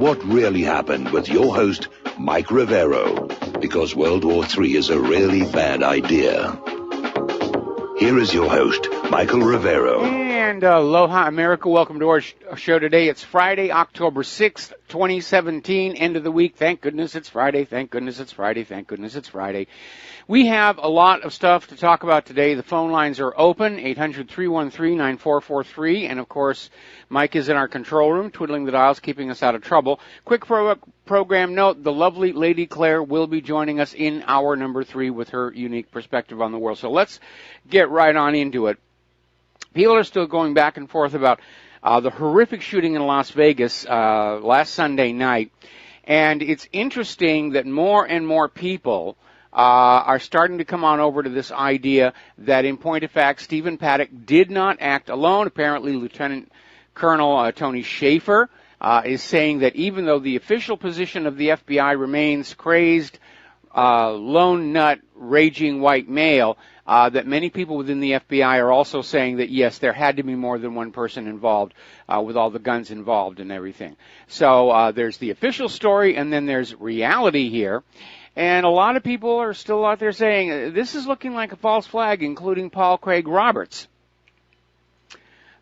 what really happened with your host, Mike Rivero, because World War III is a really bad idea. Here is your host, Michael Rivero. And aloha, America. Welcome to our show today. It's Friday, October 6th, 2017, end of the week. Thank goodness it's Friday. Thank goodness it's Friday. Thank goodness it's Friday. We have a lot of stuff to talk about today. The phone lines are open, 800-313-9443. And, of course, Mike is in our control room, twiddling the dials, keeping us out of trouble. Quick program note, the lovely Lady Claire will be joining us in hour number 3 with her unique perspective on the world. So let's get right on into it. People are still going back and forth about the horrific shooting in Las Vegas last Sunday night. And it's interesting that more and more people are starting to come on over to this idea that, in point of fact, Stephen Paddock did not act alone. Apparently, Lieutenant Colonel Tony Schaefer is saying that even though the official position of the FBI remains crazed, lone nut, raging white male, that many people within the FBI are also saying that, yes, there had to be more than one person involved with all the guns involved and everything. So there's the official story, and then there's reality here. And a lot of people are still out there saying, this is looking like a false flag, including Paul Craig Roberts.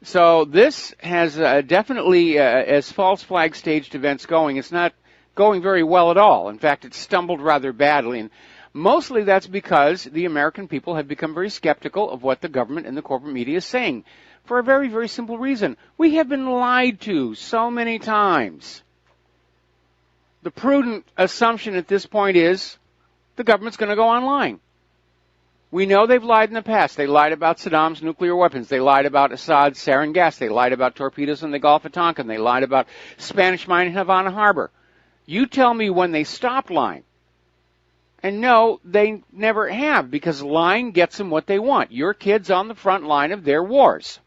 So this has definitely, as false flag staged events going, it's not going very well at all. In fact, it's stumbled rather badly. And mostly that's because the American people have become very skeptical of what the government and the corporate media is saying. For a very, very simple reason. We have been lied to so many times. The prudent assumption at this point is the government's going to go online. We know they've lied in the past. They lied about Saddam's nuclear weapons. They lied about Assad's sarin gas. They lied about torpedoes in the Gulf of Tonkin. They lied about Spanish mine in Havana Harbor. You tell me when they stopped lying. And no, they never have, because lying gets them what they want. Your kids on the front line of their wars.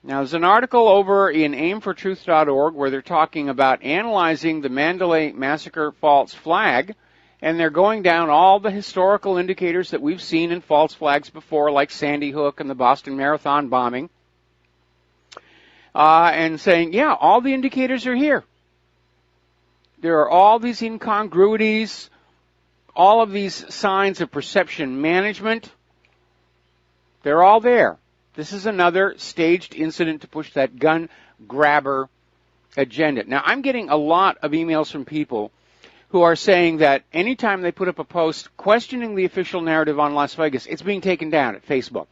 Now, there's an article over in aimfortruth.org where they're talking about analyzing the Mandalay Massacre false flag, and they're going down all the historical indicators that we've seen in false flags before, like Sandy Hook and the Boston Marathon bombing, and saying, yeah, all the indicators are here. There are all these incongruities, all of these signs of perception management. They're all there. This is another staged incident to push that gun grabber agenda. Now, I'm getting a lot of emails from people who are saying that anytime they put up a post questioning the official narrative on Las Vegas, it's being taken down at Facebook.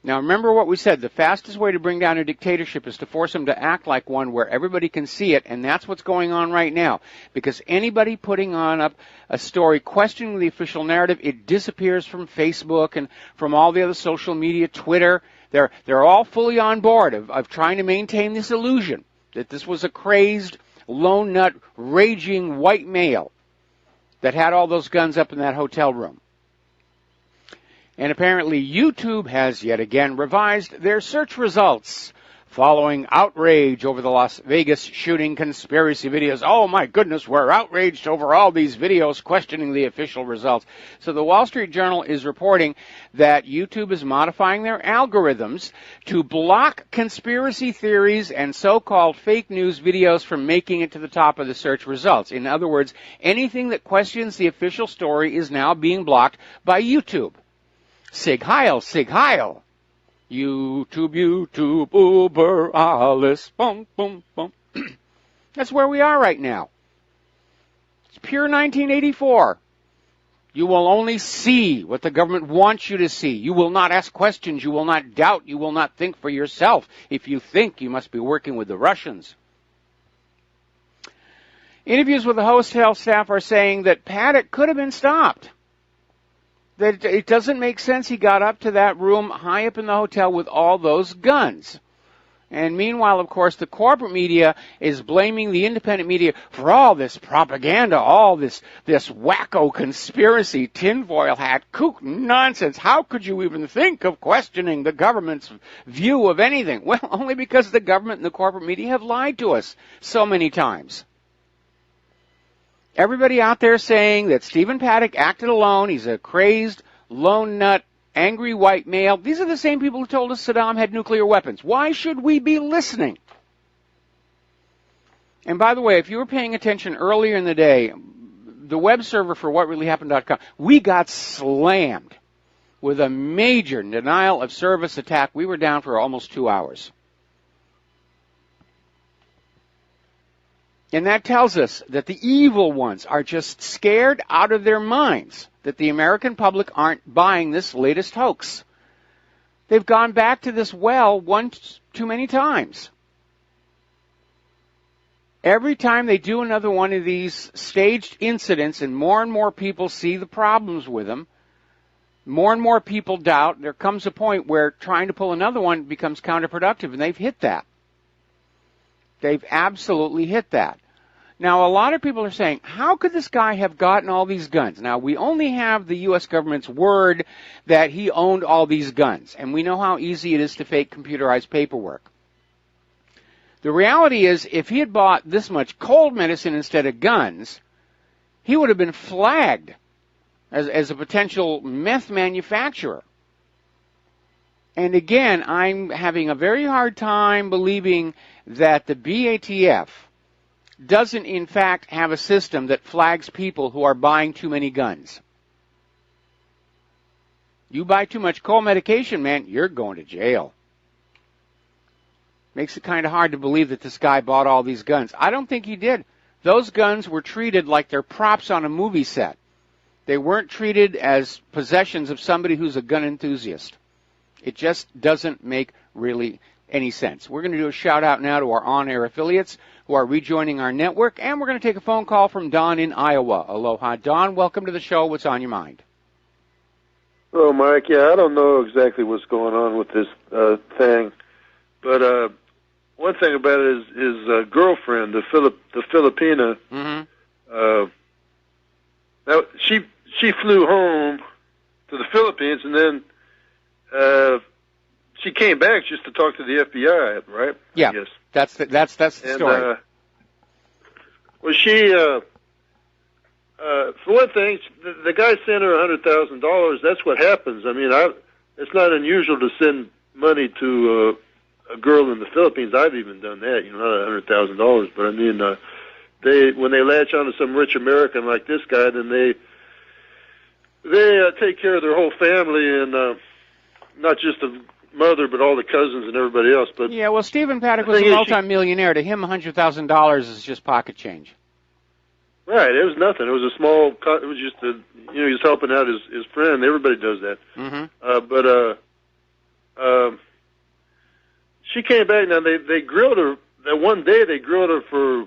Now, remember what we said. The fastest way to bring down a dictatorship is to force them to act like one where everybody can see it, and that's what's going on right now. Because anybody putting on up a story questioning the official narrative, it disappears from Facebook and from all the other social media, Twitter. They're all fully on board of trying to maintain this illusion that this was a crazed, lone nut, raging white male that had all those guns up in that hotel room. And apparently YouTube has yet again revised their search results following outrage over the Las Vegas shooting conspiracy videos. Oh my goodness, we're outraged over all these videos questioning the official results. So the Wall Street Journal is reporting that YouTube is modifying their algorithms to block conspiracy theories and so-called fake news videos from making it to the top of the search results. In other words, anything that questions the official story is now being blocked by YouTube. Sig Heil, Sig Heil. YouTube, YouTube, Uber, alles, boom, boom, boom. That's where we are right now. It's pure 1984. You will only see what the government wants you to see. You will not ask questions. You will not doubt. You will not think for yourself. If you think, you must be working with the Russians. Interviews with the hotel staff are saying that Paddock could have been stopped. That it doesn't make sense he got up to that room high up in the hotel with all those guns. And meanwhile, of course, the corporate media is blaming the independent media for all this propaganda, all this wacko conspiracy, tinfoil hat, kook nonsense. How could you even think of questioning the government's view of anything? Well, only because the government and the corporate media have lied to us so many times. Everybody out there saying that Stephen Paddock acted alone, he's a crazed, lone nut, angry white male. These are the same people who told us Saddam had nuclear weapons. Why should we be listening? And by the way, if you were paying attention earlier in the day, the web server for whatreallyhappened.com, we got slammed with a major denial of service attack. We were down for almost 2 hours. And that tells us that the evil ones are just scared out of their minds that the American public aren't buying this latest hoax. They've gone back to this well one too many times. Every time they do another one of these staged incidents and more people see the problems with them, more and more people doubt, there comes a point where trying to pull another one becomes counterproductive, and they've hit that. They've absolutely hit that. Now, a lot of people are saying, how could this guy have gotten all these guns? Now, we only have the U.S. government's word that he owned all these guns, and we know how easy it is to fake computerized paperwork. The reality is, if he had bought this much cold medicine instead of guns, he would have been flagged as a potential meth manufacturer. And again, I'm having a very hard time believing that the BATF doesn't in fact have a system that flags people who are buying too many guns. You buy too much cold medication, man, you're going to jail. Makes it kind of hard to believe that this guy bought all these guns. I don't think he did. Those guns were treated like they're props on a movie set. They weren't treated as possessions of somebody who's a gun enthusiast. It just doesn't make really any sense. We're going to do a shout-out now to our on-air affiliates who are rejoining our network, and we're going to take a phone call from Don in Iowa. Aloha, Don. Welcome to the show. What's on your mind? Hello, Mike. Yeah, I don't know exactly what's going on with this thing, but one thing about it is his girlfriend, the Filipina. Mm-hmm. Now she flew home to the Philippines, and then she came back just to talk to the FBI, right? Yeah, I guess. That's the story. Well, she, for one thing, the guy sent her $100,000. That's what happens. I mean, it's not unusual to send money to a girl in the Philippines. I've even done that. Not $100,000, but I mean, when they latch onto some rich American like this guy, then they take care of their whole family and not just the mother, but all the cousins and everybody else. But yeah, well, Stephen Paddock was a multimillionaire. To him, $100,000 is just pocket change. Right, it was nothing. It was a small. It was just he was helping out his friend. Everybody does that. Mm-hmm. She came back. Now they grilled her. That one day they grilled her for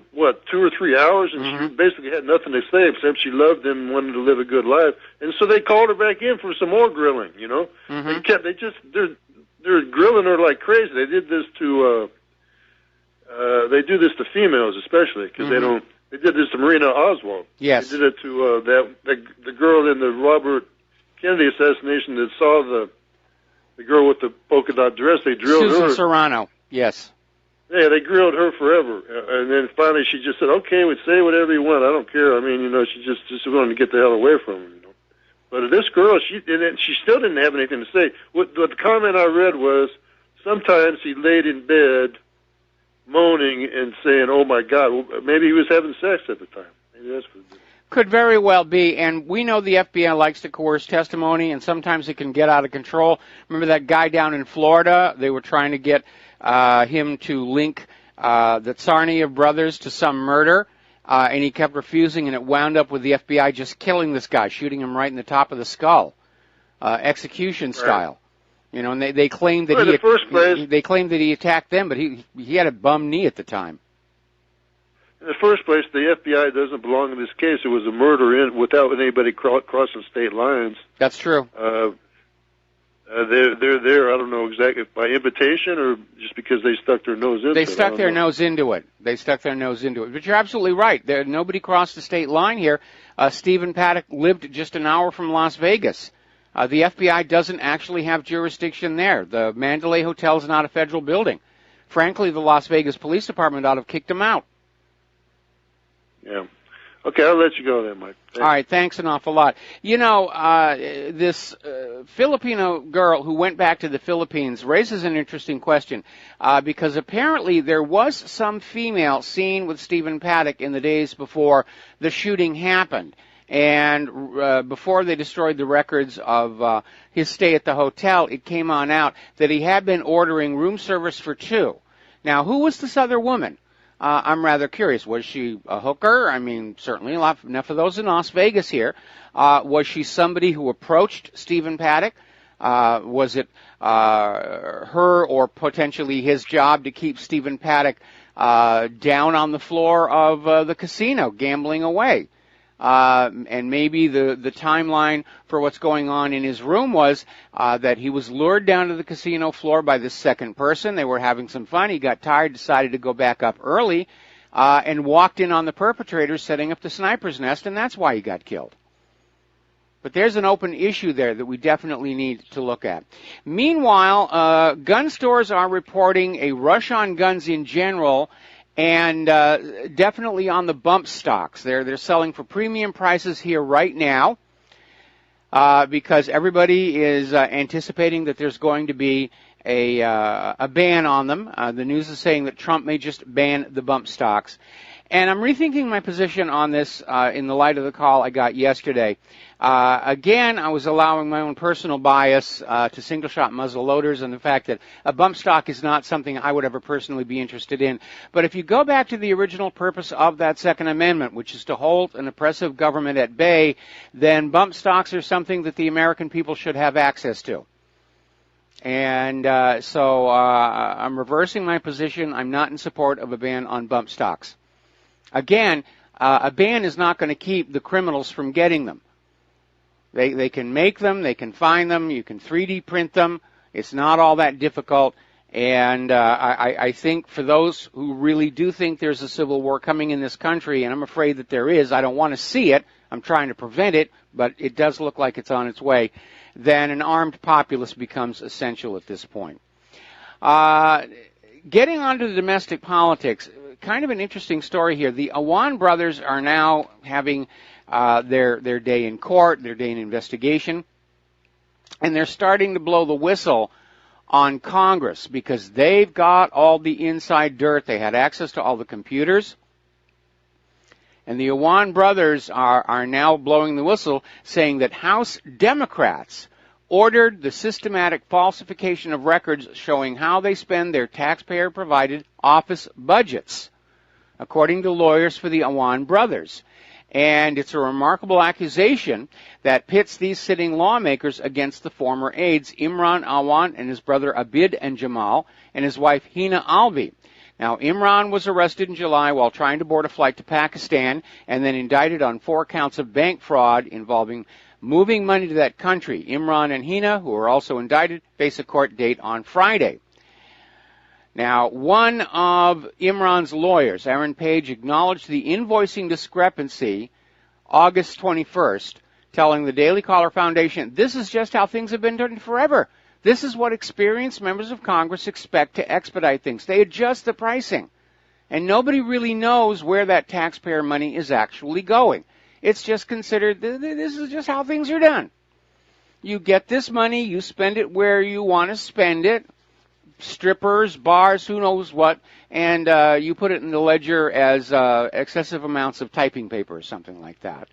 2 or 3 hours, and mm-hmm. she basically had nothing to say except she loved him and wanted to live a good life. And so they called her back in for some more grilling. Mm-hmm. They're grilling her like crazy. They did this to females especially because mm-hmm. They did this to Marina Oswald. Yes. They did it to the girl in the Robert Kennedy assassination that saw the girl with the polka dot dress. They drilled her. Susan Serrano. Yes. Yeah, they grilled her forever, and then finally she just said, "Okay, we say whatever you want. I don't care." I mean, she just wanted to get the hell away from him. But this girl, she still didn't have anything to say. What the comment I read was, sometimes he laid in bed, moaning and saying, "Oh my God." Well, maybe he was having sex at the time. Maybe that's what it is. Could very well be, and we know the FBI likes to coerce testimony, and sometimes it can get out of control. Remember that guy down in Florida? They were trying to get him to link the Tsarnaev brothers to some murder, and he kept refusing, and it wound up with the FBI just killing this guy, shooting him right in the top of the skull, execution style. Right. And they claimed that they claimed that he attacked them, but he had a bum knee at the time. In the first place, the FBI doesn't belong in this case. It was a murder without anybody crossing state lines. That's true. They're there, I don't know exactly, by invitation or just because they stuck their nose into it. They stuck their nose into it. But you're absolutely right. Nobody crossed the state line here. Stephen Paddock lived just an hour from Las Vegas. The FBI doesn't actually have jurisdiction there. The Mandalay Hotel is not a federal building. Frankly, the Las Vegas Police Department ought to have kicked him out. Yeah. Okay, I'll let you go then, Mike. All right, thanks an awful lot. You know, this Filipino girl who went back to the Philippines raises an interesting question because apparently there was some female seen with Stephen Paddock in the days before the shooting happened. And before they destroyed the records of his stay at the hotel, it came on out that he had been ordering room service for two. Now, who was this other woman? I'm rather curious. Was she a hooker? I mean, certainly enough of those in Las Vegas here. Was she somebody who approached Stephen Paddock? Was it her or potentially his job to keep Stephen Paddock down on the floor of the casino, gambling away? And maybe the timeline for what's going on in his room was that he was lured down to the casino floor by this second person. They were having some fun. He got tired, decided to go back up early, and walked in on the perpetrators setting up the sniper's nest, and that's why he got killed. But there's an open issue there that we definitely need to look at. Meanwhile, gun stores are reporting a rush on guns in general, and definitely on the bump stocks. They're selling for premium prices here right now because everybody is anticipating that there's going to be a ban on them. The news is saying that Trump may just ban the bump stocks. And I'm rethinking my position on this in the light of the call I got yesterday. Again, I was allowing my own personal bias to single-shot muzzle loaders and the fact that a bump stock is not something I would ever personally be interested in. But if you go back to the original purpose of that Second Amendment, which is to hold an oppressive government at bay, then bump stocks are something that the American people should have access to. And so I'm reversing my position. I'm not in support of a ban on bump stocks. Again, a ban is not going to keep the criminals from getting them. They can make them, they can find them, you can 3D print them. It's not all that difficult. And I think for those who really do think there's a civil war coming in this country, and I'm afraid that there is, I don't want to see it, I'm trying to prevent it, but it does look like it's on its way, then an armed populace becomes essential at this point. Getting on to the domestic politics, kind of an interesting story here. The Awan brothers are now having their day in court, their day in investigation, and they're starting to blow the whistle on Congress because they've got all the inside dirt. They had access to all the computers. And the Awan brothers are now blowing the whistle, saying that House Democrats ordered the systematic falsification of records showing how they spend their taxpayer-provided office budgets, according to lawyers for the Awan brothers. And it's a remarkable accusation that pits these sitting lawmakers against the former aides, Imran Awan and his brother Abid and Jamal, and his wife Hina Alvi. Now, Imran was arrested in July while trying to board a flight to Pakistan and then indicted on 4 counts of bank fraud involving moving money to that country. Imran and Hina, who are also indicted, face a court date on Friday. Now, one of Imran's lawyers, Aaron Page, acknowledged the invoicing discrepancy August 21st, telling the Daily Caller Foundation, this is just how things have been done forever. This is what experienced members of Congress expect to expedite things. They adjust the pricing. And nobody really knows where that taxpayer money is actually going. It's just considered, this is just how things are done. You get this money, you spend it where you want to spend it, strippers, bars, who knows what, and you put it in the ledger as excessive amounts of typing paper or something like that.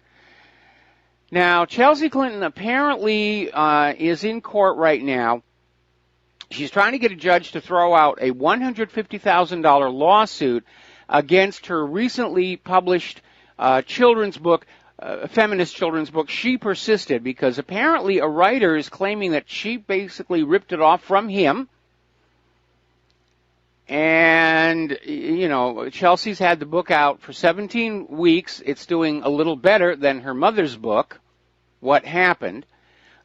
Now, Chelsea Clinton apparently is in court right now. She's trying to get a judge to throw out a $150,000 lawsuit against her recently published children's book, feminist children's book, She Persisted, because apparently a writer is claiming that she basically ripped it off from him. And, you know, Chelsea's had the book out for 17 weeks. It's doing a little better than her mother's book, What Happened.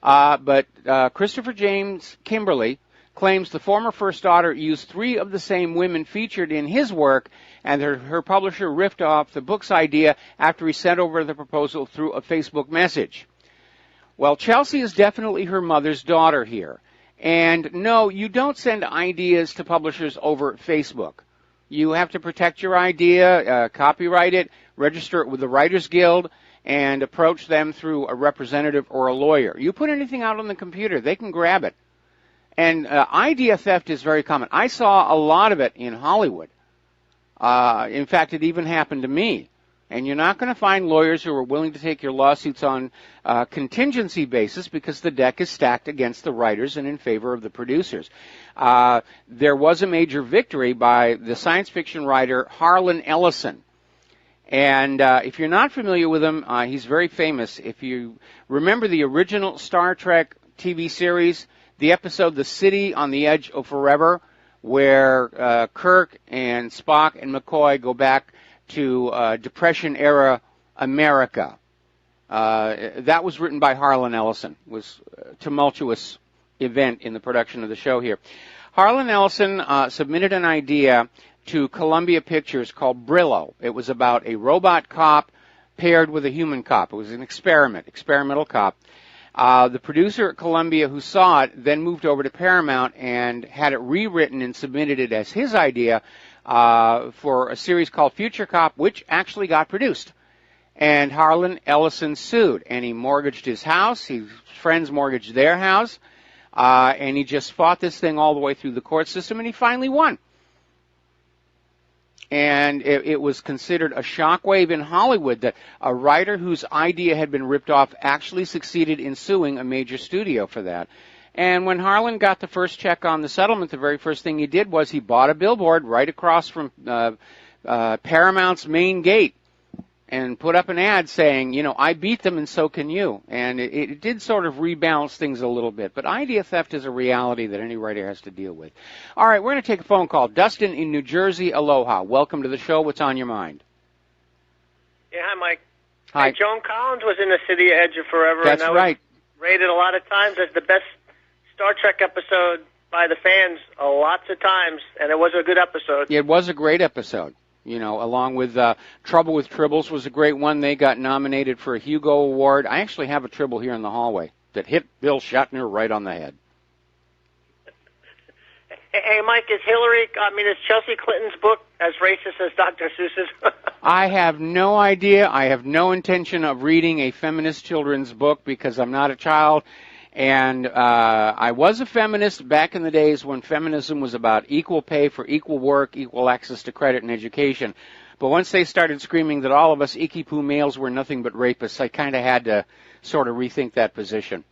But Christopher James Kimberly claims the former first daughter used 3 of the same women featured in his work, and her publisher ripped off the book's idea after he sent over the proposal through a Facebook message. Well, Chelsea is definitely her mother's daughter here. And no, you don't send ideas to publishers over Facebook. you have to protect your idea, copyright it, register it with the Writers Guild, and approach them through a representative or a lawyer. You put anything out on the computer, they can grab it. And idea theft is very common. I saw a lot of it in Hollywood. In fact, it even happened to me. And you're not going to find lawyers who are willing to take your lawsuits on contingency basis because the deck is stacked against the writers and in favor of the producers. There was a major victory by the science fiction writer Harlan Ellison. And if you're not familiar with him, he's very famous. If you remember the original Star Trek TV series, the episode The City on the Edge of Forever, where Kirk and Spock and McCoy go back to Depression-era America. That was written by Harlan Ellison. It was a tumultuous event in the production of the show here. Harlan Ellison submitted an idea to Columbia Pictures called Brillo. It was about a robot cop paired with a human cop. It was an experimental cop. The producer at Columbia who saw it then moved over to Paramount and had it rewritten and submitted it as his idea for a series called Future Cop, which actually got produced. And Harlan Ellison sued, and he mortgaged his house. His friends mortgaged their house, and he just fought this thing all the way through the court system, and he finally won. And it was considered a shockwave in Hollywood that a writer whose idea had been ripped off actually succeeded in suing a major studio for that. And when Harlan got the first check on the settlement, the very first thing he did was he bought a billboard right across from Paramount's main gate and put up an ad saying, you know, I beat them and so can you. And it did sort of rebalance things a little bit. But idea theft is a reality that any writer has to deal with. All right, we're going to take a phone call. Dustin in New Jersey, aloha. Welcome to the show. What's on your mind? Yeah, hi, Mike. Hi. Hey, Joan Collins was in The City Edge of Forever. That's and that right. Was rated a lot of times as the best Star Trek episode by the fans lots of times, and it was a good episode. It was a great episode. You know, along with Trouble with Tribbles was a great one. They got nominated for a Hugo Award. I actually have a Tribble here in the hallway that hit Bill Shatner right on the head. Hey, Mike, is Chelsea Clinton's book as racist as Dr. Seuss's? I have no idea. I have no intention of reading a feminist children's book because I'm not a child. And I was a feminist back in the days when feminism was about equal pay for equal work, equal access to credit and education. But once they started screaming that all of us ikipu males were nothing but rapists, I kind of had to sort of rethink that position.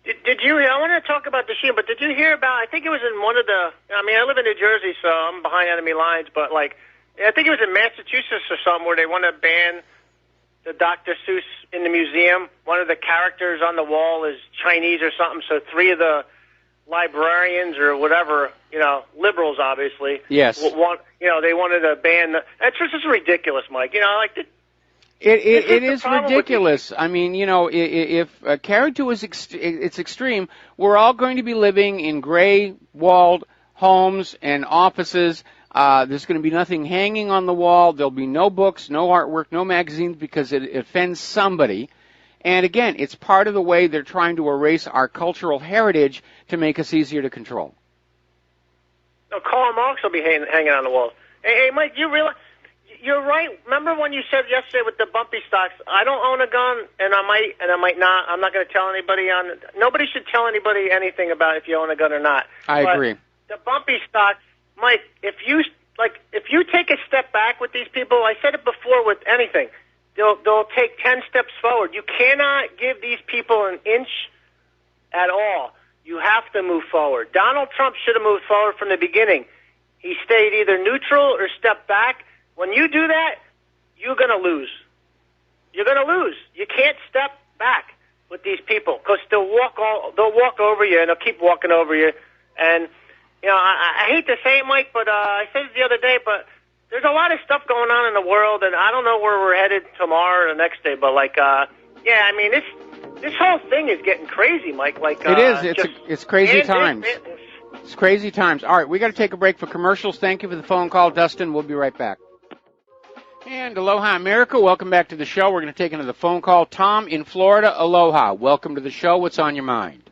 Did you hear? I want to talk about the Sheen, but did you hear about, I think it was in one of the, I live in New Jersey, so I'm behind enemy lines, but I think it was in Massachusetts or something where they want to ban the Dr. Seuss in the museum. One of the characters on the wall is Chinese or something, so three of the librarians or whatever, liberals obviously. Yes. They wanted to ban that's just ridiculous, Mike. It is ridiculous. If carried to its extreme, we're all going to be living in gray walled homes and offices. There's going to be nothing hanging on the wall. There'll be no books, no artwork, no magazines because it offends somebody. And again, it's part of the way they're trying to erase our cultural heritage to make us easier to control. No, Karl Marx will be hanging on the walls. Hey, Mike, you're right. Remember when you said yesterday with the bumpy stocks, I don't own a gun, and I might not. I'm not going to tell anybody nobody should tell anybody anything about if you own a gun or not. I agree. The bumpy stocks, Mike, if you take a step back with these people, I said it before with anything, they'll take 10 steps forward. You cannot give these people an inch at all. You have to move forward. Donald Trump should have moved forward from the beginning. He stayed either neutral or stepped back. When you do that, you're going to lose. You're going to lose. You can't step back with these people because they'll walk over you and they'll keep walking over you. And I hate to say it, Mike, but I said it the other day, but there's a lot of stuff going on in the world, and I don't know where we're headed tomorrow or the next day, but this whole thing is getting crazy, Mike. It is. It's crazy times. It's crazy times. All right, we got to take a break for commercials. Thank you for the phone call, Dustin. We'll be right back. And aloha, America. Welcome back to the show. We're going to take another phone call. Tom in Florida, aloha. Welcome to the show. What's on your mind?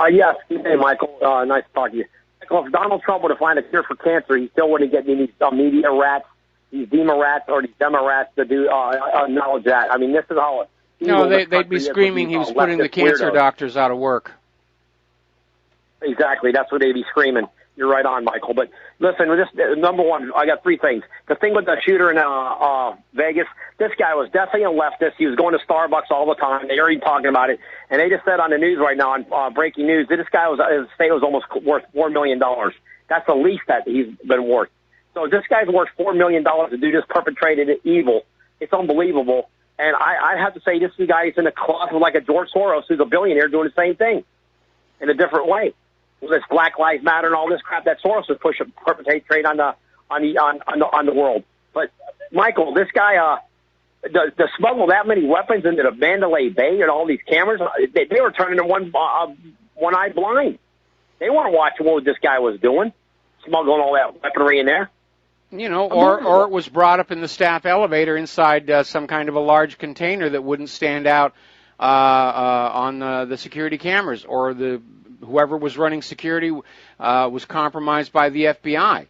Yes. Hey, Michael. Nice to talk to you. Michael, if Donald Trump were to find a cure for cancer, he still wouldn't get these media rats, these Dema rats, or these Demo rats to do acknowledge that. I mean, this is how. No, they'd be screaming he was putting the cancer doctors out of work. Exactly, that's what they'd be screaming. You're right on, Michael. But listen, number one, I got three things. The thing with the shooter in Vegas, this guy was definitely a leftist. He was going to Starbucks all the time. They already talking about it. And they just said on the news right now, on breaking news, that this guy his estate was almost worth $4 million. That's the least that he's been worth. So this guy's worth $4 million to do this perpetrated evil. It's unbelievable. And I have to say, this guy is in a closet like a George Soros, who's a billionaire, doing the same thing in a different way. This Black Lives Matter and all this crap that Soros was pushing, perpetrate on the world. But Michael, this guy, to smuggle that many weapons into the Mandalay Bay and all these cameras, they were turning them one eye blind. They weren't watching what this guy was doing, smuggling all that weaponry in there. You know, or it was brought up in the staff elevator inside some kind of a large container that wouldn't stand out on the security cameras, or whoever was running security was compromised by the FBI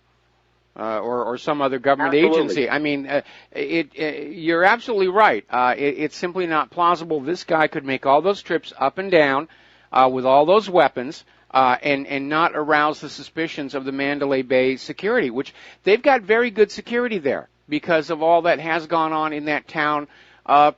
or some other government agency. I mean, you're absolutely right. It's simply not plausible this guy could make all those trips up and down with all those weapons and not arouse the suspicions of the Mandalay Bay security, which they've got very good security there because of all that has gone on in that town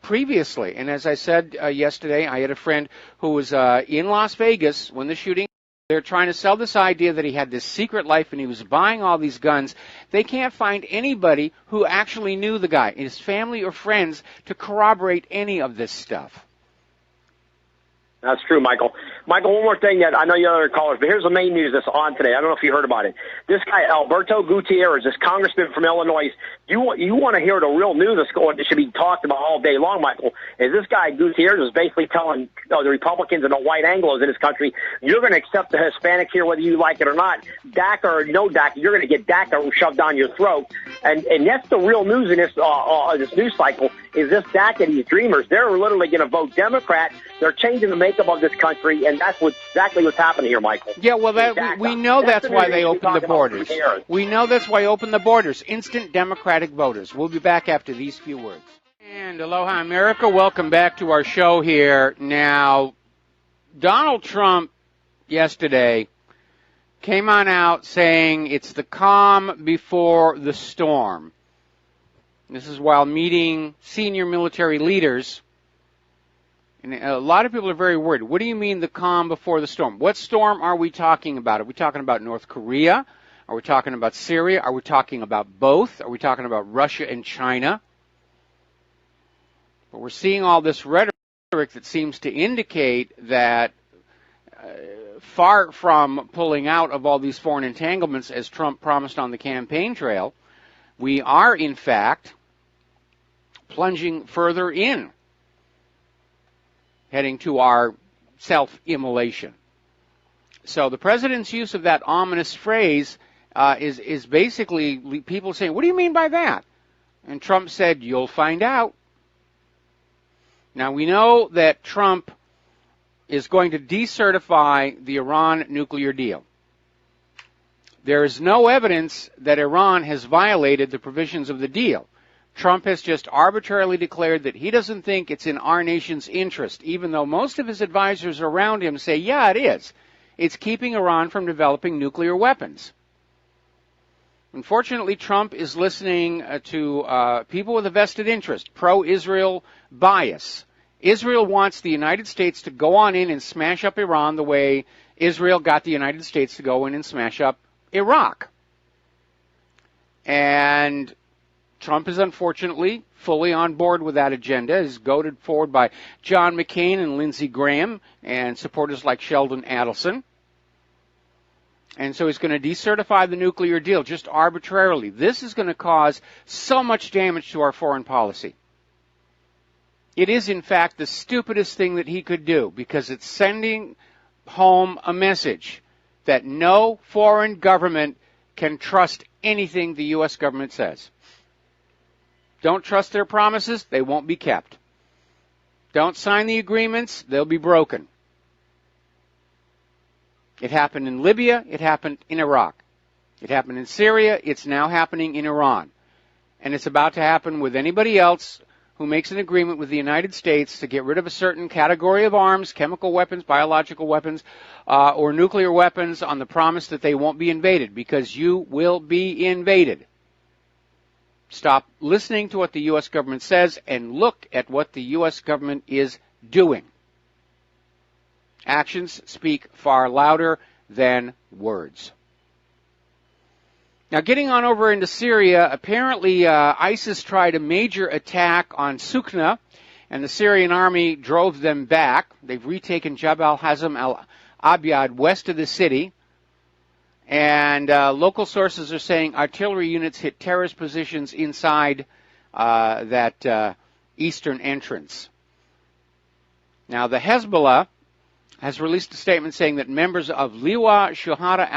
previously. And as I said yesterday, I had a friend who was in Las Vegas when the shooting. They're trying to sell this idea that he had this secret life and he was buying all these guns. They can't find anybody who actually knew the guy, his family or friends, to corroborate any of this stuff. That's true, Michael. Michael, one more thing that I know you other callers, but here's the main news that's on today. I don't know if you heard about it. This guy, Alberto Gutierrez, this congressman from Illinois, you want to hear the real news that should be talked about all day long, Michael, is this guy Gutierrez is basically telling the Republicans and the white Anglos in this country, you're going to accept the Hispanic here whether you like it or not. DACA or no DACA, you're going to get DACA shoved down your throat. And that's the real news in this news cycle, is this DACA, these dreamers, they're literally going to vote Democrat. They're changing the makeup of this country, and that's exactly what's happening here, Michael. Yeah, well, we know that's why they opened the borders. We know that's why they opened the borders. Instant Democratic voters. We'll be back after these few words. And aloha, America. Welcome back to our show here. Now, Donald Trump yesterday came on out saying it's the calm before the storm. This is while meeting senior military leaders. And a lot of people are very worried. What do you mean the calm before the storm? What storm are we talking about? Are we talking about North Korea? Are we talking about Syria? Are we talking about both? Are we talking about Russia and China? But we're seeing all this rhetoric that seems to indicate that far from pulling out of all these foreign entanglements as Trump promised on the campaign trail, we are, in fact, plunging further in, heading to our self-immolation. So the president's use of that ominous phrase is basically people saying, what do you mean by that? And Trump said, you'll find out. Now, we know that Trump is going to decertify the Iran nuclear deal. There is no evidence that Iran has violated the provisions of the deal. Trump has just arbitrarily declared that he doesn't think it's in our nation's interest, even though most of his advisors around him say, yeah, it is. It's keeping Iran from developing nuclear weapons. Unfortunately, Trump is listening to people with a vested interest, pro-Israel bias. Israel wants the United States to go on in and smash up Iran the way Israel got the United States to go in and smash up Iraq. And Trump is unfortunately fully on board with that agenda, is goaded forward by John McCain and Lindsey Graham and supporters like Sheldon Adelson. And so he's going to decertify the nuclear deal just arbitrarily. This is going to cause so much damage to our foreign policy. It is, in fact, the stupidest thing that he could do because it's sending home a message that no foreign government can trust anything the U.S. government says. Don't trust their promises, they won't be kept. Don't sign the agreements, they'll be broken. It happened in Libya. It happened in Iraq. It happened in Syria. It's now happening in Iran. And it's about to happen with anybody else who makes an agreement with the United States to get rid of a certain category of arms, chemical weapons, biological weapons, or nuclear weapons on the promise that they won't be invaded, because you will be invaded. Stop listening to what the U.S. government says and look at what the U.S. government is doing. Actions speak far louder than words. Now, getting on over into Syria, apparently ISIS tried a major attack on Sukna, and the Syrian army drove them back. They've retaken Jabal Hazm al-Abyad west of the city, and local sources are saying artillery units hit terrorist positions inside that eastern entrance. Now, the Hezbollah has released a statement saying that members of Liwa Shuhada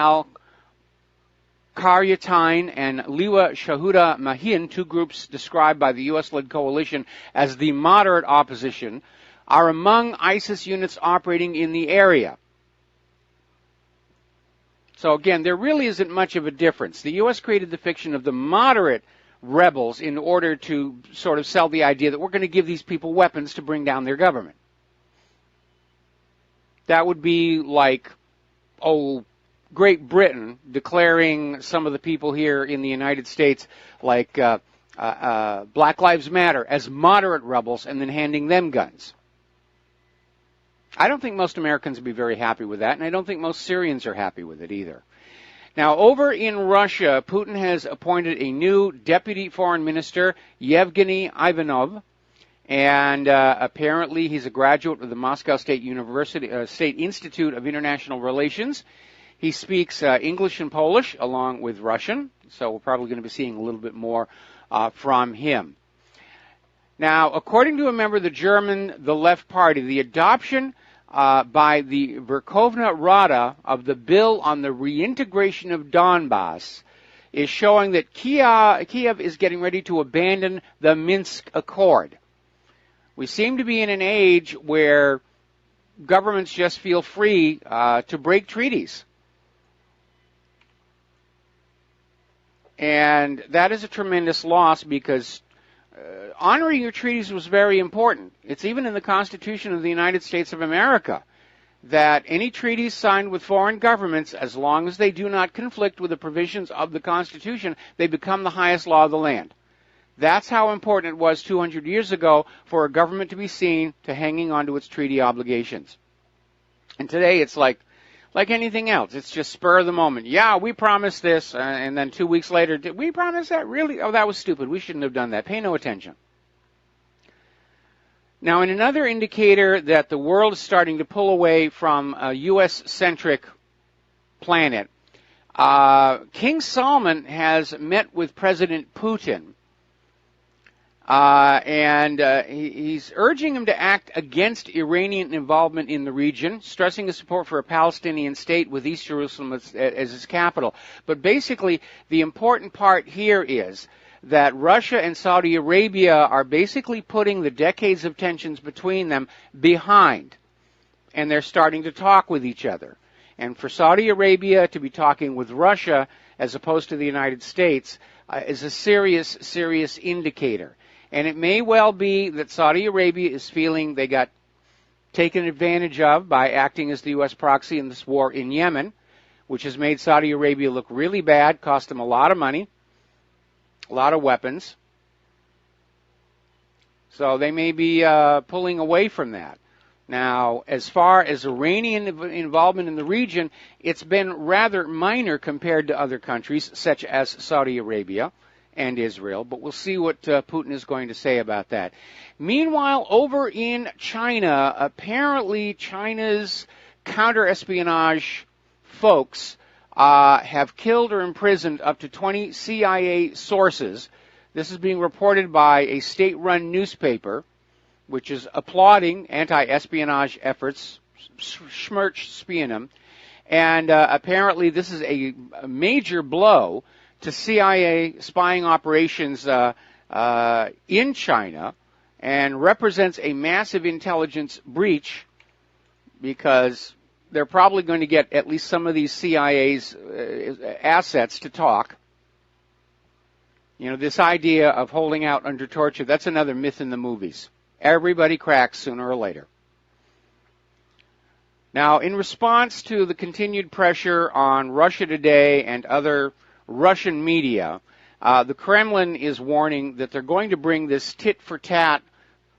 al-Qaryatain and Liwa Shahuda Mahin, two groups described by the U.S.-led coalition as the moderate opposition, are among ISIS units operating in the area. So again, there really isn't much of a difference. The U.S. created the fiction of the moderate rebels in order to sort of sell the idea that we're going to give these people weapons to bring down their government. That would be like, Great Britain declaring some of the people here in the United States, like Black Lives Matter, as moderate rebels and then handing them guns. I don't think most Americans would be very happy with that, and I don't think most Syrians are happy with it either. Now, over in Russia, Putin has appointed a new deputy foreign minister, Yevgeny Ivanov, and apparently he's a graduate of the Moscow State University, State Institute of International Relations. He speaks English and Polish along with Russian, so we're probably going to be seeing a little bit more from him. Now, according to a member of the Left Party, the adoption by the Verkhovna Rada of the bill on the reintegration of Donbass is showing that Kiev is getting ready to abandon the Minsk Accord. We seem to be in an age where governments just feel free to break treaties. And that is a tremendous loss, because honoring your treaties was very important. It's even in the Constitution of the United States of America that any treaties signed with foreign governments, as long as they do not conflict with the provisions of the Constitution, they become the highest law of the land. That's how important it was 200 years ago for a government to be seen to hanging on to its treaty obligations. And today it's like anything else. It's just spur of the moment. Yeah, we promised this, and then 2 weeks later, did we promise that? Really? Oh, that was stupid. We shouldn't have done that. Pay no attention. Now, in another indicator that the world is starting to pull away from a U.S.-centric planet, King Salman has met with President Putin, and he's urging him to act against Iranian involvement in the region, stressing his support for a Palestinian state with East Jerusalem as its capital. But basically, the important part here is that Russia and Saudi Arabia are basically putting the decades of tensions between them behind, and they're starting to talk with each other. And for Saudi Arabia to be talking with Russia as opposed to the United States is a serious, serious indicator. And it may well be that Saudi Arabia is feeling they got taken advantage of by acting as the U.S. proxy in this war in Yemen, which has made Saudi Arabia look really bad, cost them a lot of money, a lot of weapons. So they may be pulling away from that. Now, as far as Iranian involvement in the region, it's been rather minor compared to other countries, such as Saudi Arabia and Israel, but we'll see what Putin is going to say about that. Meanwhile, over in China, apparently China's counter-espionage folks have killed or imprisoned up to 20 CIA sources. This is being reported by a state-run newspaper, which is applauding anti-espionage efforts, Schmerch Spionum, and apparently this is a major blow to CIA spying operations in China, and represents a massive intelligence breach, because they're probably going to get at least some of these CIA's assets to talk. You know, this idea of holding out under torture, that's another myth in the movies. Everybody cracks sooner or later. Now, in response to the continued pressure on Russia Today and other Russian media, the Kremlin is warning that they're going to bring this tit-for-tat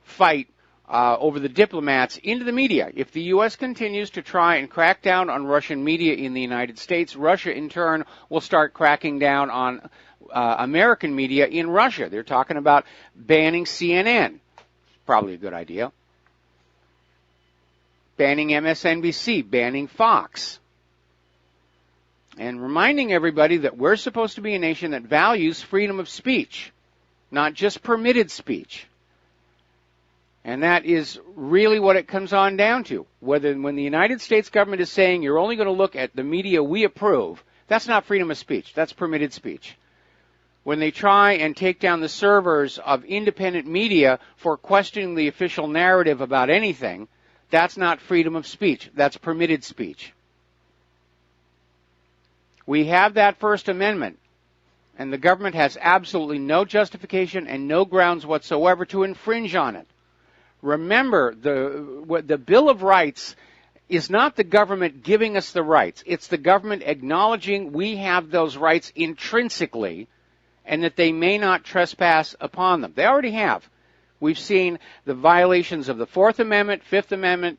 fight over the diplomats into the media. If the U.S. continues to try and crack down on Russian media in the United States, Russia, in turn, will start cracking down on American media in Russia. They're talking about banning CNN. Probably a good idea. Banning MSNBC, banning Fox. And reminding everybody that we're supposed to be a nation that values freedom of speech, not just permitted speech. And that is really what it comes on down to. When the United States government is saying you're only going to look at the media we approve, that's not freedom of speech, that's permitted speech. When they try and take down the servers of independent media for questioning the official narrative about anything, that's not freedom of speech, that's permitted speech. We have that First Amendment, and the government has absolutely no justification and no grounds whatsoever to infringe on it. Remember, the Bill of Rights is not the government giving us the rights. It's the government acknowledging we have those rights intrinsically and that they may not trespass upon them. They already have. We've seen the violations of the Fourth Amendment, Fifth Amendment,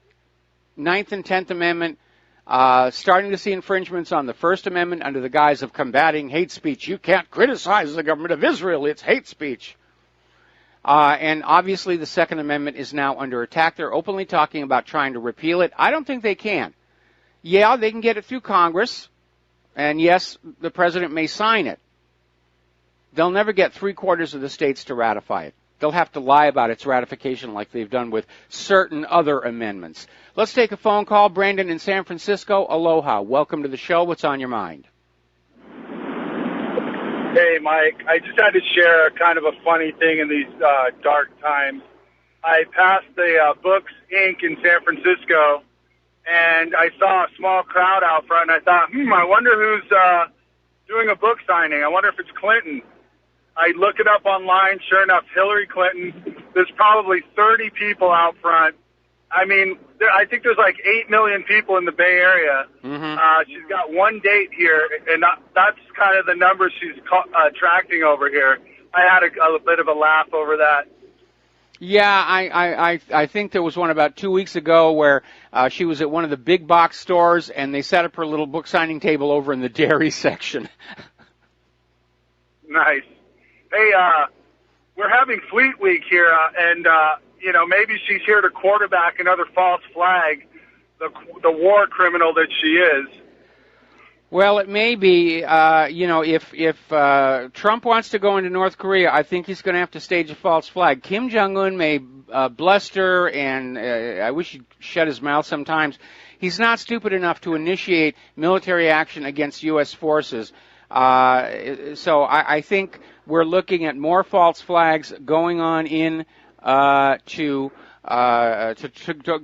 Ninth and Tenth Amendment, starting to see infringements on the First Amendment under the guise of combating hate speech. You can't criticize the government of Israel. It's hate speech. And obviously the Second Amendment is now under attack. They're openly talking about trying to repeal it. I don't think they can. Yeah, they can get it through Congress. And yes, the president may sign it. They'll never get 3/4 of the states to ratify it. They'll have to lie about its ratification like they've done with certain other amendments. Let's take a phone call. Brandon in San Francisco. Aloha. Welcome to the show. What's on your mind? Hey, Mike. I just had to share kind of a funny thing in these dark times. I passed the Books, Inc. in San Francisco, and I saw a small crowd out front, and I thought, I wonder who's doing a book signing. I wonder if it's Clinton. I look it up online. Sure enough, Hillary Clinton. There's probably 30 people out front. I mean, I think there's like 8 million people in the Bay Area. Mm-hmm. She's got one date here, and that's kind of the number she's attracting over here. I had a bit of a laugh over that. Yeah, I think there was one about 2 weeks ago where she was at one of the big box stores, and they set up her little book signing table over in the dairy section. Nice. Hey, we're having Fleet Week here, and maybe she's here to quarterback another false flag, the war criminal that she is. Well, it may be. If Trump wants to go into North Korea, I think he's going to have to stage a false flag. Kim Jong-un may bluster, and I wish he'd shut his mouth sometimes. He's not stupid enough to initiate military action against U.S. forces. So I think we're looking at more false flags going on in to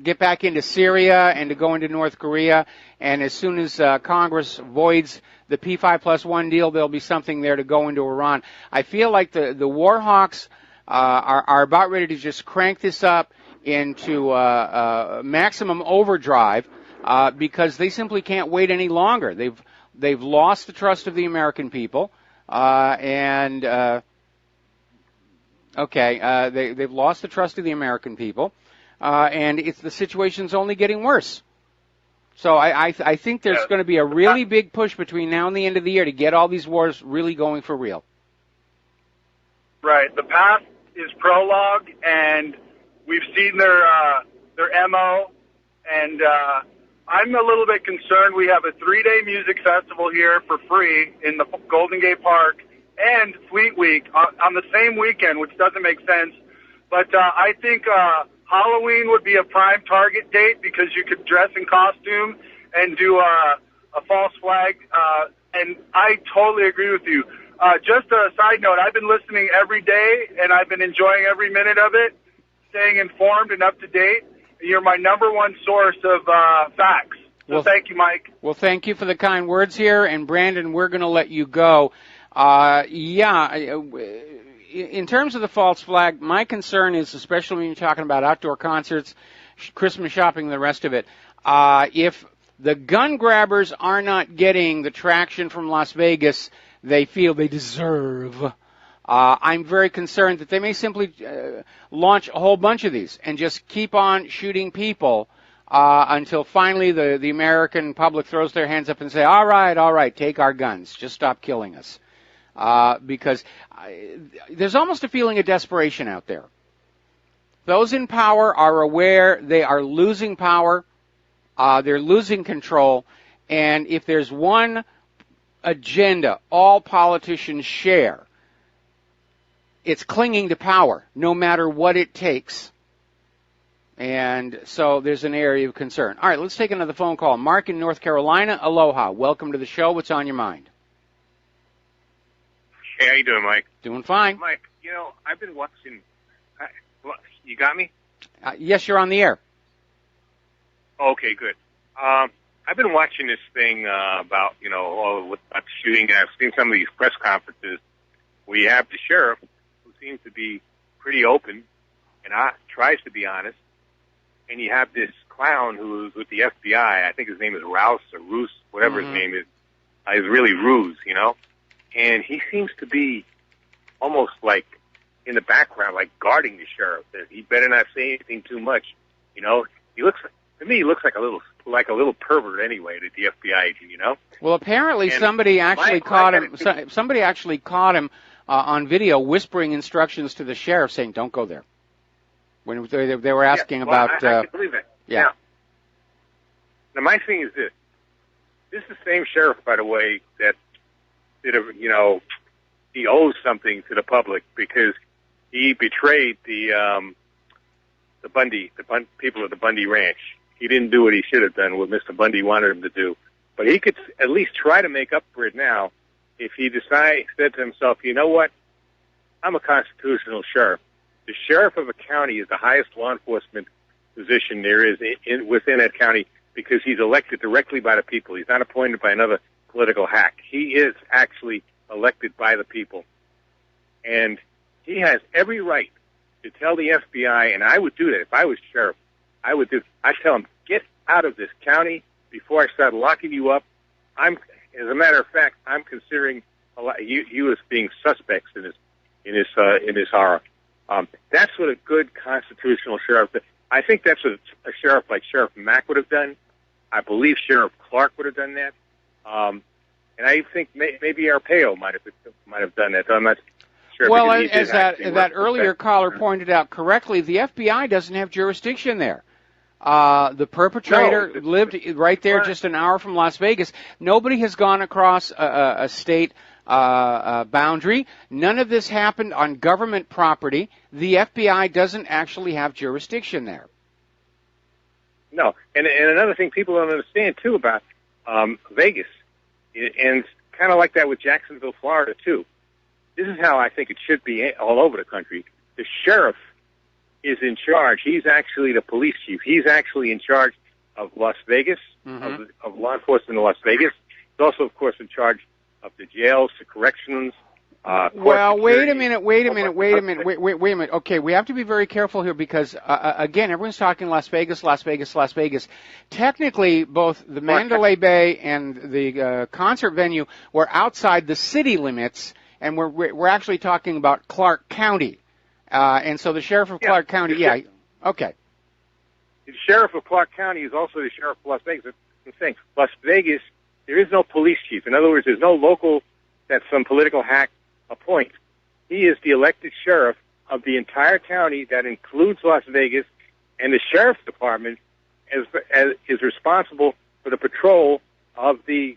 get back into Syria and to go into North Korea. And as soon as Congress voids the P5+1 deal, there'll be something there to go into Iran. I feel like the war hawks are about ready to just crank this up into maximum overdrive because they simply can't wait any longer. They've lost the trust of the American people, they've lost the trust of the American people, and the situation's only getting worse. So I think there's going to be a really big push between now and the end of the year to get all these wars really going for real. Right. The path is prologue, and we've seen their MO, and I'm a little bit concerned. We have a 3-day music festival here for free in the Golden Gate Park and Fleet Week on the same weekend, which doesn't make sense. But I think Halloween would be a prime target date because you could dress in costume and do a false flag. And I totally agree with you. Just a side note, I've been listening every day, and I've been enjoying every minute of it, staying informed and up to date. You're my number one source of facts. So thank you, Mike. Well, thank you for the kind words here, and Brandon, we're going to let you go. In terms of the false flag, my concern is, especially when you're talking about outdoor concerts, Christmas shopping, the rest of it, if the gun grabbers are not getting the traction from Las Vegas they feel they deserve, I'm very concerned that they may simply launch a whole bunch of these and just keep on shooting people until finally the American public throws their hands up and say, all right, take our guns. Just stop killing us. Because there's almost a feeling of desperation out there. Those in power are aware they are losing power. They're losing control. And if there's one agenda all politicians share, it's clinging to power, no matter what it takes. And so there's an area of concern. All right, let's take another phone call. Mark in North Carolina, aloha. Welcome to the show. What's on your mind? Hey, how you doing, Mike? Doing fine. Mike, I've been watching. You got me? Yes, you're on the air. Okay, good. I've been watching this thing about the shooting, and I've seen some of these press conferences where you have the sheriff who seems to be pretty open and tries to be honest, and you have this clown who's with the FBI. I think his name is Rouse or Roos, whatever his name is. Is really Ruse, And he seems to be almost like in the background, like guarding the sheriff. He better not say anything too much. He looks like a little pervert anyway, the FBI agent. Well, apparently somebody actually caught him. Somebody actually caught him on video whispering instructions to the sheriff, saying, "Don't go there." When they were asking about. I can believe that. Yeah. Now my thing is this. This is the same sheriff, by the way, that he owes something to the public because he betrayed the people of the Bundy Ranch. He didn't do what he should have done, what Mr. Bundy wanted him to do. But he could at least try to make up for it now if he said to himself, you know what? I'm a constitutional sheriff. The sheriff of a county is the highest law enforcement position there is within that county because he's elected directly by the people. He's not appointed by another political hack. He is actually elected by the people. And he has every right to tell the FBI, and I would do that if I was sheriff. I'd tell him, get out of this county before I start locking you up. As a matter of fact, I'm considering you as being suspects in this horror. That's what a good constitutional sheriff. I think that's what a sheriff like Sheriff Mack would have done. I believe Sheriff Clark would have done that. And I think maybe Arpaio might have done that. I'm not sure. Well, as that earlier caller pointed out correctly, the FBI doesn't have jurisdiction there. The perpetrator lived right there, just an hour from Las Vegas. Nobody has gone across a state boundary. None of this happened on government property. The FBI doesn't actually have jurisdiction there. No, and another thing people don't understand too about Vegas, and kind of like that with Jacksonville, Florida too. This is how I think it should be all over the country. The sheriff is in charge. He's actually the police chief. He's actually in charge of Las Vegas, of law enforcement in Las Vegas. He's also, of course, in charge of the jails, the corrections. Well, wait a minute. Okay, we have to be very careful here because, again, everyone's talking Las Vegas. Technically, both the Mandalay Bay and the concert venue were outside the city limits, and we're actually talking about Clark County. And so the sheriff of Clark County, okay. The sheriff of Clark County is also the sheriff of Las Vegas. That's the thing. Las Vegas, there is no police chief. In other words, there's no local that some political hack appoints. He is the elected sheriff of the entire county that includes Las Vegas, and the sheriff's department is responsible for the patrol of the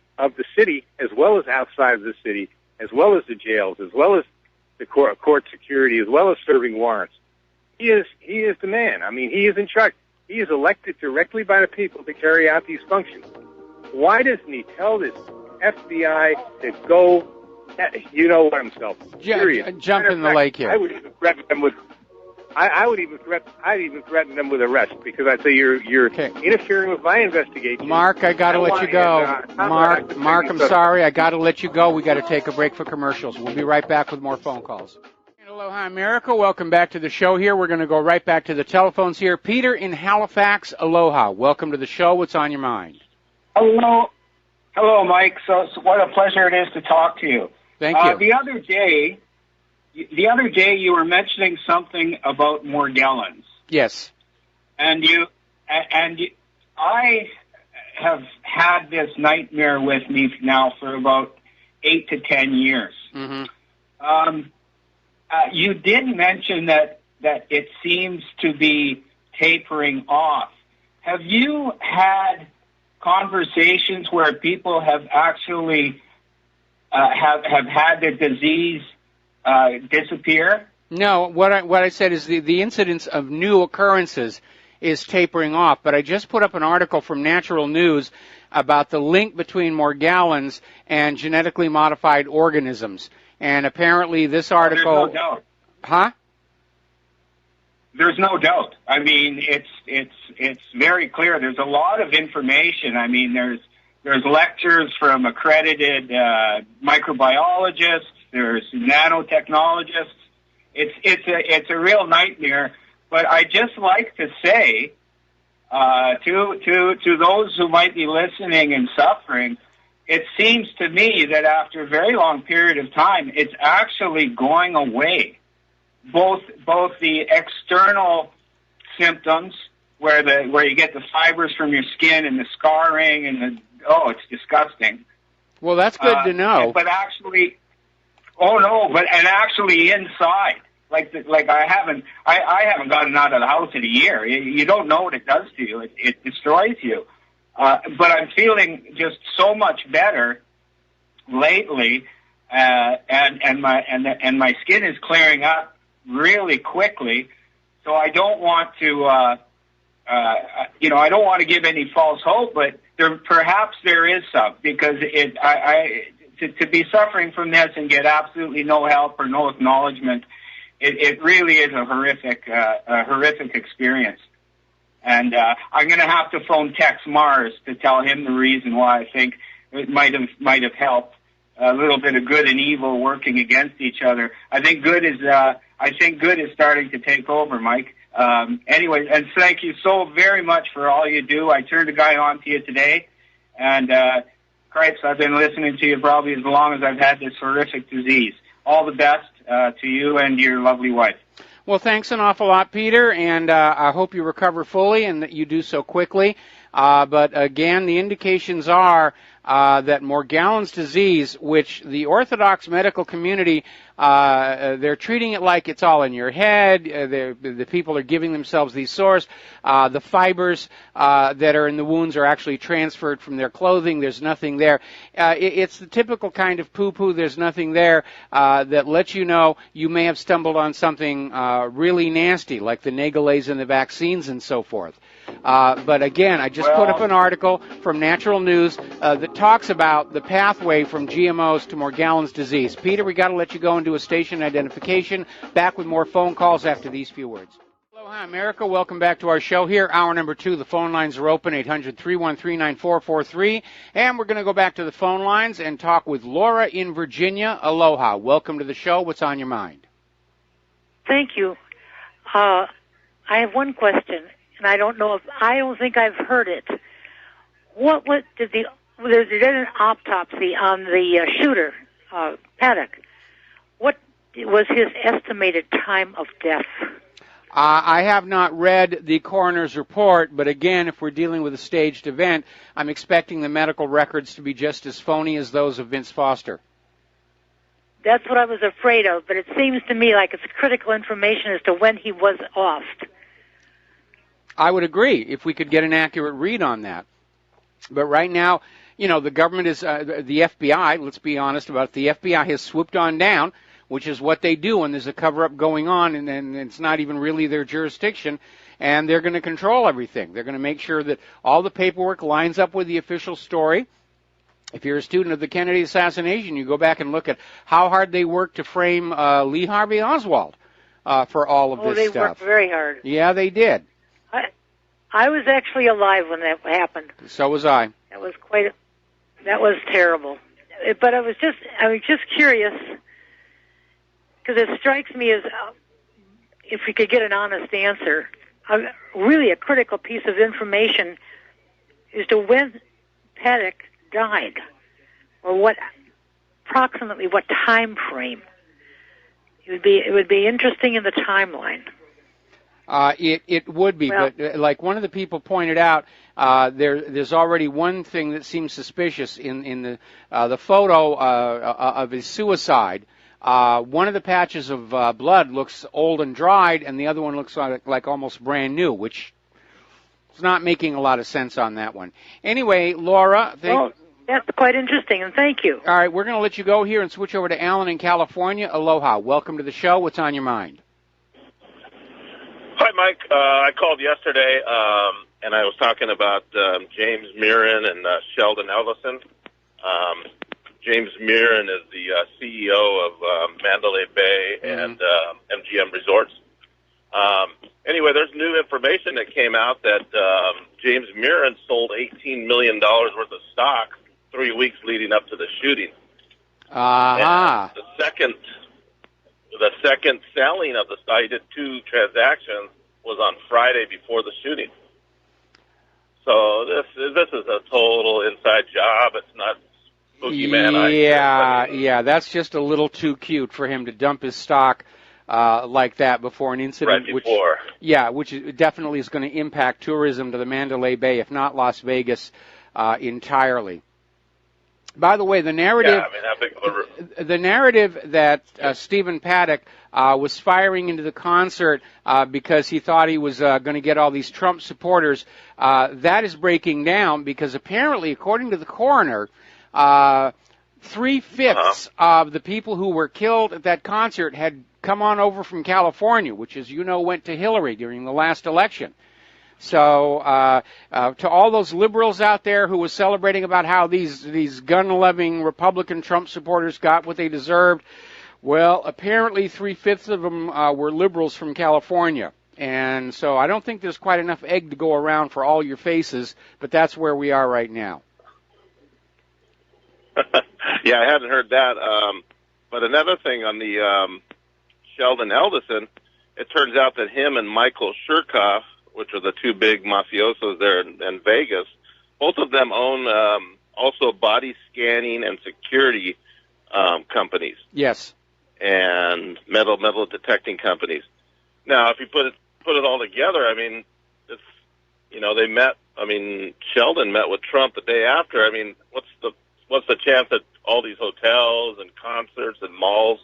city as well as outside of the city, as well as the jails, as well as the court security, as well as serving warrants. He is the man. I mean, he is in charge. He is elected directly by the people to carry out these functions. Why doesn't he tell this FBI to go, jump in the lake here? I would I would even threaten them with arrest because I'd say you're interfering with my investigation. Mark, I got to let you go. Mark, I'm sorry. I got to let you go. We got to take a break for commercials. We'll be right back with more phone calls. Aloha, America. Welcome back to the show here. We're going to go right back to the telephones here. Peter in Halifax, aloha. Welcome to the show. What's on your mind? Hello, Mike. So what a pleasure it is to talk to you. Thank you. The other day you were mentioning something about Morgellons. Yes. And I have had this nightmare with me now for about 8 to 10 years. Mm-hmm. You did mention that it seems to be tapering off. Have you had conversations where people have actually have had the disease disappear? No, what I said is the incidence of new occurrences is tapering off, but I just put up an article from Natural News about the link between Morgellons and genetically modified organisms. And apparently this article... There's no doubt. Huh? There's no doubt. I mean, it's very clear. There's a lot of information. I mean, there's lectures from accredited microbiologists. There's nanotechnologists. It's a real nightmare. But I just like to say to those who might be listening and suffering, it seems to me that after a very long period of time, it's actually going away. Both the external symptoms, where you get the fibers from your skin and the scarring and it's disgusting. Well, that's good to know. But actually, actually inside, like I haven't gotten out of the house in a year. You don't know what it does to you. It destroys you. But I'm feeling just so much better lately, and my skin is clearing up really quickly. So I don't want to, I don't want to give any false hope, but perhaps there is some, because to be suffering from this and get absolutely no help or no acknowledgement, it really is a horrific experience. And I'm going to have to phone Tex Mars to tell him the reason why I think it might have helped. A little bit of good and evil working against each other. I think good is starting to take over, Mike. Anyway, and thank you so very much for all you do. I turned a guy on to you today, and Christ, I've been listening to you probably as long as I've had this horrific disease. All the best to you and your lovely wife. Well, thanks an awful lot, Peter, and I hope you recover fully and that you do so quickly. But again, the indications are that Morgellons disease, which the Orthodox medical community, they're treating it like it's all in your head. The people are giving themselves these sores. The fibers that are in the wounds are actually transferred from their clothing. There's nothing there. It's the typical kind of poo-poo. There's nothing there that lets you know you may have stumbled on something really nasty, like the Nagalase and the vaccines and so forth. But again, I just put up an article from Natural News that talks about the pathway from GMOs to Morgellons disease. Peter, we got to let you go and do a station identification. Back with more phone calls after these few words. Aloha, America. Welcome back to our show here. Hour number 2. The phone lines are open, 800-313-9443. And we're going to go back to the phone lines and talk with Laura in Virginia. Aloha. Welcome to the show. What's on your mind? Thank you. I have one question, and I don't think I've heard it. They did an autopsy on the shooter, Paddock. What was his estimated time of death? I have not read the coroner's report, but again, if we're dealing with a staged event, I'm expecting the medical records to be just as phony as those of Vince Foster. That's what I was afraid of, but it seems to me like it's critical information as to when he was offed. I would agree if we could get an accurate read on that. But right now, the government is, the FBI, let's be honest about it, the FBI has swooped on down, which is what they do when there's a cover-up going on, and it's not even really their jurisdiction, and they're going to control everything. They're going to make sure that all the paperwork lines up with the official story. If you're a student of the Kennedy assassination, you go back and look at how hard they worked to frame Lee Harvey Oswald. for all of this they stuff. worked very hard. Yeah, they did. I was actually alive when that happened. So was I. That was terrible. But I was just curious, because it strikes me as, if we could get an honest answer, really a critical piece of information as to when Paddock died, or approximately what time frame. It would be interesting in the timeline. It would be, well, but like one of the people pointed out, there's already one thing that seems suspicious in the photo of his suicide. One of the patches of blood looks old and dried, and the other one looks like almost brand new, which is not making a lot of sense on that one. Anyway, Laura, that's quite interesting, and thank you. All right, we're going to let you go here and switch over to Alan in California. Aloha. Welcome to the show. What's on your mind? Hi, Mike. I called yesterday, and I was talking about James Mirren and Sheldon Ellison. James Mirren is the CEO of Mandalay Bay and MGM Resorts. Anyway, there's new information that came out that James Mirren sold $18 million worth of stock 3 weeks leading up to the shooting. Uh-huh. The second selling of the stock, he did 2 transactions, was on Friday before the shooting. So this is a total inside job. It's not spooky man. Yeah, that's just a little too cute for him to dump his stock like that before an incident. Right before. Which definitely is going to impact tourism to the Mandalay Bay, if not Las Vegas entirely. By the way, the narrative that Stephen Paddock was firing into the concert because he thought he was going to get all these Trump supporters, that is breaking down because apparently, according to the coroner, 3/5 of the people who were killed at that concert had come on over from California, which, as you know, went to Hillary during the last election. So to all those liberals out there who were celebrating about how these gun-loving Republican Trump supporters got what they deserved, well, apparently 3/5 of them were liberals from California. And so I don't think there's quite enough egg to go around for all your faces, but that's where we are right now. Yeah, I hadn't heard that. But another thing on the Sheldon Ellison, it turns out that him and Michael Chertoff, which are the 2 big mafiosos there in Vegas, both of them own also body scanning and security companies. Yes. And metal detecting companies. Now, if you put it all together, I mean, it's, they met. I mean, Sheldon met with Trump the day after. I mean, what's the chance that all these hotels and concerts and malls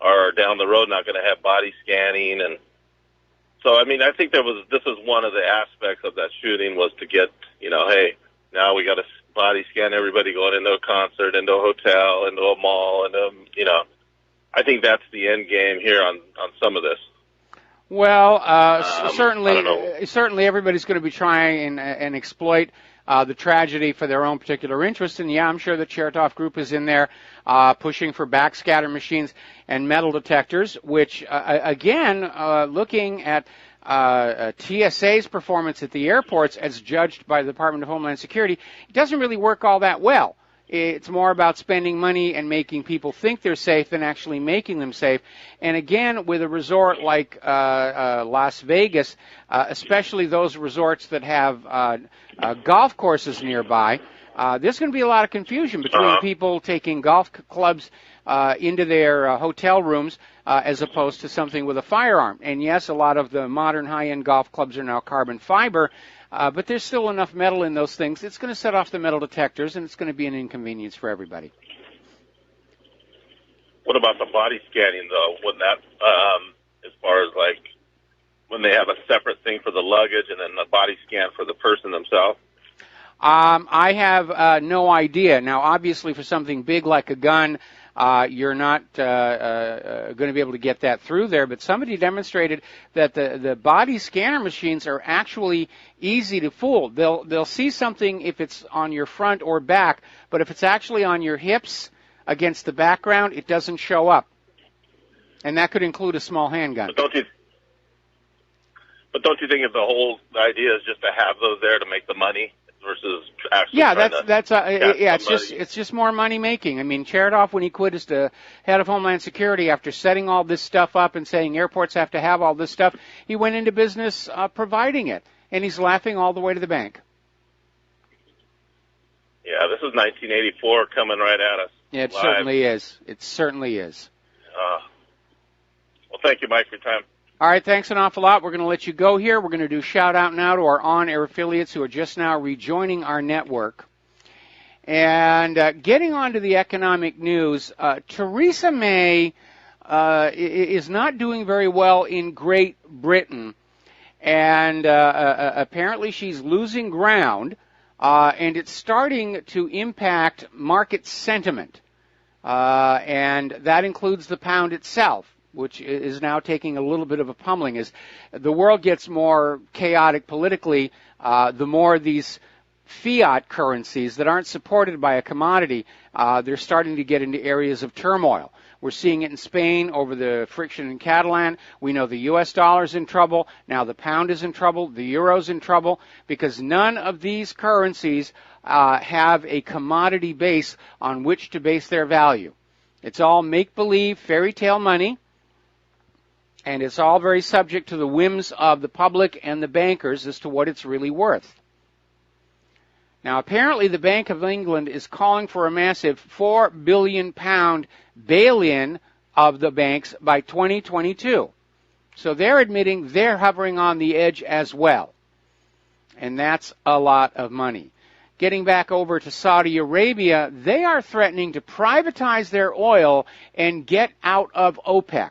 are down the road not going to have body scanning? And so, I mean, I think this is one of the aspects of that shooting was to get, hey, now we got to body scan everybody going into a concert, into a hotel, into a mall, and I think that's the end game here on some of this. Well, certainly everybody's going to be trying and exploit the tragedy for their own particular interest. And, yeah, I'm sure the Chertoff Group is in there pushing for backscatter machines and metal detectors, which, again, looking at TSA's performance at the airports as judged by the Department of Homeland Security, it doesn't really work all that well. It's more about spending money and making people think they're safe than actually making them safe. And again, with a resort like Las Vegas, especially those resorts that have golf courses nearby, there's going to be a lot of confusion between people taking golf clubs into their hotel rooms as opposed to something with a firearm. And yes, a lot of the modern high-end golf clubs are now carbon fiber, but there's still enough metal in those things. It's going to set off the metal detectors, and it's going to be an inconvenience for everybody. What about the body scanning, though? Wouldn't that, as far as like when they have a separate thing for the luggage and then a body scan for the person themselves? I have no idea. Now, obviously, for something big like a gun, you're not going to be able to get that through there. But somebody demonstrated that the body scanner machines are actually easy to fool. They'll see something if it's on your front or back, but if it's actually on your hips against the background, it doesn't show up. And that could include a small handgun. But don't you think if the whole idea is just to have those there to make the money versus actually it's just more money making. I mean, Chertoff, when he quit as the head of Homeland Security after setting all this stuff up and saying airports have to have all this stuff, he went into business providing it, and he's laughing all the way to the bank. Yeah, this is 1984 coming right at us. Yeah, it live. certainly is. It certainly is. Well, thank you, Mike, for your time. All right, thanks an awful lot. We're going to let you go here. We're going to do shout-out now to our on-air affiliates who are just now rejoining our network. And getting on to the economic news, Theresa May is not doing very well in Great Britain. And apparently she's losing ground, and it's starting to impact market sentiment. And that includes the pound itself, which is now taking a little bit of a pummeling. As the world gets more chaotic politically, the more these fiat currencies that aren't supported by a commodity, they're starting to get into areas of turmoil. We're seeing it in Spain over the friction in Catalan. We know the U.S. dollar's in trouble. Now the pound is in trouble. The euro's in trouble because none of these currencies have a commodity base on which to base their value. It's all make-believe, fairy tale money. And it's all very subject to the whims of the public and the bankers as to what it's really worth. Now, apparently the Bank of England is calling for a massive £4 billion bail-in of the banks by 2022. So they're admitting they're hovering on the edge as well. And that's a lot of money. Getting back over to Saudi Arabia, they are threatening to privatize their oil and get out of OPEC.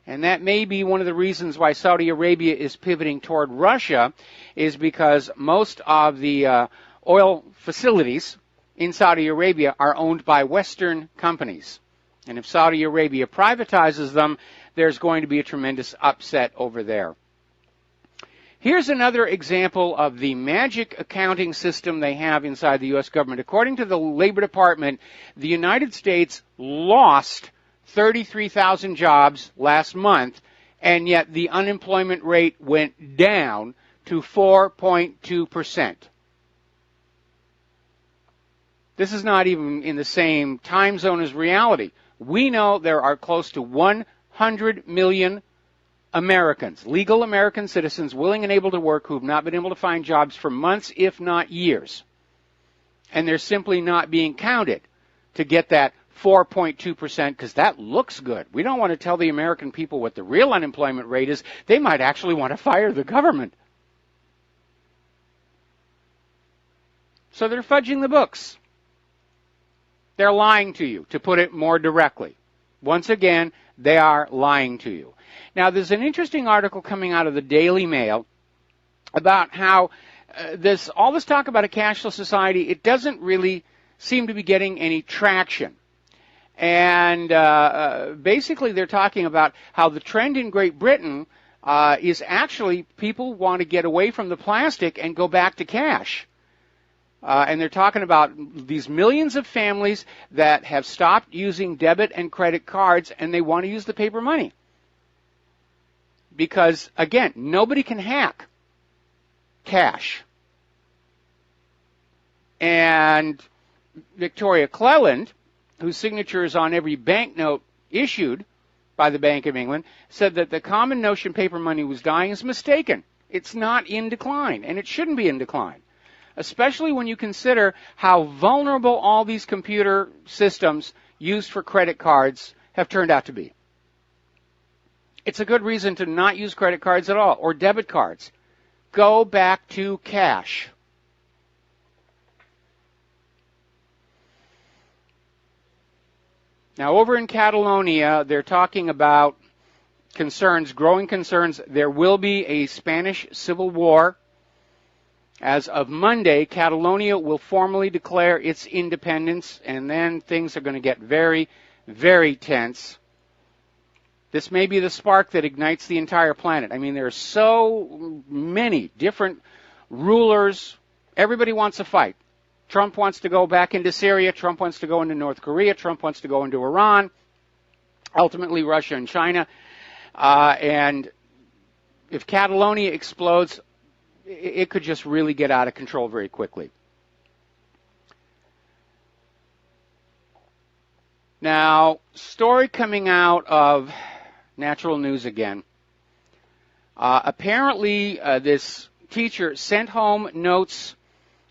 And that may be one of the reasons why Saudi Arabia is pivoting toward Russia, is because most of the oil facilities in Saudi Arabia are owned by Western companies. And if Saudi Arabia privatizes them, there's going to be a tremendous upset over there. Here's another example of the magic accounting system they have inside the U.S. government. According to the Labor Department, the United States lost 33,000 jobs last month, and yet the unemployment rate went down to 4.2%. This is not even in the same time zone as reality. We know there are close to 100 million Americans, legal American citizens, willing and able to work, who have not been able to find jobs for months, if not years. And they're simply not being counted to get that 4.2%, because that looks good. We don't want to tell the American people what the real unemployment rate is. They might actually want to fire the government. So they're fudging the books. They're lying to you, to put it more directly. Once again, they are lying to you. Now, there's an interesting article coming out of the Daily Mail about how all this talk about a cashless society, it doesn't really seem to be getting any traction. And basically they're talking about how the trend in Great Britain is actually people want to get away from the plastic and go back to cash. And they're talking about these millions of families that have stopped using debit and credit cards, and they want to use the paper money. Because, again, nobody can hack cash. And Victoria Cleland, whose signature is on every banknote issued by the Bank of England, said that the common notion paper money was dying is mistaken. It's not in decline, and it shouldn't be in decline, especially when you consider how vulnerable all these computer systems used for credit cards have turned out to be. It's a good reason to not use credit cards at all, or debit cards. Go back to cash. Now, over in Catalonia, they're talking about concerns, growing concerns. There will be a Spanish civil war. As of Monday, Catalonia will formally declare its independence, and then things are going to get very, very tense. This may be the spark that ignites the entire planet. I mean, there are so many different rulers. Everybody wants a fight. Trump wants to go back into Syria. Trump wants to go into North Korea. Trump wants to go into Iran. ultimately Russia and China. And if Catalonia explodes, it could just really get out of control very quickly. Now, story coming out of Natural News again. Apparently, this teacher sent home notes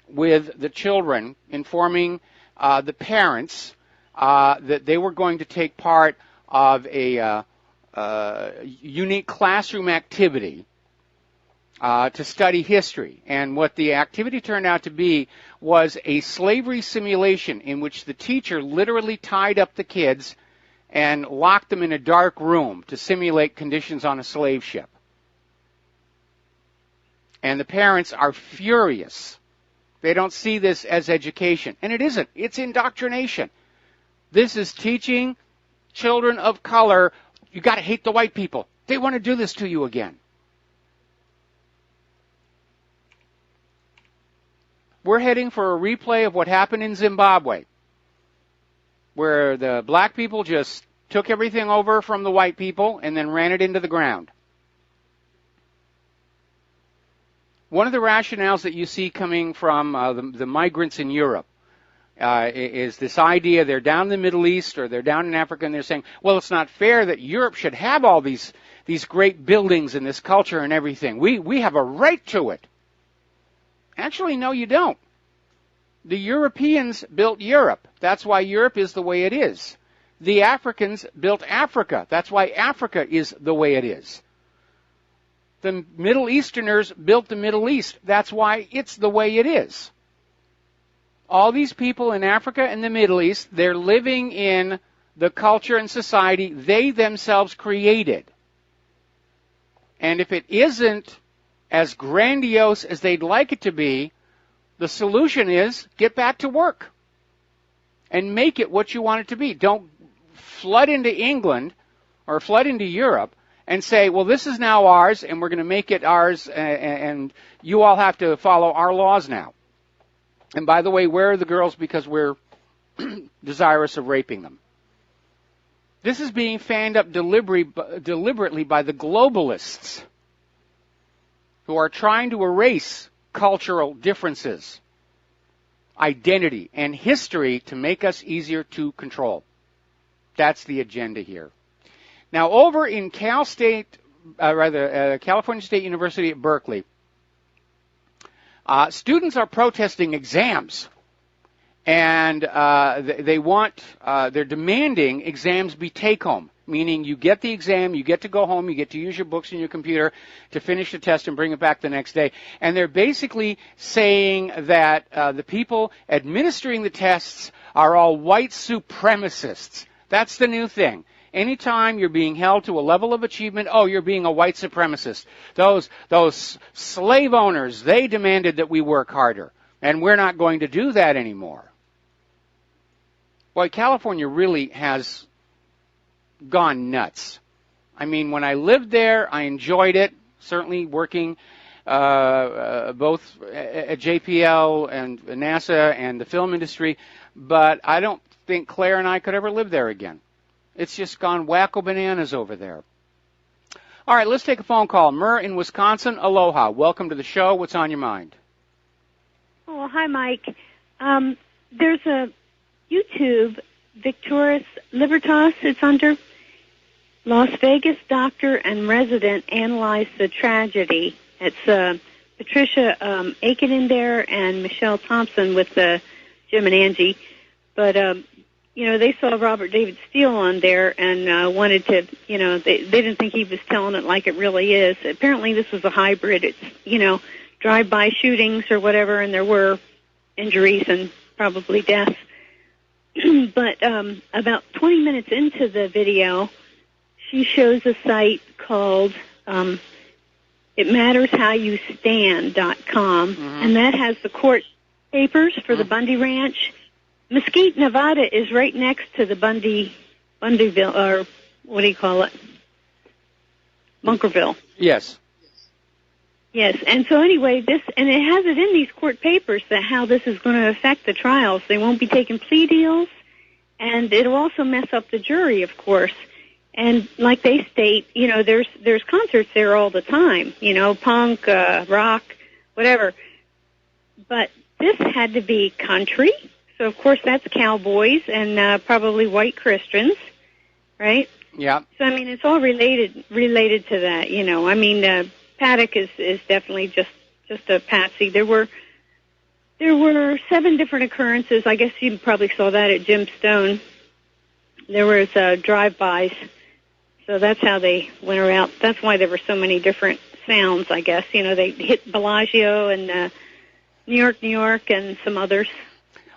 with the children informing the parents that they were going to take part of a unique classroom activity to study history. And what the activity turned out to be was a slavery simulation in which the teacher literally tied up the kids and locked them in a dark room to simulate conditions on a slave ship. And the parents are furious. They don't see this as education. And it isn't. It's indoctrination. This is teaching children of color, you got to hate the white people. They want to do this to you again. We're heading for a replay of what happened in Zimbabwe, where the black people just took everything over from the white people and then ran it into the ground. One of the rationales that you see coming from the migrants in Europe is this idea they're down in the Middle East or they're down in Africa and they're saying, well, it's not fair that Europe should have all these great buildings and this culture and everything. We have a right to it. Actually, no, you don't. The Europeans built Europe. That's why Europe is the way it is. The Africans built Africa. That's why Africa is the way it is. The Middle Easterners built the Middle East. That's why it's the way it is. All these people in Africa and the Middle East, they're living in the culture and society they themselves created. And if it isn't as grandiose as they'd like it to be, the solution is get back to work and make it what you want it to be. Don't flood into England or flood into Europe and say, well, this is now ours and we're going to make it ours and you all have to follow our laws now. And by the way, where are the girls? Because we're desirous of raping them. This is being fanned up deliberately by the globalists who are trying to erase cultural differences, identity, and history to make us easier to control. That's the agenda here. Now, over in California State University at Berkeley, students are protesting exams, and they're demanding exams be take-home, meaning you get the exam, you get to go home, you get to use your books and your computer to finish the test and bring it back the next day. And they're basically saying that the people administering the tests are all white supremacists. That's the new thing. Anytime you're being held to a level of achievement, oh, you're being a white supremacist. Those slave owners, they demanded that we work harder, and we're not going to do that anymore. Boy, California really has gone nuts. I mean, when I lived there, I enjoyed it, certainly working both at JPL and NASA and the film industry, but I don't think Claire and I could ever live there again. It's just gone wacko bananas over there. All right, let's take a phone call. Murr in Wisconsin, aloha. Welcome to the show. What's on your mind? Oh, hi, Mike. There's a YouTube, Victoris Libertas, it's under Las Vegas doctor and resident analyze the tragedy. It's Patricia Aiken in there and Michelle Thompson with Jim and Angie. But, they saw Robert David Steele on there and wanted to, they didn't think he was telling it like it really is. Apparently this was a hybrid. It's, drive-by shootings or whatever, and there were injuries and probably deaths. But about 20 minutes into the video, she shows a site called itmattershowyousstand.com, and that has the court papers for the Bundy Ranch. Mesquite, Nevada is right next to the Bundyville, or what do you call it? Bunkerville. Yes. Yes, and so anyway, it has it in these court papers that how this is going to affect the trials. They won't be taking plea deals, and it'll also mess up the jury, of course. And like they state, there's concerts there all the time, punk, rock, whatever. But this had to be country. So, of course, that's cowboys and probably white Christians, right? Yeah. So, I mean, it's all related to that, Paddock is definitely just a patsy. There were 7 different occurrences. I guess you probably saw that at Jim Stone. There was drive-bys. So that's how they went around. That's why there were so many different sounds, I guess. They hit Bellagio and New York, and some others.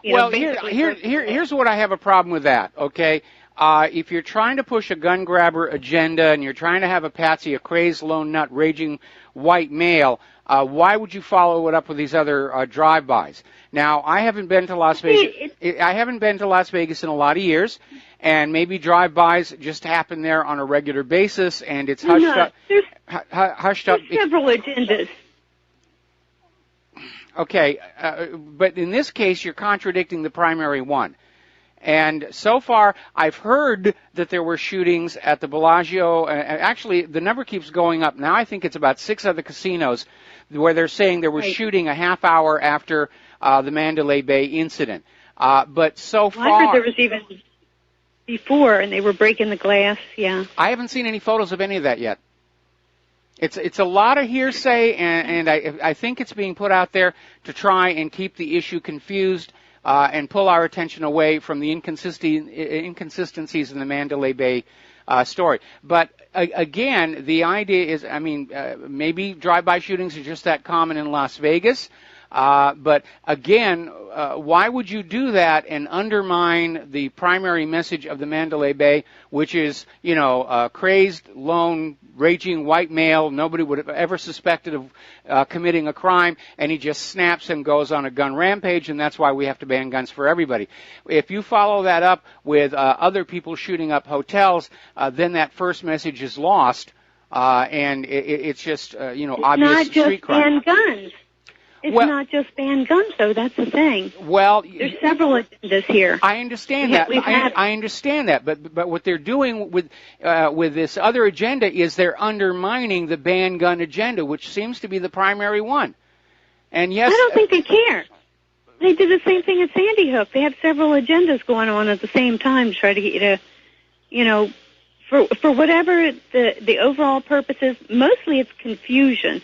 Here's what I have a problem with that, okay? If you're trying to push a gun grabber agenda and you're trying to have a patsy, a crazed lone nut, raging white male, why would you follow it up with these other drive-bys? Now, I haven't been to Las Vegas. I haven't been to Las Vegas in a lot of years, and maybe drive-bys just happen there on a regular basis, and it's hushed up. There's several agendas. Okay, but in this case, you're contradicting the primary one. And so far, I've heard that there were shootings at the Bellagio. Actually, the number keeps going up. Now I think it's about 6 other casinos where they're saying there was shooting a half hour after the Mandalay Bay incident. But so far... I heard there was even before, and they were breaking the glass, yeah. I haven't seen any photos of any of that yet. It's a lot of hearsay, and I think it's being put out there to try and keep the issue confused and pull our attention away from the inconsistencies in the Mandalay Bay story. But again, the idea is, maybe drive-by shootings are just that common in Las Vegas. But again, why would you do that and undermine the primary message of the Mandalay Bay, which is, a crazed, lone, raging white male nobody would have ever suspected of committing a crime, and he just snaps and goes on a gun rampage, and that's why we have to ban guns for everybody. If you follow that up with other people shooting up hotels, then that first message is lost, and it's just, obvious street crime. Not just ban guns. It's not just ban guns, though. That's the thing. Well, there's several agendas here. I understand that. I understand that. But what they're doing with this other agenda is they're undermining the ban gun agenda, which seems to be the primary one. And yes, I don't think they care. They did the same thing at Sandy Hook. They have several agendas going on at the same time to try to get you to, for whatever the overall purpose is. Mostly it's confusion.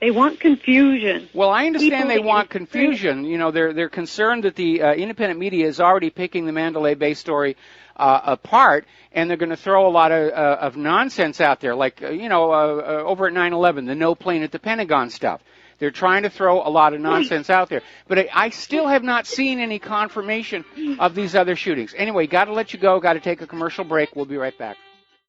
They want confusion. Well, I understand they want confusion. They're concerned that the independent media is already picking the Mandalay Bay story apart, and they're going to throw a lot of nonsense out there, like, over at 9/11, the no plane at the Pentagon stuff. They're trying to throw a lot of nonsense out there. But I still have not seen any confirmation of these other shootings. Anyway, got to let you go. Got to take a commercial break. We'll be right back.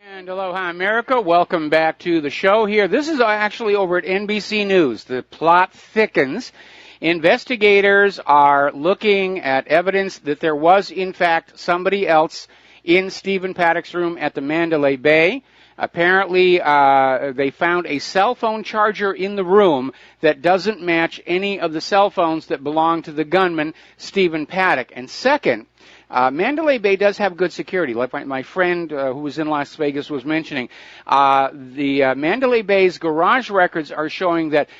And aloha, America. Welcome back to the show here. This is actually over at NBC News. The plot thickens. Investigators are looking at evidence that there was, in fact, somebody else in Stephen Paddock's room at the Mandalay Bay. Apparently, they found a cell phone charger in the room that doesn't match any of the cell phones that belong to the gunman, Stephen Paddock. And second, Mandalay Bay does have good security, like my friend who was in Las Vegas was mentioning. The Mandalay Bay's garage records are showing that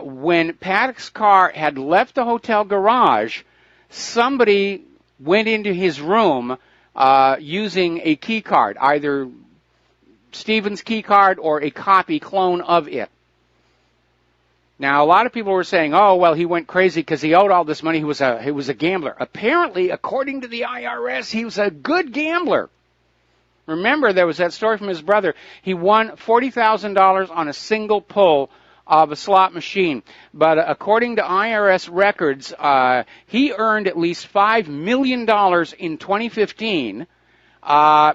when Paddock's car had left the hotel garage, somebody went into his room using a key card, either Stephen's key card or a copy clone of it. Now, a lot of people were saying, oh, well, he went crazy because he owed all this money. He was a gambler. Apparently, according to the IRS, he was a good gambler. Remember, there was that story from his brother. He won $40,000 on a single pull of a slot machine. But according to IRS records, he earned at least $5 million in 2015,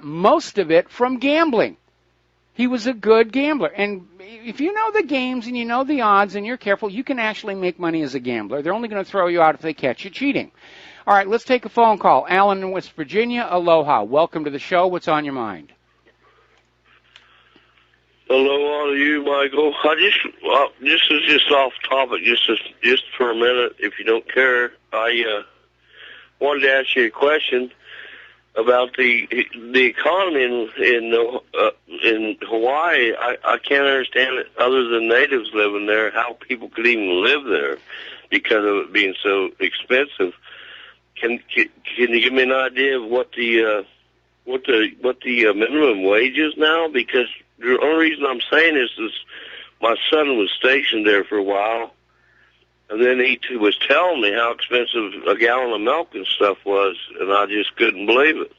most of it from gambling. He was a good gambler. And if you know the games and you know the odds and you're careful, you can actually make money as a gambler. They're only going to throw you out if they catch you cheating. All right, let's take a phone call. Alan in West Virginia, aloha. Welcome to the show. What's on your mind? Aloha to you, Michael. This is just off topic, just for a minute, if you don't care. I wanted to ask you a question. about the economy in Hawaii. I can't understand it other than natives living there, how people could even live there because of it being so expensive. Can you give me an idea of what the minimum wage is now? Because the only reason I'm saying is my son was stationed there for a while, and then he was telling me how expensive a gallon of milk and stuff was, and I just couldn't believe it.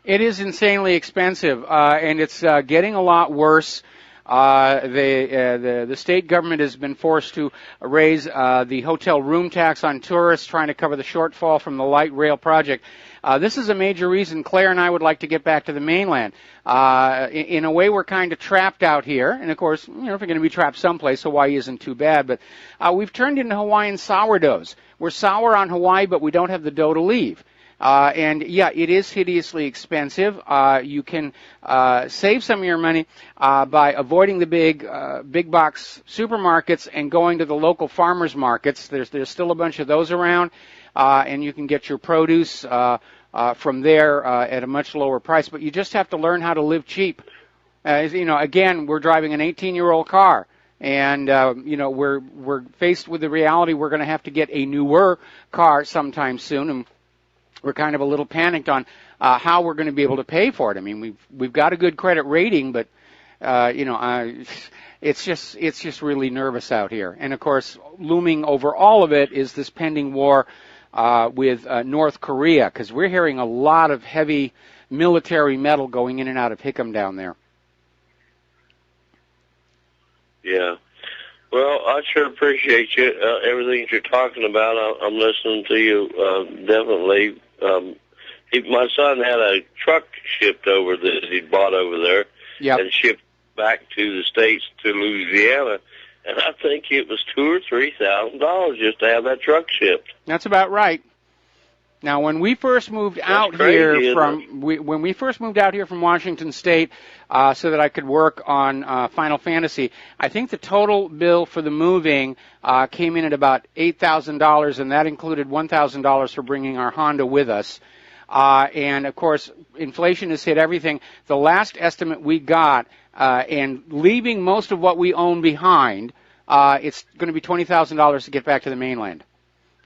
It is insanely expensive, and it's getting a lot worse. The state government has been forced to raise the hotel room tax on tourists, trying to cover the shortfall from the light rail project. This is a major reason Claire and I would like to get back to the mainland. In a way, we're kind of trapped out here, and of course, if you're going to be trapped someplace, Hawaii isn't too bad. But we've turned into Hawaiian sourdoughs. We're sour on Hawaii, but we don't have the dough to leave. And yeah, it is hideously expensive. You can save some of your money by avoiding the big box supermarkets and going to the local farmers markets. There's still a bunch of those around, and you can get your produce from there at a much lower price. But you just have to learn how to live cheap. Again, we're driving an 18-year-old car. And we're faced with the reality we're going to have to get a newer car sometime soon, and we're kind of a little panicked on how we're going to be able to pay for it. I mean, we've got a good credit rating, but it's just really nervous out here. And of course, looming over all of it is this pending war with North Korea, because we're hearing a lot of heavy military metal going in and out of Hickam down there. Yeah. Well, I sure appreciate you, everything that you're talking about. I'm listening to you, definitely. My son had a truck shipped over that he'd bought over there, and shipped back to the States, to Louisiana, and I think it was $2,000 or $3,000 just to have that truck shipped. That's about right. Now, when we first moved out here from Washington State, so that I could work on Final Fantasy, I think the total bill for the moving came in at about $8,000, and that included $1,000 for bringing our Honda with us. And of course, inflation has hit everything. The last estimate we got, and leaving most of what we own behind, it's going to be $20,000 to get back to the mainland.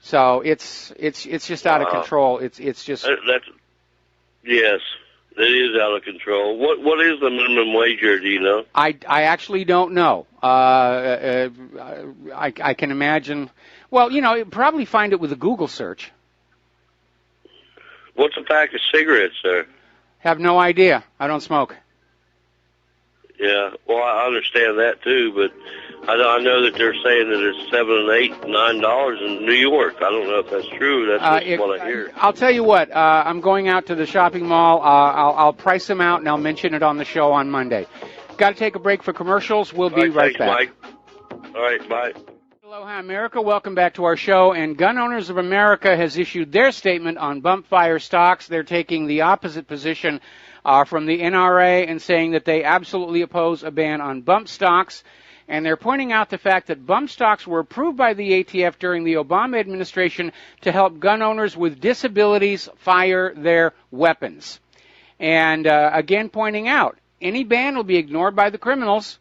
So it's just out of control. It's just yes, it is out of control. What is the minimum wage here? Do you know? I actually don't know. I can imagine. Well, you'd probably find it with a Google search. What's a pack of cigarettes, sir? Have no idea. I don't smoke. Yeah, well, I understand that too, but I know that they're saying that it's $7, $8, $9 in New York. I don't know if that's true. That's just what I hear. I'll tell you what. I'm going out to the shopping mall. I'll price them out, and I'll mention it on the show on Monday. Got to take a break for commercials. We'll be right back. Mike. All right, bye. Aloha, America. Welcome back to our show. And Gun Owners of America has issued their statement on bump fire stocks. They're taking the opposite position from the NRA and saying that they absolutely oppose a ban on bump stocks. And they're pointing out the fact that bump stocks were approved by the ATF during the Obama administration to help gun owners with disabilities fire their weapons. And again, pointing out, any ban will be ignored by the criminals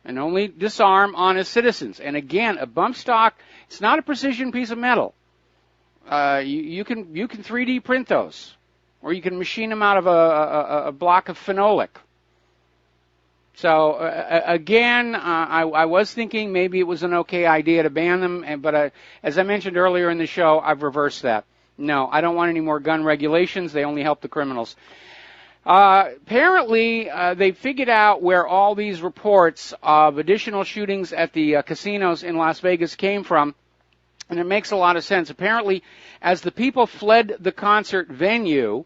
and only disarm honest citizens. And again, a bump stock, it's not a precision piece of metal. You can 3D print those, or you can machine them out of a block of phenolic. So again, I was thinking maybe it was an okay idea to ban them, but as I mentioned earlier in the show, I've reversed that. No, I don't want any more gun regulations. They only help the criminals. Apparently, they figured out where all these reports of additional shootings at the casinos in Las Vegas came from, and it makes a lot of sense. Apparently, as the people fled the concert venue,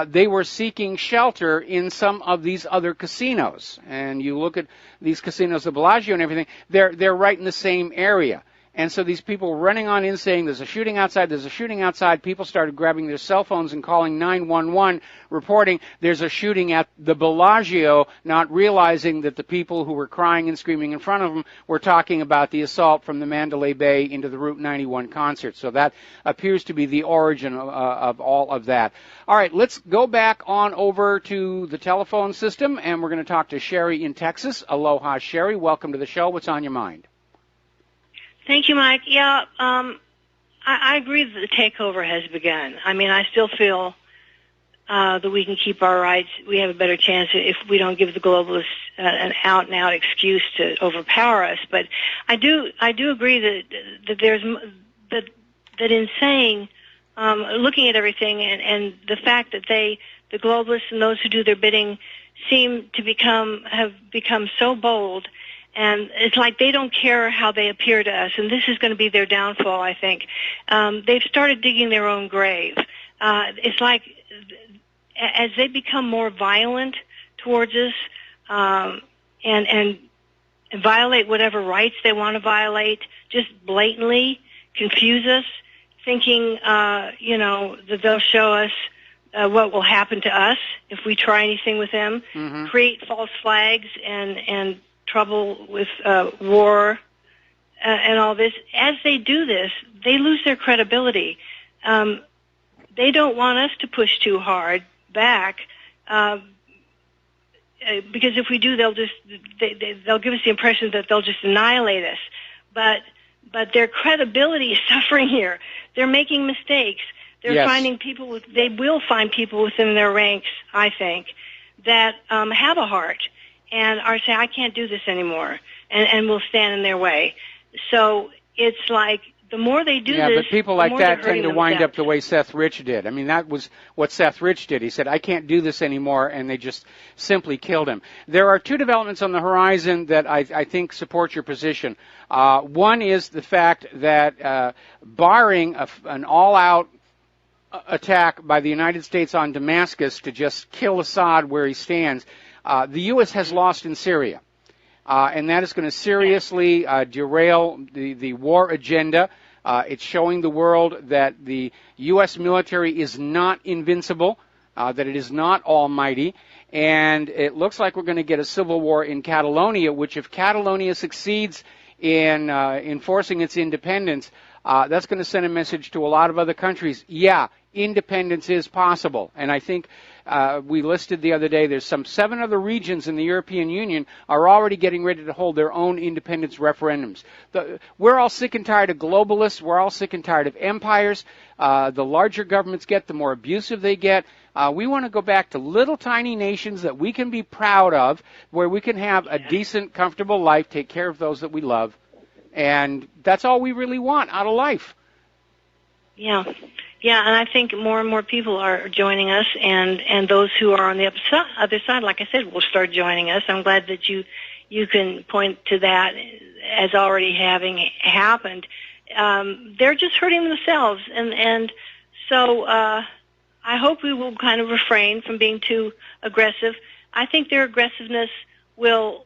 they were seeking shelter in some of these other casinos. And you look at these casinos, the Bellagio and everything, they're right in the same area. And so these people were running on in saying, there's a shooting outside, there's a shooting outside. People started grabbing their cell phones and calling 911, reporting there's a shooting at the Bellagio, not realizing that the people who were crying and screaming in front of them were talking about the assault from the Mandalay Bay into the Route 91 concert. So that appears to be the origin of all of that. All right, let's go back on over to the telephone system, and we're going to talk to Sherry in Texas. Aloha, Sherry. Welcome to the show. What's on your mind? Thank you, Mike. Yeah, I agree that the takeover has begun. I mean, I still feel that we can keep our rights. We have a better chance if we don't give the globalists an out-and-out excuse to overpower us. But I do agree that there's that in saying, looking at everything, and the fact that the globalists and those who do their bidding seem to have become so bold. And it's like they don't care how they appear to us, and this is going to be their downfall, I think. They've started digging their own grave. It's like as they become more violent towards us and violate whatever rights they want to violate, just blatantly confuse us, thinking, that they'll show us what will happen to us if we try anything with them, create false flags and trouble with war and all this. As they do this, they lose their credibility. They don't want us to push too hard back because if we do, they'll give us the impression that they'll just annihilate us. But their credibility is suffering here. They're making mistakes. They're finding people they will find people within their ranks, I think, that have a heart and are saying, I can't do this anymore, and will stand in their way. So it's like the more they do this, but people like that tend to wind up the way Seth Rich did. I mean, that was what Seth Rich did. He said, I can't do this anymore, and they just simply killed him. There are two developments on the horizon that I think support your position. One is the fact that barring an all-out attack by the United States on Damascus to just kill Assad where he stands, the U.S. has lost in Syria. And that is going to seriously derail the war agenda. It's showing the world that the U.S. military is not invincible, that it is not almighty, and it looks like we're going to get a civil war in Catalonia, which if Catalonia succeeds in enforcing its independence, that's going to send a message to a lot of other countries. Yeah, independence is possible. And I think we listed the other day, there's some 7 other regions in the European Union are already getting ready to hold their own independence referendums. We're all sick and tired of globalists. We're all sick and tired of empires. The larger governments get, the more abusive they get. We want to go back to little tiny nations that we can be proud of, where we can have a decent, comfortable life, take care of those that we love. And that's all we really want out of life. Yeah, and I think more and more people are joining us, and those who are on the other side, like I said, will start joining us. I'm glad that you can point to that as already having happened. They're just hurting themselves, and so I hope we will kind of refrain from being too aggressive. I think their aggressiveness will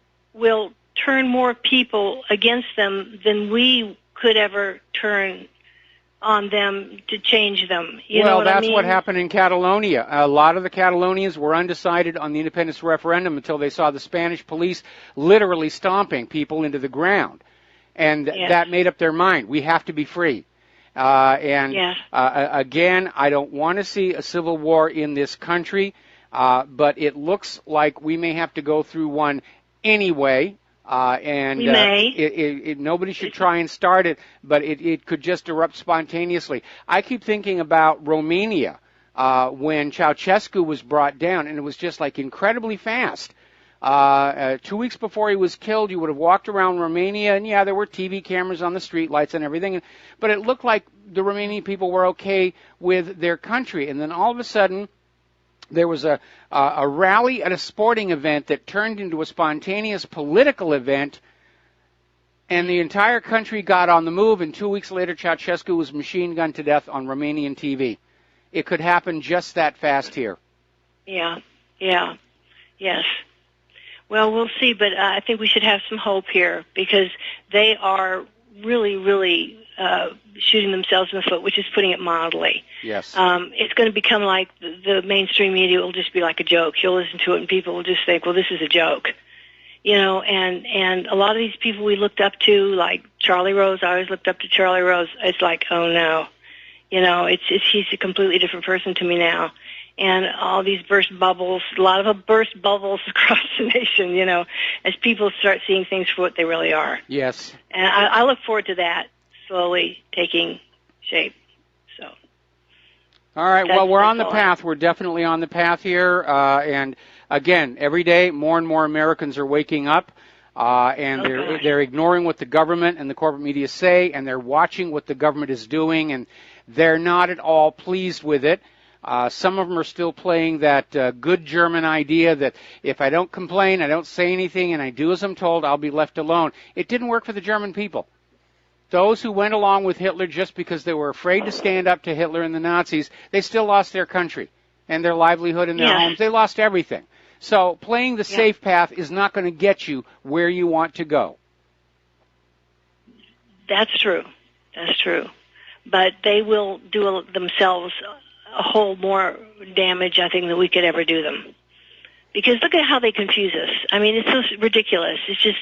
turn more people against them than we could ever turn on them to change them. You know what I mean? That's what happened in Catalonia. A lot of the Catalonians were undecided on the independence referendum until they saw the Spanish police literally stomping people into the ground. And that made up their mind. We have to be free. Again, I don't want to see a civil war in this country, but it looks like we may have to go through one anyway. Nobody should try and start it, but it could just erupt spontaneously. I keep thinking about Romania when Ceausescu was brought down, and it was just like incredibly fast. 2 weeks before he was killed, you would have walked around Romania, and there were TV cameras on the street lights and everything, but it looked like the Romanian people were okay with their country. And then all of a sudden, there was a rally at a sporting event that turned into a spontaneous political event, and the entire country got on the move, and 2 weeks later, Ceausescu was machine gunned to death on Romanian TV. It could happen just that fast here. Yes. Well, we'll see, but I think we should have some hope here, because they are really, really shooting themselves in the foot, which is putting it mildly. Yes. It's going to become like the mainstream media will just be like a joke. You'll listen to it and people will just think, well, this is a joke. You know, and a lot of these people we looked up to, like Charlie Rose, I always looked up to Charlie Rose. It's like, oh no. You know, he's a completely different person to me now. And all these burst bubbles, a lot of burst bubbles across the nation, you know, as people start seeing things for what they really are. Yes. And I look forward to that slowly taking shape. So. All right. Well, we're on the path. We're definitely on the path here. And again, every day, more and more Americans are waking up. And they're ignoring what the government and the corporate media say, and they're watching what the government is doing, and they're not at all pleased with it. Some of them are still playing that good German idea that if I don't complain, I don't say anything, and I do as I'm told, I'll be left alone. It didn't work for the German people. Those who went along with Hitler just because they were afraid to stand up to Hitler and the Nazis, they still lost their country and their livelihood and their homes. They lost everything. So playing the safe path is not going to get you where you want to go. That's true. That's true. But they will do themselves a whole more damage, I think, than we could ever do them. Because look at how they confuse us. I mean, it's so ridiculous. It's just,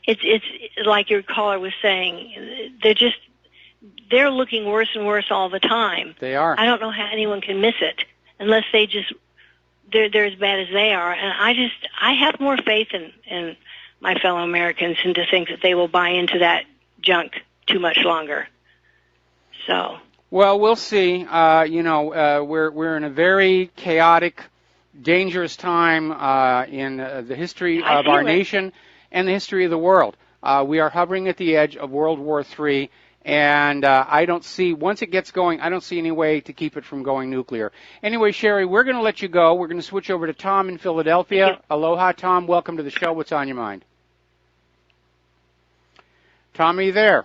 it's like your caller was saying, they're looking worse and worse all the time. They are. I don't know how anyone can miss it unless they're as bad as they are. And I have more faith in my fellow Americans and to think that they will buy into that junk too much longer. So. Well, we'll see. We're in a very chaotic, dangerous time in the history of our nation and the history of the world. We are hovering at the edge of World War III, and I don't see, once it gets going, I don't see any way to keep it from going nuclear. Anyway, Sherry, we're going to let you go. We're going to switch over to Tom in Philadelphia. Aloha, Tom. Welcome to the show. What's on your mind? Tom, are you there?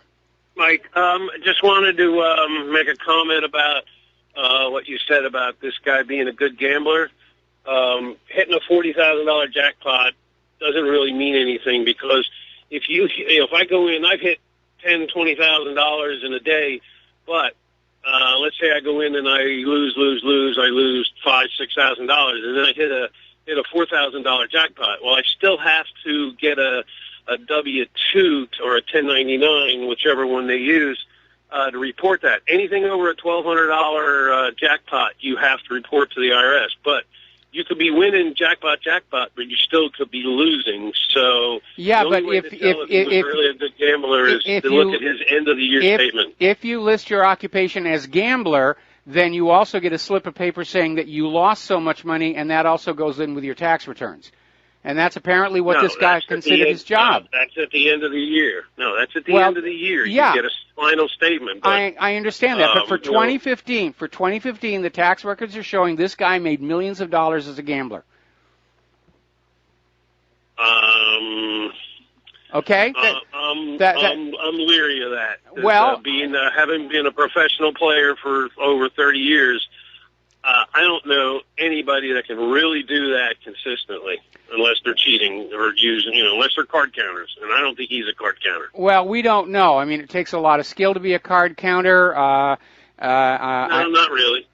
Mike, just wanted to make a comment about what you said about this guy being a good gambler. Hitting a $40,000 jackpot doesn't really mean anything because if I go in, I've hit $10,000-$20,000 in a day, but let's say I go in and I lose, I lose $5,000-$6,000, and then I hit a $4,000 jackpot. Well, I still have to get a W-2 or a 1099, whichever one they use, to report that. Anything over a $1,200 jackpot, you have to report to the IRS. But you could be winning jackpot, but you still could be losing. So yeah, but if really a good gambler is to look at his end of the year statement. If you list your occupation as gambler, then you also get a slip of paper saying that you lost so much money, and that also goes in with your tax returns. And that's apparently what this guy considered his job. No, that's at the end of the year. No, that's at the end of the year. You get a final statement. But, I understand that, but for 2015, the tax records are showing this guy made millions of dollars as a gambler. Okay. I'm leery of that. Well, having been a professional player for over 30 years, I don't know anybody that can really do that consistently unless they're cheating or unless they're card counters. And I don't think he's a card counter. Well, we don't know. I mean, it takes a lot of skill to be a card counter. No, not really.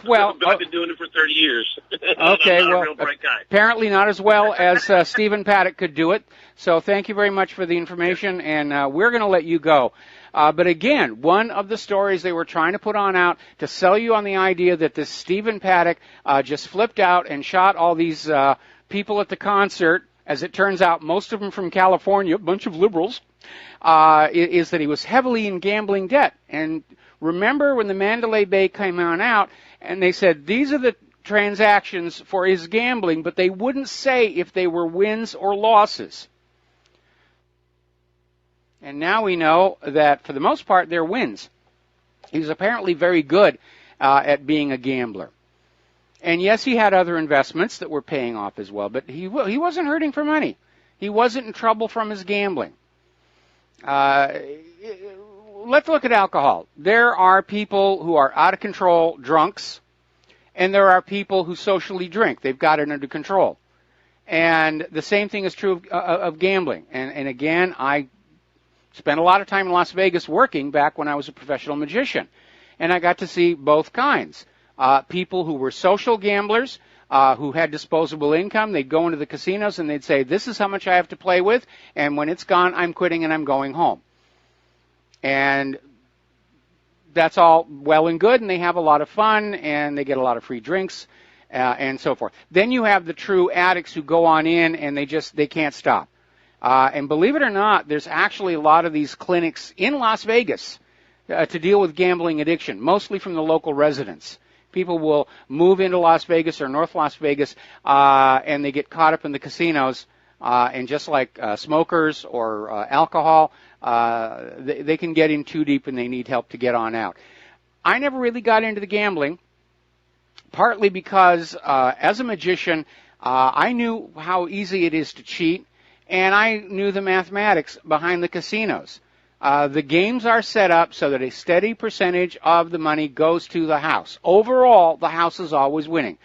Well, I've been doing it for 30 years. Okay, I'm not a real bright guy. Apparently not as well as Stephen Paddock could do it. So thank you very much for the information, and we're going to let you go. But again, one of the stories they were trying to put out to sell you on the idea that this Stephen Paddock just flipped out and shot all these people at the concert, as it turns out, most of them from California, a bunch of liberals, is that he was heavily in gambling debt. And remember when the Mandalay Bay came out, and they said these are the transactions for his gambling, but they wouldn't say if they were wins or losses. And now we know that, for the most part, they're wins. He was apparently very good at being a gambler. And yes, he had other investments that were paying off as well, but he wasn't hurting for money. He wasn't in trouble from his gambling. Let's look at alcohol. There are people who are out of control drunks, and there are people who socially drink. They've got it under control. And the same thing is true of gambling. And again, spent a lot of time in Las Vegas working back when I was a professional magician. And I got to see both kinds. People who were social gamblers, who had disposable income, they'd go into the casinos and they'd say, this is how much I have to play with, and when it's gone, I'm quitting and I'm going home. And that's all well and good, and they have a lot of fun, and they get a lot of free drinks, and so forth. Then you have the true addicts who go on in, and they can't stop. And believe it or not, there's actually a lot of these clinics in Las Vegas to deal with gambling addiction, mostly from the local residents. People will move into Las Vegas or North Las Vegas, and they get caught up in the casinos, and just like smokers or alcohol, they can get in too deep and they need help to get on out. I never really got into the gambling, partly because as a magician, I knew how easy it is to cheat, and I knew the mathematics behind the casinos. The games are set up so that a steady percentage of the money goes to the house. Overall, the house is always winning.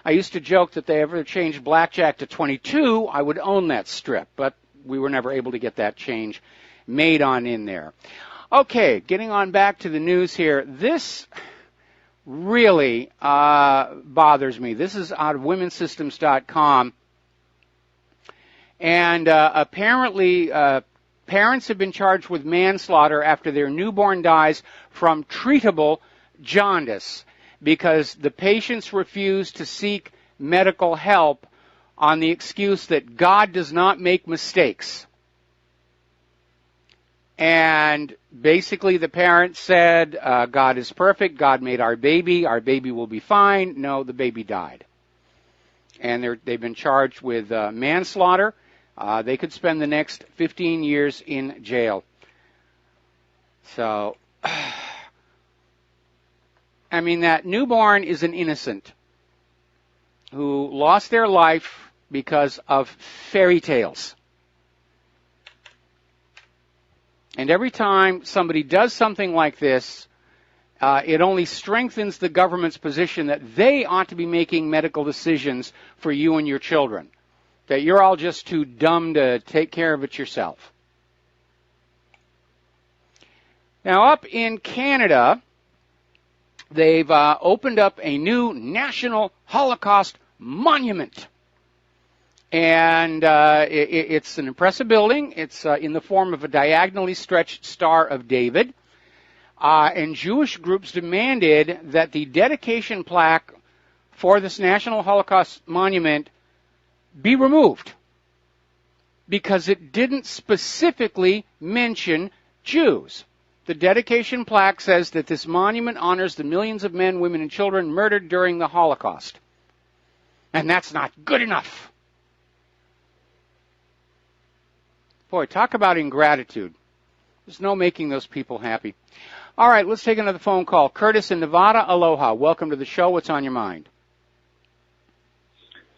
I used to joke that they ever changed blackjack to 22, I would own that strip, but we were never able to get that change made on in there. Okay, getting on back to the news here. This really bothers me. This is out of womensystems.com. And apparently parents have been charged with manslaughter after their newborn dies from treatable jaundice because the patients refuse to seek medical help on the excuse that God does not make mistakes. And basically the parents said, God is perfect, God made our baby will be fine. No, the baby died. And they've been charged with manslaughter. They could spend the next 15 years in jail. So, I mean, that newborn is an innocent who lost their life because of fairy tales. And every time somebody does something like this, it only strengthens the government's position that they ought to be making medical decisions for you and your children. That you're all just too dumb to take care of it yourself. Now, up in Canada, they've opened up a new National Holocaust Monument. And it's an impressive building. It's in the form of a diagonally stretched Star of David. And Jewish groups demanded that the dedication plaque for this National Holocaust Monument be removed because it didn't specifically mention Jews. The dedication plaque says that this monument honors the millions of men, women, and children murdered during the Holocaust. And that's not good enough. Boy, talk about ingratitude. There's no making those people happy. All right, let's take another phone call. Curtis in Nevada, aloha. Welcome to the show. What's on your mind?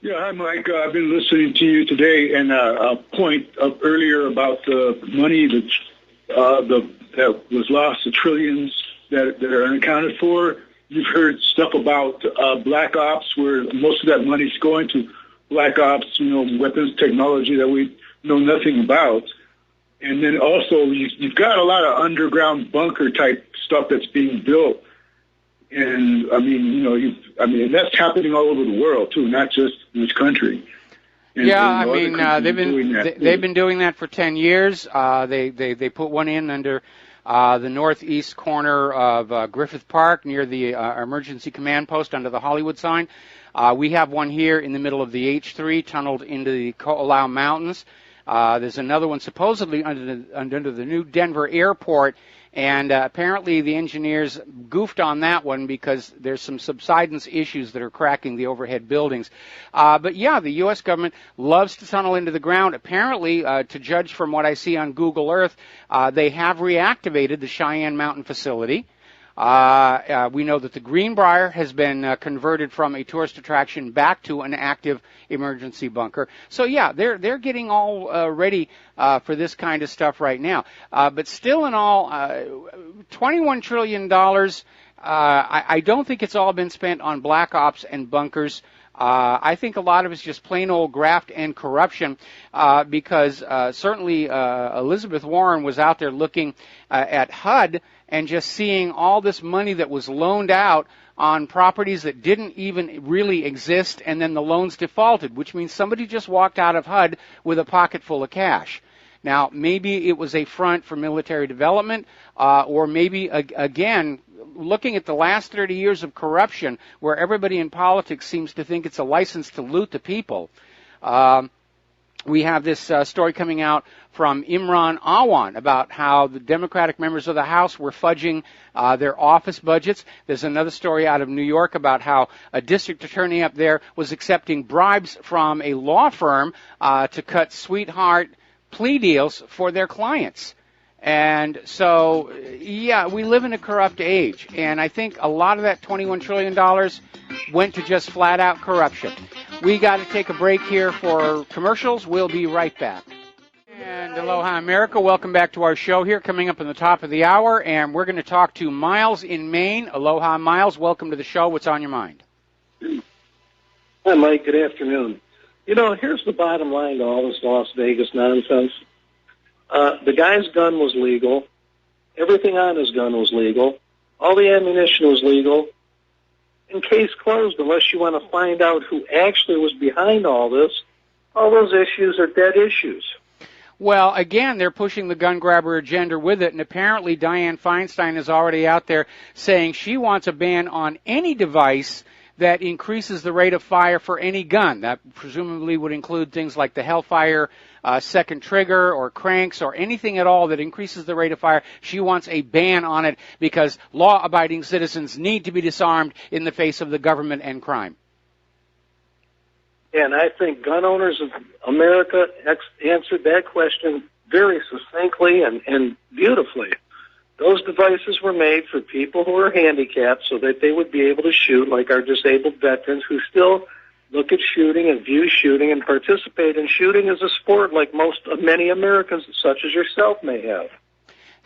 Yeah, hi, Mike. I've been listening to you today, and a point up earlier about the money that was lost, the trillions that are unaccounted for. You've heard stuff about black ops, where most of that money's going to black ops, weapons technology that we know nothing about. And then also, you've got a lot of underground bunker type stuff that's being built. And and that's happening all over the world too, not just in this country. They've been doing that for 10 years. They put one in under the northeast corner of Griffith Park near the emergency command post under the Hollywood sign. We have one here in the middle of the H3, tunneled into the Ko'olau Mountains. There's another one supposedly under the new Denver airport. And apparently the engineers goofed on that one because there's some subsidence issues that are cracking the overhead buildings. But yeah, the U.S. government loves to tunnel into the ground. Apparently, to judge from what I see on Google Earth, they have reactivated the Cheyenne Mountain facility. We know that the Greenbrier has been converted from a tourist attraction back to an active emergency bunker. So yeah, they're getting all ready for this kind of stuff right now. But still in all, $21 trillion, I don't think it's all been spent on black ops and bunkers. I think a lot of it's just plain old graft and corruption because certainly Elizabeth Warren was out there looking at HUD and just seeing all this money that was loaned out on properties that didn't even really exist, and then the loans defaulted, which means somebody just walked out of HUD with a pocket full of cash. Now, maybe it was a front for military development, or maybe, again, looking at the last 30 years of corruption, where everybody in politics seems to think it's a license to loot the people. We have this story coming out from Imran Awan about how the Democratic members of the House were fudging their office budgets. There's another story out of New York about how a district attorney up there was accepting bribes from a law firm to cut sweetheart plea deals for their clients. And so, yeah, we live in a corrupt age, and I think a lot of that $21 trillion went to just flat-out corruption. We got to take a break here for commercials. We'll be right back. And aloha, America. Welcome back to our show here, coming up in the top of the hour, and we're going to talk to Miles in Maine. Aloha, Miles. Welcome to the show. What's on your mind? Hi, Mike. Good afternoon. You know, here's the bottom line to all this Las Vegas nonsense. The guy's gun was legal. Everything on his gun was legal. All the ammunition was legal. And case closed, unless you want to find out who actually was behind all this. All those issues are dead issues. Well, again, they're pushing the gun grabber agenda with it, and apparently Dianne Feinstein is already out there saying she wants a ban on any device that increases the rate of fire for any gun. That presumably would include things like the Hellfire second trigger or cranks or anything at all that increases the rate of fire. She wants a ban on it because law-abiding citizens need to be disarmed in the face of the government and crime. And I think gun owners of America answered that question very succinctly and beautifully. Those devices were made for people who are handicapped so that they would be able to shoot like our disabled veterans who still look at shooting and view shooting and participate in shooting as a sport like many Americans such as yourself may have.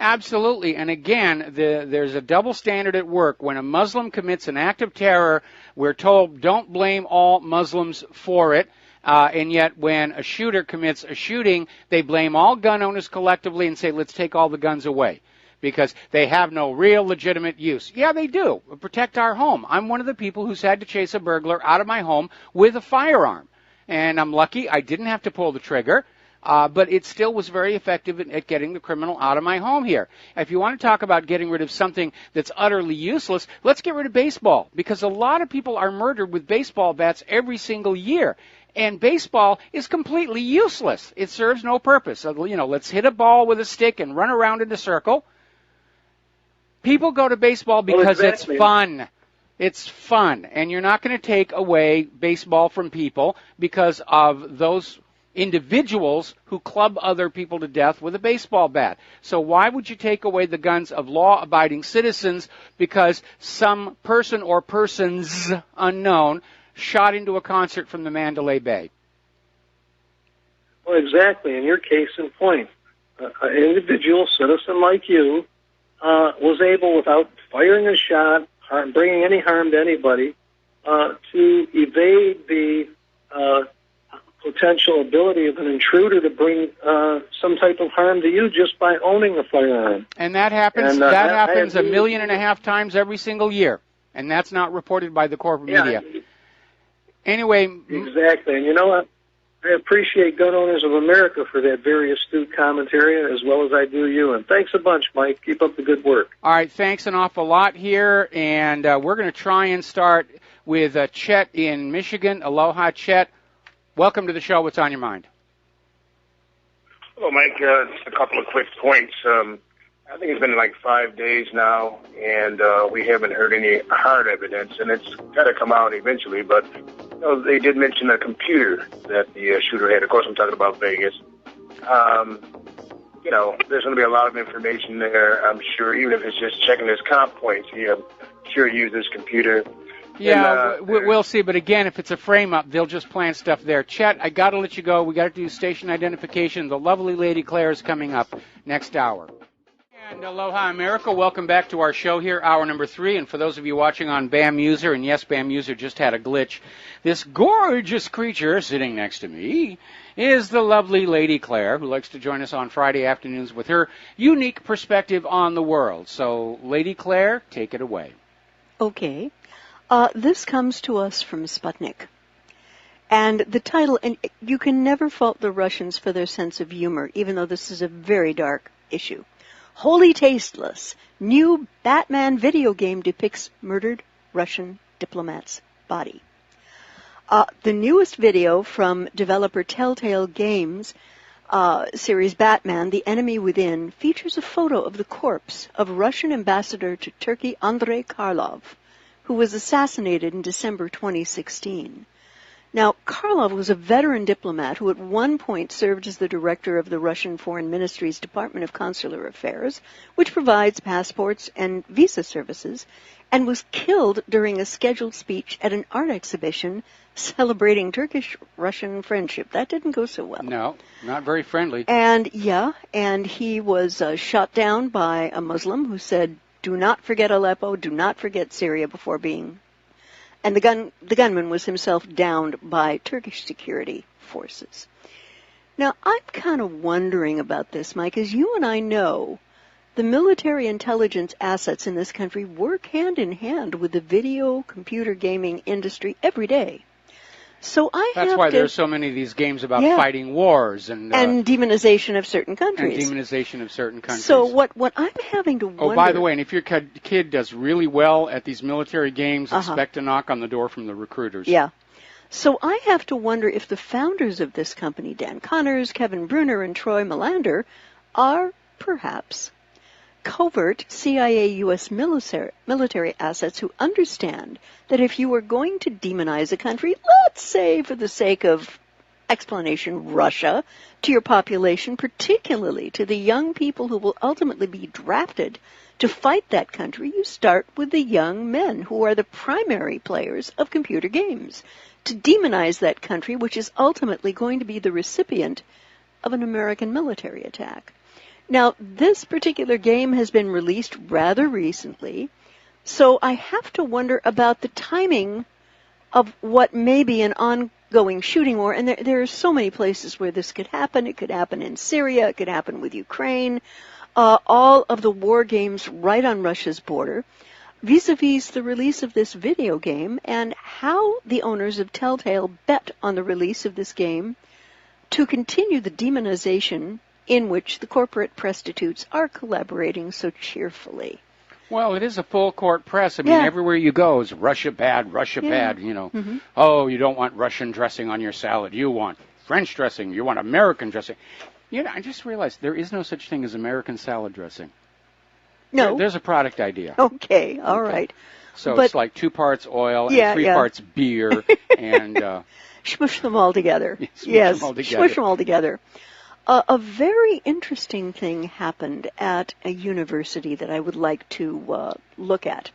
Absolutely. And again, there's a double standard at work. When a Muslim commits an act of terror, we're told don't blame all Muslims for it. And yet when a shooter commits a shooting, they blame all gun owners collectively and say, let's take all the guns away because they have no real legitimate use. Yeah, they do. Protect our home. I'm one of the people who's had to chase a burglar out of my home with a firearm. And I'm lucky I didn't have to pull the trigger. But it still was very effective at getting the criminal out of my home here. If you want to talk about getting rid of something that's utterly useless, let's get rid of baseball, because a lot of people are murdered with baseball bats every single year. And baseball is completely useless. It serves no purpose. You know, let's hit a ball with a stick and run around in a circle. People go to baseball because it's fun. It's fun. And you're not going to take away baseball from people because of those individuals who club other people to death with a baseball bat. So why would you take away the guns of law-abiding citizens because some person or persons unknown shot into a concert from the Mandalay Bay? Well, exactly. In your case in point, an individual citizen like you was able, without firing a shot, bringing any harm to anybody, to evade the potential ability of an intruder to bring some type of harm to you just by owning a firearm. And that happens. That happens 1.5 million times every single year, and that's not reported by the corporate media. Anyway, exactly. And you know what? I appreciate Gun Owners of America for that very astute commentary, as well as I do you. And thanks a bunch, Mike. Keep up the good work. All right, thanks an awful lot here, and we're going to try and start with Chet in Michigan. Aloha, Chet. Welcome to the show. What's on your mind? Hello, Mike. Just a couple of quick points. I think it's been like 5 days now, and we haven't heard any hard evidence, and it's got to come out eventually. But you know, they did mention a computer that the shooter had. Of course, I'm talking about Vegas. You know, there's going to be a lot of information there, I'm sure, even if it's just checking his comp points. Sure he used his computer. Yeah, we'll see. But again, if it's a frame-up, they'll just plant stuff there. Chet, I got to let you go. We got to do station identification. The lovely Lady Claire is coming up next hour. And aloha, America. Welcome back to our show here, hour number 3. And for those of you watching on BAM User, and yes, BAM User just had a glitch, this gorgeous creature sitting next to me is the lovely Lady Claire, who likes to join us on Friday afternoons with her unique perspective on the world. So, Lady Claire, take it away. Okay. This comes to us from Sputnik. And the title, and you can never fault the Russians for their sense of humor, even though this is a very dark issue. Wholly tasteless. New Batman video game depicts murdered Russian diplomat's body. The newest video from developer Telltale Games series Batman, The Enemy Within, features a photo of the corpse of Russian ambassador to Turkey Andrei Karlov, who was assassinated in December 2016. Now, Karlov was a veteran diplomat who at one point served as the director of the Russian Foreign Ministry's Department of Consular Affairs, which provides passports and visa services, and was killed during a scheduled speech at an art exhibition celebrating Turkish-Russian friendship. That didn't go so well. No, not very friendly. And he was shot down by a Muslim who said, "Do not forget Aleppo, do not forget Syria," before being... And the gunman was himself downed by Turkish security forces. Now, I'm kind of wondering about this, Mike, as you and I know, the military intelligence assets in this country work hand in hand with the video computer gaming industry every day. So That's why there's so many of these games about fighting wars and demonization of certain countries. So what I'm having to wonder... Oh, by the way, and if your kid does really well at these military games, expect a knock on the door from the recruiters. Yeah. So I have to wonder if the founders of this company, Dan Connors, Kevin Bruner, and Troy Melander, are perhaps covert CIA U.S. military assets who understand that if you are going to demonize a country, let's say for the sake of explanation, Russia, to your population, particularly to the young people who will ultimately be drafted to fight that country, you start with the young men who are the primary players of computer games. To demonize that country, which is ultimately going to be the recipient of an American military attack. Now, this particular game has been released rather recently, so I have to wonder about the timing of what may be an ongoing shooting war. And there are so many places where this could happen. It could happen in Syria. It could happen with Ukraine. All of the war games right on Russia's border, vis-a-vis the release of this video game and how the owners of Telltale bet on the release of this game to continue the demonization in which the corporate prostitutes are collaborating so cheerfully. Well, it is a full court press. I mean, everywhere you go is Russia bad, you know. Mm-hmm. Oh, you don't want Russian dressing on your salad. You want French dressing. You want American dressing. You know, I just realized there is no such thing as American salad dressing. No. There's a product idea. Okay, all right. So but, it's like 2 parts oil and 3 parts beer and... Smush them all together. Smush them all together. A very interesting thing happened at a university that I would like to look at.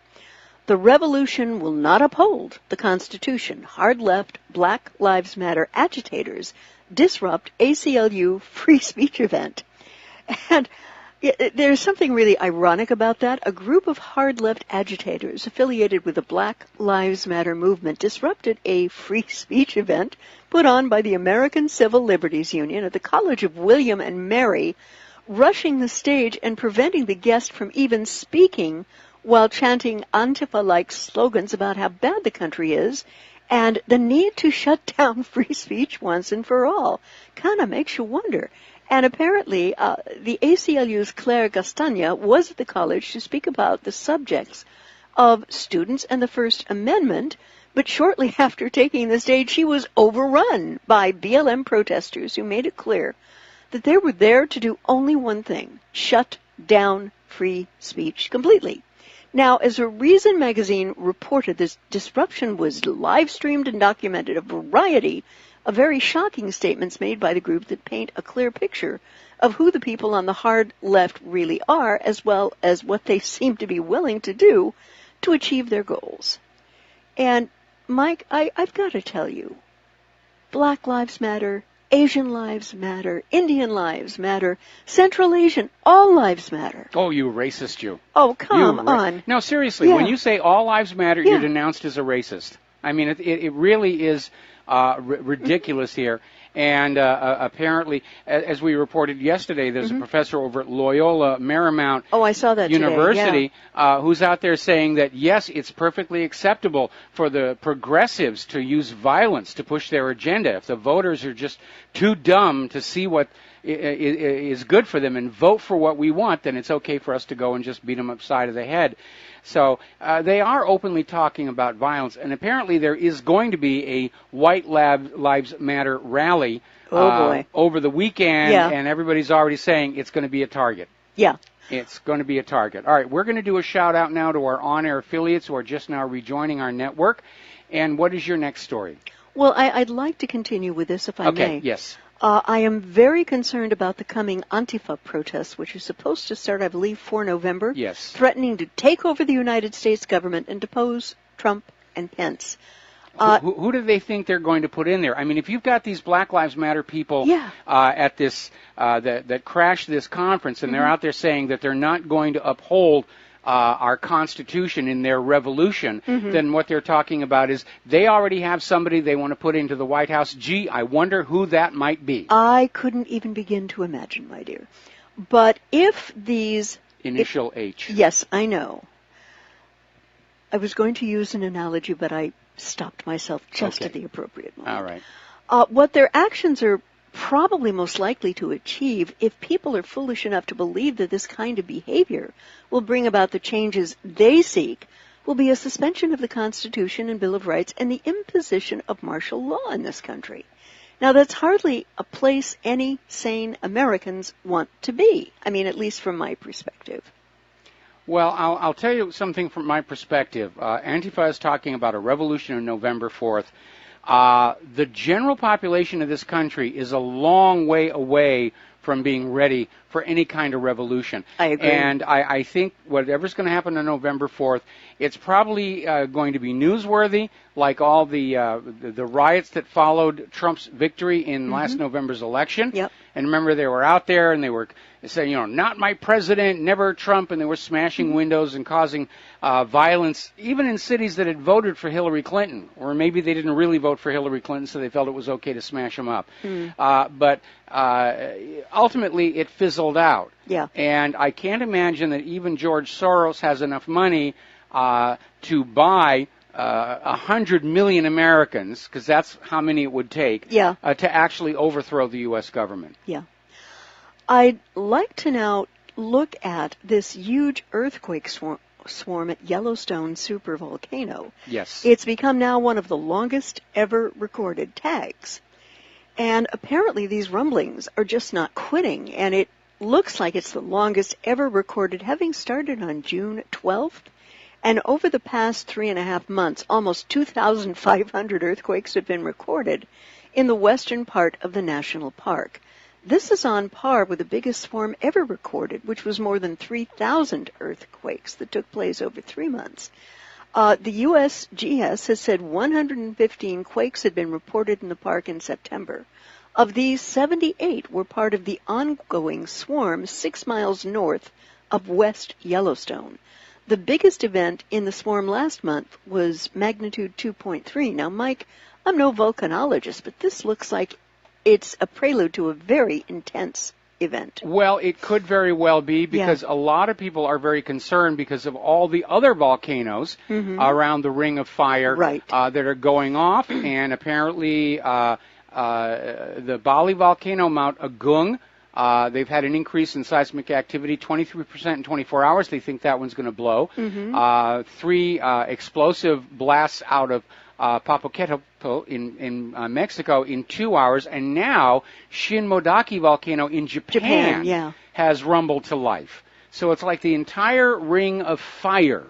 The revolution will not uphold the Constitution. Hard left, Black Lives Matter agitators disrupt ACLU free speech event. And there's something really ironic about that. A group of hard left agitators affiliated with the Black Lives Matter movement disrupted a free speech event put on by the American Civil Liberties Union at the College of William and Mary, rushing the stage and preventing the guest from even speaking while chanting Antifa-like slogans about how bad the country is and the need to shut down free speech once and for all. Kind of makes you wonder. And apparently, the ACLU's Claire Gastagna was at the college to speak about the subjects of students and the First Amendment, but shortly after taking the stage, she was overrun by BLM protesters who made it clear that they were there to do only one thing, shut down free speech completely. Now, as a Reason magazine reported, this disruption was live-streamed and documented. A variety of very shocking statements made by the group that paint a clear picture of who the people on the hard left really are, as well as what they seem to be willing to do to achieve their goals. And, Mike, I've got to tell you, Black Lives Matter, Asian lives matter. Indian lives matter. Central Asian, all lives matter. Oh, you racist, you. Oh, come on. No, seriously, when you say all lives matter, you're denounced as a racist. I mean, it really is ridiculous here. And apparently, as we reported yesterday, there's a professor over at Loyola Marymount I saw that University today, who's out there saying that, yes, it's perfectly acceptable for the progressives to use violence to push their agenda. If the voters are just too dumb to see what is good for them and vote for what we want, then it's okay for us to go and just beat them upside of the head. So they are openly talking about violence, and apparently there is going to be a White Lives Matter rally over the weekend, and everybody's already saying it's going to be a target. Yeah. It's going to be a target. All right, we're going to do a shout-out now to our on-air affiliates who are just now rejoining our network. And what is your next story? Well, I'd like to continue with this, if I may. Okay, yes. I am very concerned about the coming Antifa protests, which are supposed to start, I believe, 4 November. Yes. Threatening to take over the United States government and depose Trump and Pence. Who do they think they're going to put in there? I mean, if you've got these Black Lives Matter people at this that crashed this conference, and they're out there saying that they're not going to uphold our Constitution in their revolution, then what they're talking about is they already have somebody they want to put into the White House. Gee, I wonder who that might be. I couldn't even begin to imagine, my dear. But if these... Initial H. Yes, I know. I was going to use an analogy, but I stopped myself just at the appropriate moment. All right. What their actions are probably most likely to achieve, if people are foolish enough to believe that this kind of behavior will bring about the changes they seek, will be a suspension of the Constitution and Bill of Rights and the imposition of martial law in this country. Now, that's hardly a place any sane Americans want to be. I mean, at least from my perspective. Well, I'll tell you something from my perspective. Antifa is talking about a revolution on November 4th. The general population of this country is a long way away from being ready for any kind of revolution. I agree. And I think whatever's going to happen on November 4th, it's probably going to be newsworthy, like all the riots that followed Trump's victory in last November's election. Yep. And remember, they were out there and they were saying, not my president, never Trump, and they were smashing windows and causing violence, even in cities that had voted for Hillary Clinton, or maybe they didn't really vote for Hillary Clinton, so they felt it was okay to smash them up. But ultimately, it fizzled out. Yeah. And I can't imagine that even George Soros has enough money to buy 100 million Americans, because that's how many it would take, to actually overthrow the U.S. government. Yeah. I'd like to now look at this huge earthquake swarm at Yellowstone supervolcano. Yes. It's become now one of the longest ever recorded tags. And apparently these rumblings are just not quitting, and it looks like it's the longest ever recorded, having started on June 12th. And over the past 3.5 months, almost 2,500 earthquakes have been recorded in the western part of the national park. This is on par with the biggest swarm ever recorded, which was more than 3,000 earthquakes that took place over 3 months. The USGS has said 115 quakes had been reported in the park in September. Of these, 78 were part of the ongoing swarm 6 miles north of West Yellowstone. The biggest event in the swarm last month was magnitude 2.3. Now, Mike, I'm no volcanologist, but this looks like it's a prelude to a very intense event. Well, it could very well be, because a lot of people are very concerned because of all the other volcanoes around the Ring of Fire that are going off. And apparently the Bali volcano, Mount Agung, they've had an increase in seismic activity, 23% in 24 hours. They think that one's going to blow. 3 explosive blasts out of Popocatépetl in Mexico in 2 hours, and now Shinmodaki volcano in Japan has rumbled to life. So it's like the entire Ring of Fire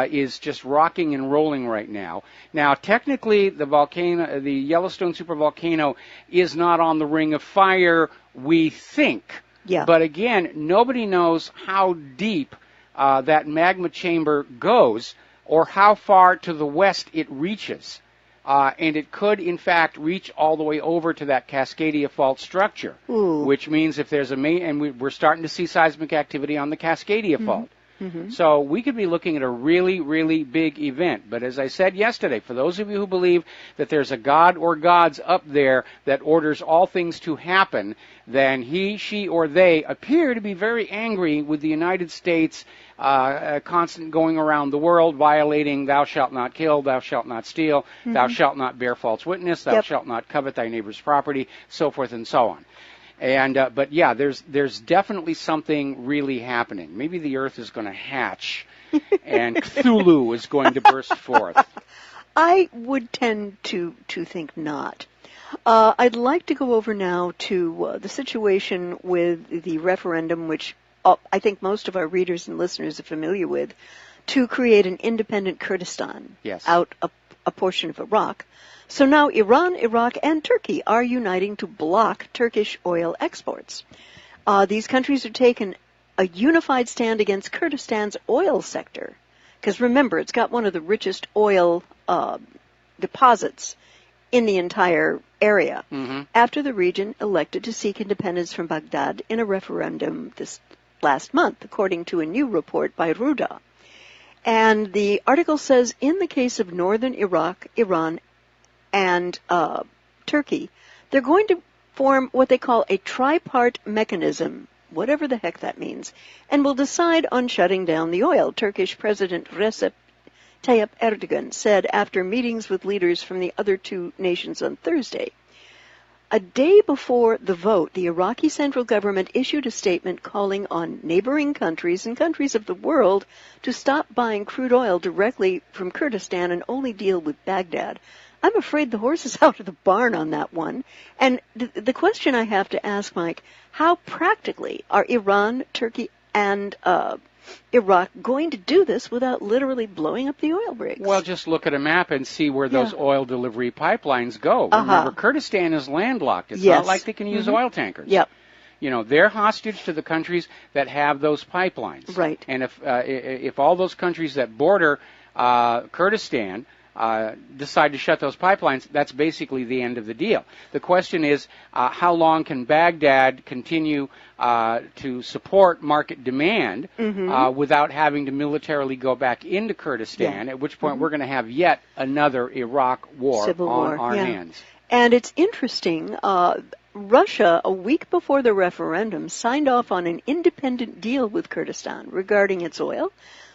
is just rocking and rolling right now. Now, technically, the Yellowstone supervolcano is not on the Ring of Fire, we think. But again, nobody knows how deep that magma chamber goes, or how far to the west it reaches. and it could, in fact, reach all the way over to that Cascadia fault structure, which means if there's we're starting to see seismic activity on the Cascadia fault. Mm-hmm. So we could be looking at a really, really big event. But as I said yesterday, for those of you who believe that there's a God or gods up there that orders all things to happen, then he, she, or they appear to be very angry with the United States constant going around the world violating thou shalt not kill, thou shalt not steal, thou shalt not bear false witness, thou shalt not covet thy neighbor's property, so forth and so on. And but yeah, there's definitely something really happening. Maybe the Earth is going to hatch, and Cthulhu is going to burst forth. I would tend to think not. I'd like to go over now to the situation with the referendum, which I think most of our readers and listeners are familiar with, to create an independent Kurdistan out a portion of Iraq. So now Iran, Iraq, and Turkey are uniting to block Turkish oil exports. These countries are taking a unified stand against Kurdistan's oil sector. Because remember, it's got one of the richest oil deposits in the entire area. After the region elected to seek independence from Baghdad in a referendum this last month, according to a new report by Ruda. And the article says, in the case of northern Iraq, Iran, and Turkey, they're going to form what they call a tripart mechanism, whatever the heck that means, and will decide on shutting down the oil. Turkish President Recep Tayyip Erdogan said after meetings with leaders from the other two nations on Thursday. A day before the vote, the Iraqi central government issued a statement calling on neighboring countries and countries of the world to stop buying crude oil directly from Kurdistan and only deal with Baghdad. I'm afraid the horse is out of the barn on that one. And the question I have to ask, Mike, how practically are Iran, Turkey, and Iraq going to do this without literally blowing up the oil rigs? Well, just look at a map and see where those oil delivery pipelines go. Remember, Kurdistan is landlocked. It's not like they can use oil tankers. You know, they're hostage to the countries that have those pipelines. Right. And if all those countries that border Kurdistan decide to shut those pipelines, that's basically the end of the deal. The question is, how long can Baghdad continue to support market demand without having to militarily go back into Kurdistan, at which point we're going to have yet another Iraq war Civil on war, our hands. And it's interesting, Russia, a week before the referendum, signed off on an independent deal with Kurdistan regarding its oil.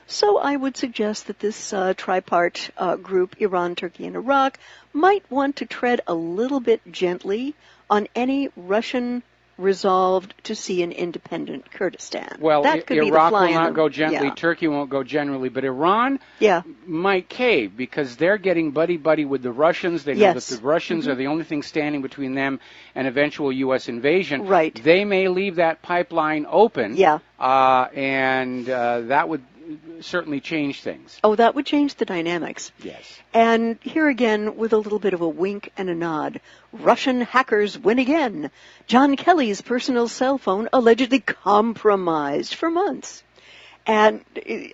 So I would suggest that this tripart group, Iran, Turkey, and Iraq, might want to tread a little bit gently on any Russian resolved to see an independent Kurdistan. Well, that could Iraq be the will not go gently, Turkey won't go generally, but Iran might cave because they're getting buddy-buddy with the Russians. They know that the Russians are the only thing standing between them and eventual U.S. invasion. Right. They may leave that pipeline open, and that would certainly change things. Oh, that would change the dynamics. Yes. And here again, with a little bit of a wink and a nod, Russian hackers win again. John Kelly's personal cell phone allegedly compromised for months. And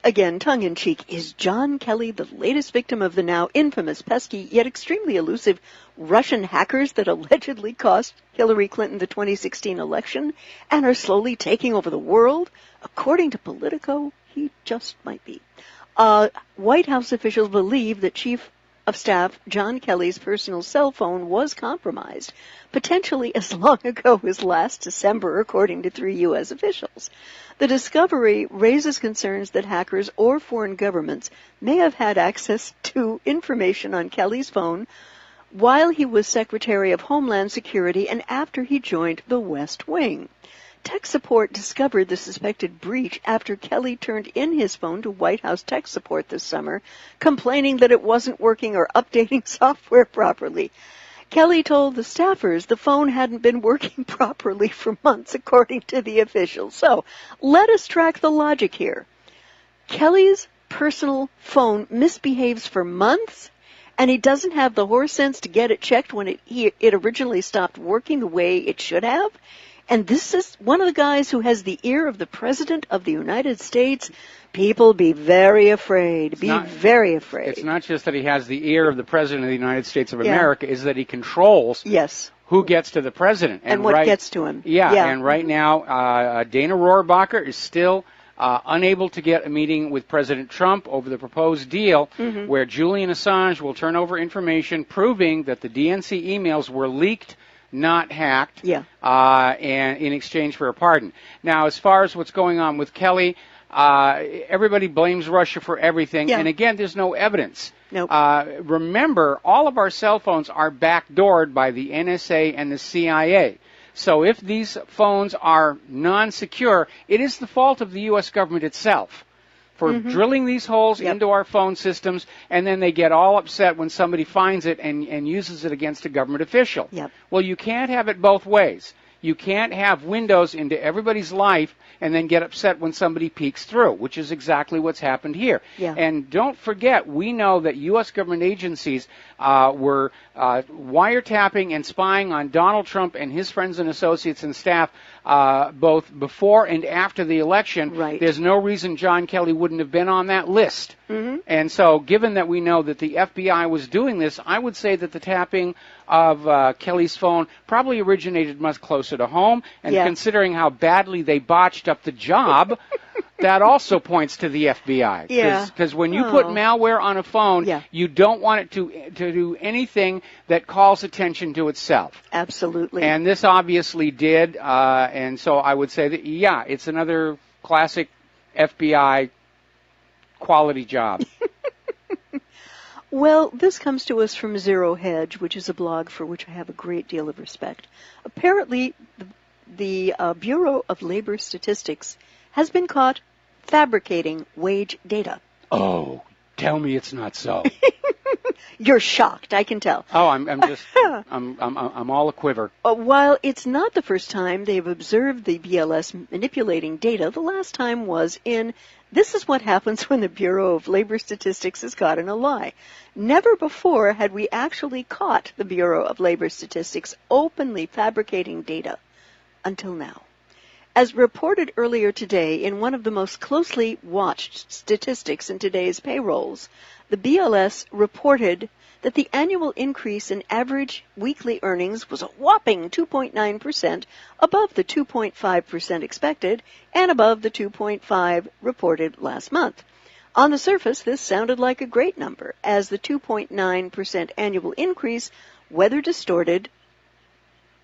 again, tongue-in-cheek, is John Kelly the latest victim of the now infamous, pesky, yet extremely elusive Russian hackers that allegedly cost Hillary Clinton the 2016 election and are slowly taking over the world? According to Politico, he just might be. White House officials believe that Chief of Staff John Kelly's personal cell phone was compromised, potentially as long ago as last December, according to 3 U.S. officials. The discovery raises concerns that hackers or foreign governments may have had access to information on Kelly's phone while he was Secretary of Homeland Security and after he joined the West Wing. Tech support discovered the suspected breach after Kelly turned in his phone to White House tech support this summer, complaining that it wasn't working or updating software properly. Kelly told the staffers the phone hadn't been working properly for months, according to the officials. So, let us track the logic here. Kelly's personal phone misbehaves for months, and he doesn't have the horse sense to get it checked when it originally stopped working the way it should have. And this is one of the guys who has the ear of the President of the United States. People, be very afraid. Very afraid. It's not just that he has the ear of the President of the United States of America, is that he controls who gets to the President. And what gets to him. And right now, Dana Rohrabacher is still unable to get a meeting with President Trump over the proposed deal where Julian Assange will turn over information proving that the DNC emails were leaked, not hacked, and in exchange for a pardon. Now, as far as what's going on with Kelly, everybody blames Russia for everything, and again, there's no evidence. Remember, all of our cell phones are backdoored by the NSA and the CIA. So if these phones are non-secure, it is the fault of the U.S. government itself for drilling these holes into our phone systems, and then they get all upset when somebody finds it and uses it against a government official. Well, you can't have it both ways. You can't have windows into everybody's life and then get upset when somebody peeks through, which is exactly what's happened here. And don't forget, we know that U.S. government agencies were wiretapping and spying on Donald Trump and his friends and associates and staff both before and after the election. There's no reason John Kelly wouldn't have been on that list. And so given that we know that the FBI was doing this, I would say that the tapping of Kelly's phone probably originated much closer to home, and considering how badly they botched up the job, that also points to the FBI. Because when you put malware on a phone, you don't want it to do anything that calls attention to itself. Absolutely. And this obviously did, and so I would say that, it's another classic FBI quality job. Well, this comes to us from Zero Hedge, which is a blog for which I have a great deal of respect. Apparently, the Bureau of Labor Statistics has been caught fabricating wage data. Oh, tell me it's not so. You're shocked, I can tell. Oh, I'm just, I'm all a quiver. While it's not the first time they've observed the BLS manipulating data, the last time was in This is what happens when the Bureau of Labor Statistics is caught in a lie. Never before had we actually caught the Bureau of Labor Statistics openly fabricating data until now. As reported earlier today in one of the most closely watched statistics in today's payrolls, the BLS reported that the annual increase in average weekly earnings was a whopping 2.9% above the 2.5% expected and above the 2.5% reported last month. On the surface, this sounded like a great number, as the 2.9% annual increase, weather distorted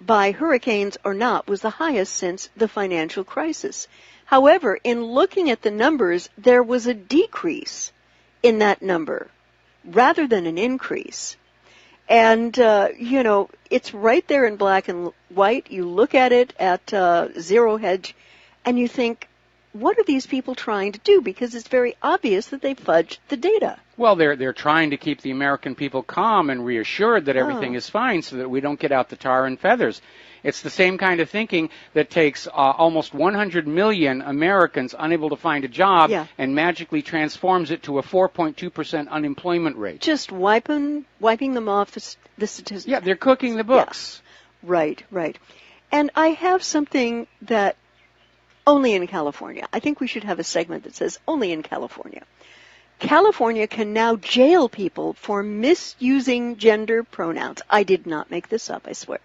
by hurricanes or not, was the highest since the financial crisis. However, in looking at the numbers, there was a decrease in that number rather than an increase. And, it's right there in black and white. You look at it at Zero Hedge and you think, what are these people trying to do? Because it's very obvious that they fudged the data. Well, they're trying to keep the American people calm and reassured that everything is fine so that we don't get out the tar and feathers. It's the same kind of thinking that takes almost 100 million Americans unable to find a job and magically transforms it to a 4.2% unemployment rate. Just wiping them off the statistics. Yeah, they're cooking the books. Yeah. Right. And I have something that only in California. I think we should have a segment that says only in California. California can now jail people for misusing gender pronouns. I did not make this up, I swear.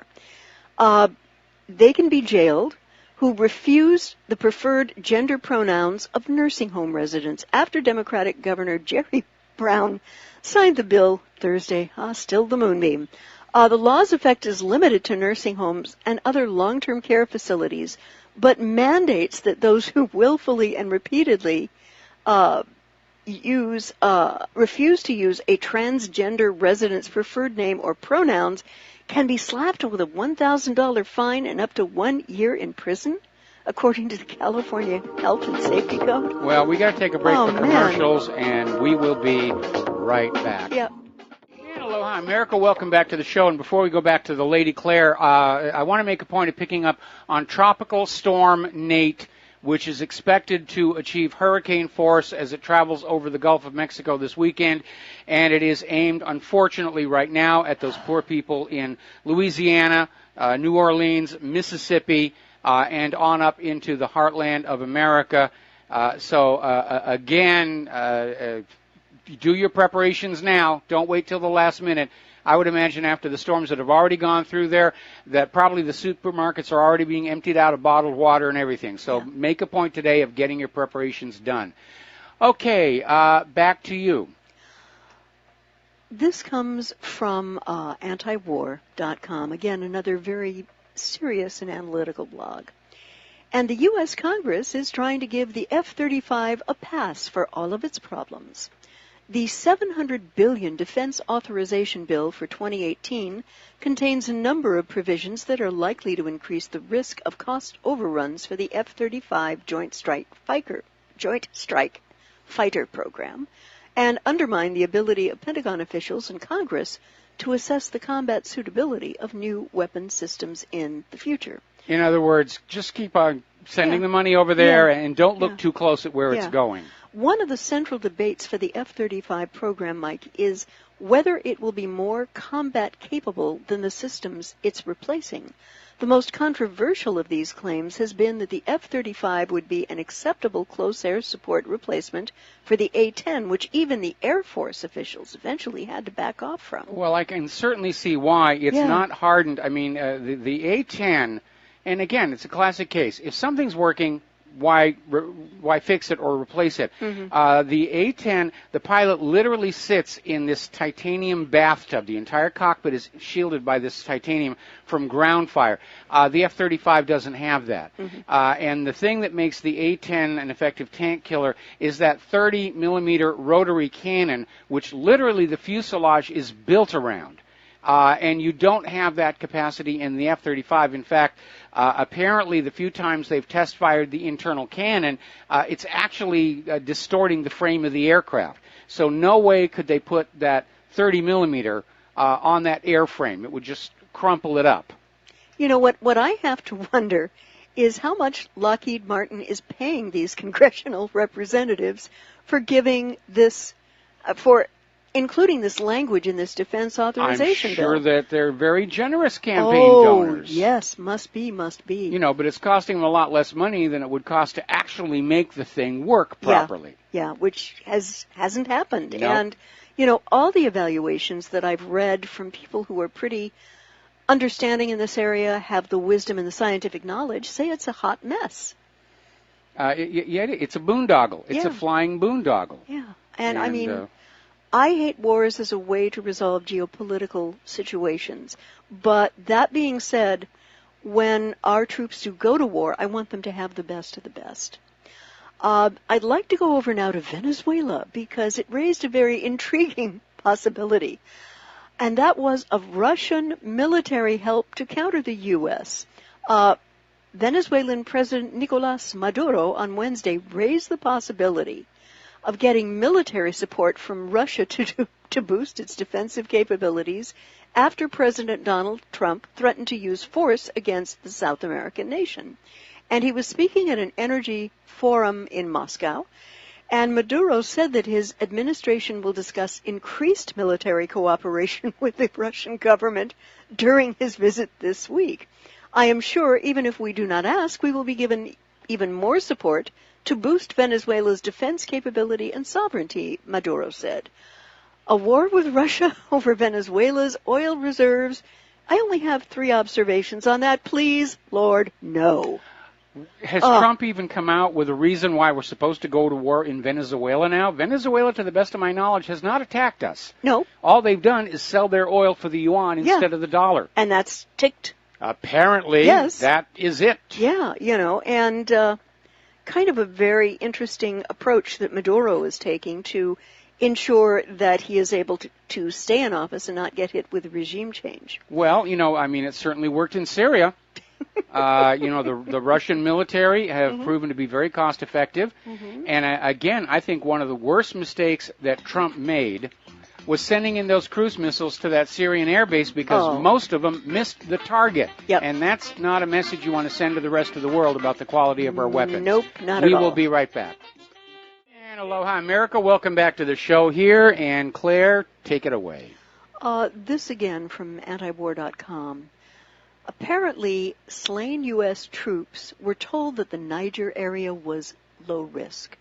They can be jailed who refuse the preferred gender pronouns of nursing home residents after Democratic Governor Jerry Brown signed the bill Thursday. Still the moonbeam. The law's effect is limited to nursing homes and other long-term care facilities, but mandates that those who willfully and repeatedly refuse to use a transgender resident's preferred name or pronouns can be slapped with a $1,000 fine and up to 1 year in prison, according to the California Health and Safety Code. Well, we got to take a break for commercials, and we will be right back. Yep. And aloha, America. Welcome back to the show. And before we go back to the Lady Claire, I want to make a point of picking up on Tropical Storm Nate, which is expected to achieve hurricane force as it travels over the Gulf of Mexico this weekend. And it is aimed, unfortunately, right now at those poor people in Louisiana, New Orleans, Mississippi, and on up into the heartland of America. Again, do your preparations now. Don't wait till the last minute. I would imagine after the storms that have already gone through there, that probably the supermarkets are already being emptied out of bottled water and everything. So make a point today of getting your preparations done. Okay, back to you. This comes from antiwar.com. Again, another very serious and analytical blog. And the U.S. Congress is trying to give the F-35 a pass for all of its problems. The $700 billion Defense Authorization Bill for 2018 contains a number of provisions that are likely to increase the risk of cost overruns for the F-35 Joint Strike Fighter program and undermine the ability of Pentagon officials and Congress to assess the combat suitability of new weapon systems in the future. In other words, just keep on sending the money over there and don't look too close at where it's going. One of the central debates for the F-35 program, Mike, is whether it will be more combat capable than the systems it's replacing. The most controversial of these claims has been that the F-35 would be an acceptable close air support replacement for the A-10, which even the Air Force officials eventually had to back off from. Well, I can certainly see why. It's not hardened. I mean, the A-10, and again, it's a classic case. If something's working, why fix it or replace it? The A-10, the pilot literally sits in this titanium bathtub. The entire cockpit is shielded by this titanium from ground fire. The F-35 doesn't have that. And the thing that makes the A-10 an effective tank killer is that 30-millimeter rotary cannon, which literally the fuselage is built around. And you don't have that capacity in the F-35. In fact, apparently the few times they've test-fired the internal cannon, it's actually distorting the frame of the aircraft. So no way could they put that 30-millimeter on that airframe. It would just crumple it up. You know, what I have to wonder is how much Lockheed Martin is paying these congressional representatives for giving this, for including this language in this defense authorization bill. I'm sure that they're very generous campaign donors. Yes, must be. You know, but it's costing them a lot less money than it would cost to actually make the thing work properly. Yeah, which hasn't happened. Nope. And, you know, all the evaluations that I've read from people who are pretty understanding in this area, have the wisdom and the scientific knowledge, say it's a hot mess. It's a boondoggle. It's a flying boondoggle. Yeah, and I mean, I hate wars as a way to resolve geopolitical situations. But that being said, when our troops do go to war, I want them to have the best of the best. I'd like to go over now to Venezuela because it raised a very intriguing possibility. And that was of Russian military help to counter the U.S. Venezuelan President Nicolas Maduro on Wednesday raised the possibility of getting military support from Russia to boost its defensive capabilities after President Donald Trump threatened to use force against the South American nation. And he was speaking at an energy forum in Moscow, and Maduro said that his administration will discuss increased military cooperation with the Russian government during his visit this week. I am sure, even if we do not ask, we will be given even more support to boost Venezuela's defense capability and sovereignty, Maduro said. A war with Russia over Venezuela's oil reserves? I only have 3 observations on that. Please, Lord, no. Has Trump even come out with a reason why we're supposed to go to war in Venezuela now? Venezuela, to the best of my knowledge, has not attacked us. No. All they've done is sell their oil for the yuan instead of the dollar. And that's ticked. Apparently, that is it. Yeah, you know, and kind of a very interesting approach that Maduro is taking to ensure that he is able to stay in office and not get hit with regime change. Well, you know, I mean, it certainly worked in Syria. You know, the Russian military have proven to be very cost effective. And again, I think one of the worst mistakes that Trump made was sending in those cruise missiles to that Syrian air base because most of them missed the target. And that's not a message you want to send to the rest of the world about the quality of our weapons. Nope, not at all. We will be right back. And aloha, America. Welcome back to the show here. And Claire, take it away. This again from antiwar.com. apparently slain U.S. troops were told that the Niger area was low risk.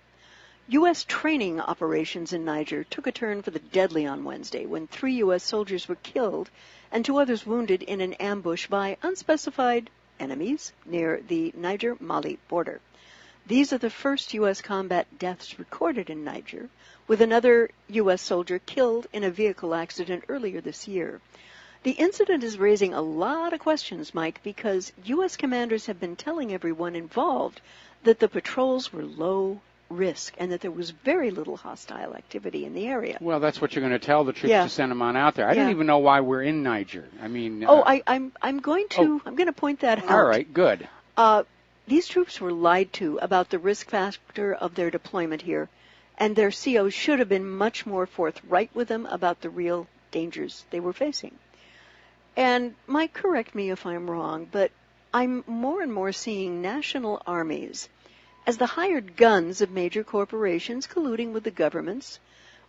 U.S. training operations in Niger took a turn for the deadly on Wednesday when 3 U.S. soldiers were killed and 2 others wounded in an ambush by unspecified enemies near the Niger-Mali border. These are the first U.S. combat deaths recorded in Niger, with another U.S. soldier killed in a vehicle accident earlier this year. The incident is raising a lot of questions, Mike, because U.S. commanders have been telling everyone involved that the patrols were low risk and that there was very little hostile activity in the area. Well, that's what you're going to tell the troops to send them on out there. I don't even know why we're in Niger. I mean, I'm going to point that out. All right, good. These troops were lied to about the risk factor of their deployment here, and their COs should have been much more forthright with them about the real dangers they were facing. And Mike, correct me if I'm wrong, but I'm more and more seeing national armies as the hired guns of major corporations colluding with the governments,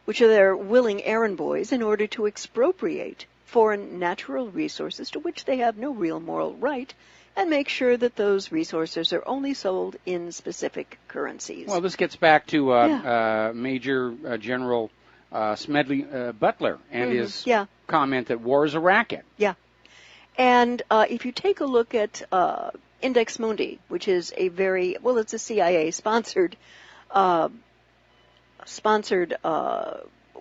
which are their willing errand boys, in order to expropriate foreign natural resources to which they have no real moral right, and make sure that those resources are only sold in specific currencies. Well, this gets back to Major General Smedley Butler and his comment that war is a racket. Yeah. And if you take a look at Index Mundi, which is a it's a CIA-sponsored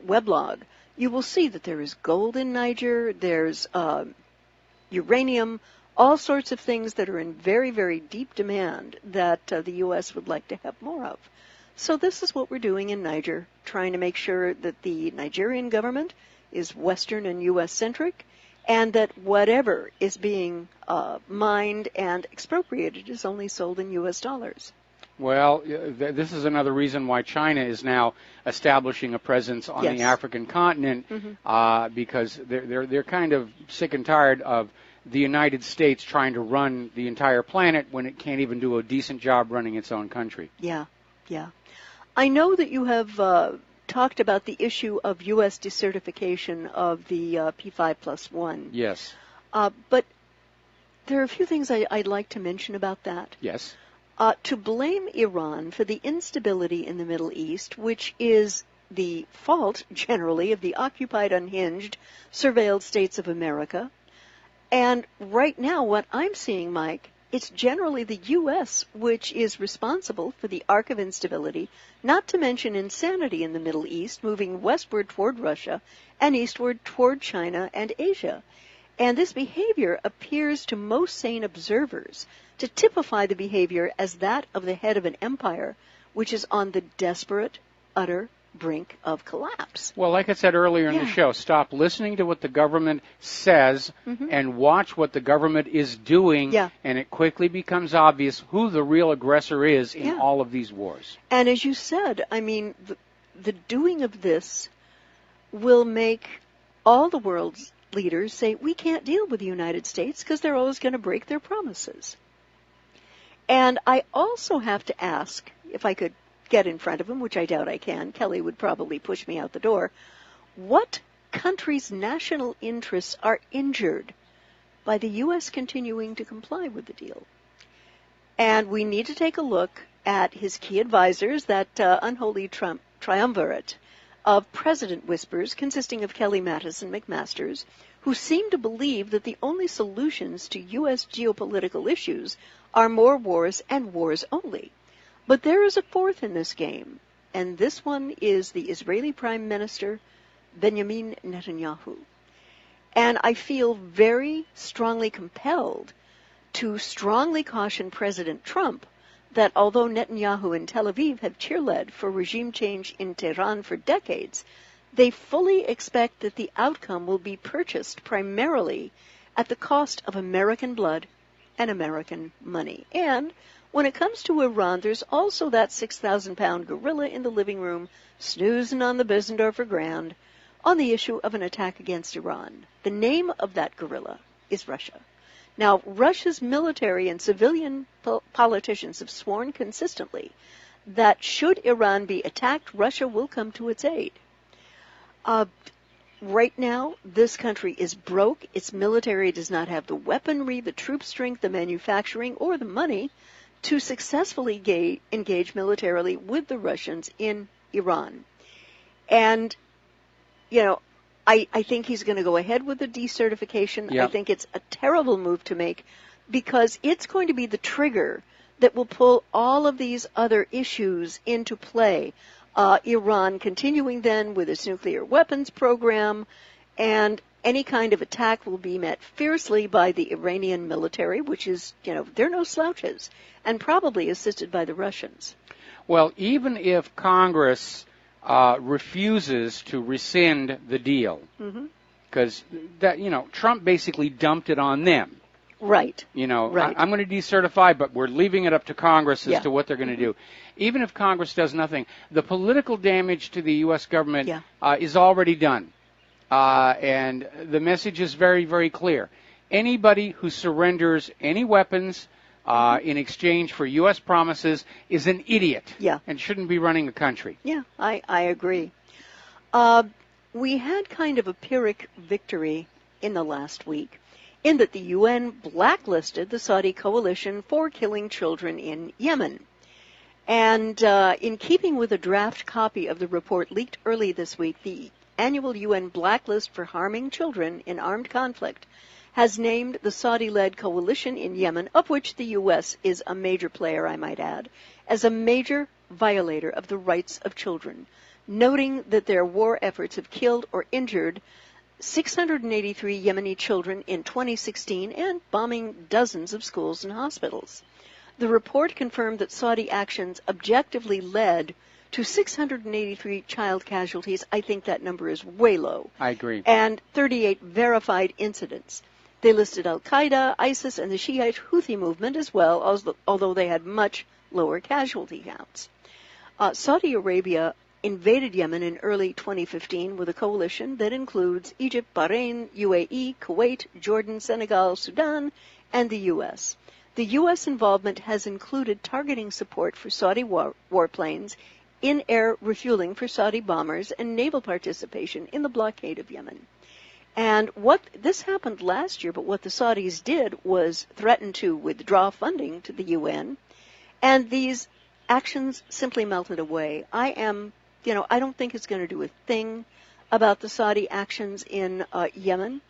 weblog, you will see that there is gold in Niger, there's uranium, all sorts of things that are in very, very deep demand that the U.S. would like to have more of. So this is what we're doing in Niger, trying to make sure that the Nigerian government is Western and U.S.-centric, and that whatever is being mined and expropriated is only sold in U.S. dollars. Well, this is another reason why China is now establishing a presence on the African continent, because they're kind of sick and tired of the United States trying to run the entire planet when it can't even do a decent job running its own country. Yeah. I know that you have talked about the issue of U.S. decertification of the P5+1. Yes. But there are a few things I'd like to mention about that. Yes. To blame Iran for the instability in the Middle East, which is the fault, generally, of the occupied, unhinged, surveilled states of America. And right now, what I'm seeing, Mike, it's generally the U.S. which is responsible for the arc of instability, not to mention insanity in the Middle East, moving westward toward Russia and eastward toward China and Asia. And this behavior appears to most sane observers to typify the behavior as that of the head of an empire, which is on the desperate, utter brink of collapse. Well, like I said earlier in the show, stop listening to what the government says and watch what the government is doing, and it quickly becomes obvious who the real aggressor is in all of these wars. And as you said, I mean, the doing of this will make all the world's leaders say, we can't deal with the United States because they're always going to break their promises. And I also have to ask, if I could get in front of him, which I doubt I can, Kelly would probably push me out the door, what country's national interests are injured by the U.S. continuing to comply with the deal? And we need to take a look at his key advisors, that unholy triumvirate of president whispers consisting of Kelly Mattis and McMasters, who seem to believe that the only solutions to U.S. geopolitical issues are more wars and wars only. But there is a fourth in this game, and this one is the Israeli Prime Minister, Benjamin Netanyahu. And I feel very strongly compelled to strongly caution President Trump that although Netanyahu and Tel Aviv have cheerled for regime change in Tehran for decades, they fully expect that the outcome will be purchased primarily at the cost of American blood and American money. And when it comes to Iran, there's also that 6,000-pound gorilla in the living room snoozing on the Bissendorfer Grand on the issue of an attack against Iran. The name of that gorilla is Russia. Now, Russia's military and civilian politicians have sworn consistently that should Iran be attacked, Russia will come to its aid. right now, this country is broke. Its military does not have the weaponry, the troop strength, the manufacturing, or the money to successfully engage militarily with the Russians in Iran. And, you know, I think he's going to go ahead with the decertification. Yep. I think it's a terrible move to make because it's going to be the trigger that will pull all of these other issues into play. Iran continuing then with its nuclear weapons program, and any kind of attack will be met fiercely by the Iranian military, which is, you know, they're no slouches, and probably assisted by the Russians. Well, even if Congress refuses to rescind the deal, because that, you know, Trump basically dumped it on them. Right. You know, right. I'm going to decertify, but we're leaving it up to Congress as to what they're going to do. Even if Congress does nothing, the political damage to the U.S. government is already done. And the message is very, very clear. Anybody who surrenders any weapons in exchange for U.S. promises is an idiot and shouldn't be running a country. Yeah, I agree. We had kind of a Pyrrhic victory in the last week, in that the UN blacklisted the Saudi coalition for killing children in Yemen. And in keeping with a draft copy of the report leaked early this week, the annual UN blacklist for harming children in armed conflict has named the Saudi-led coalition in Yemen, of which the U.S. is a major player, I might add, as a major violator of the rights of children, noting that their war efforts have killed or injured 683 Yemeni children in 2016 and bombing dozens of schools and hospitals. The report confirmed that Saudi actions objectively led to 683 child casualties. I think that number is way low. I agree. And 38 verified incidents. They listed Al-Qaeda, ISIS, and the Shiite Houthi movement as well, although they had much lower casualty counts. Saudi Arabia invaded Yemen in early 2015 with a coalition that includes Egypt, Bahrain, UAE, Kuwait, Jordan, Senegal, Sudan, and the U.S. The U.S. involvement has included targeting support for Saudi warplanes, in-air refueling for Saudi bombers, and naval participation in the blockade of Yemen. And this happened last year, but what the Saudis did was threaten to withdraw funding to the UN, and these actions simply melted away. I don't think it's going to do a thing about the Saudi actions in Yemen.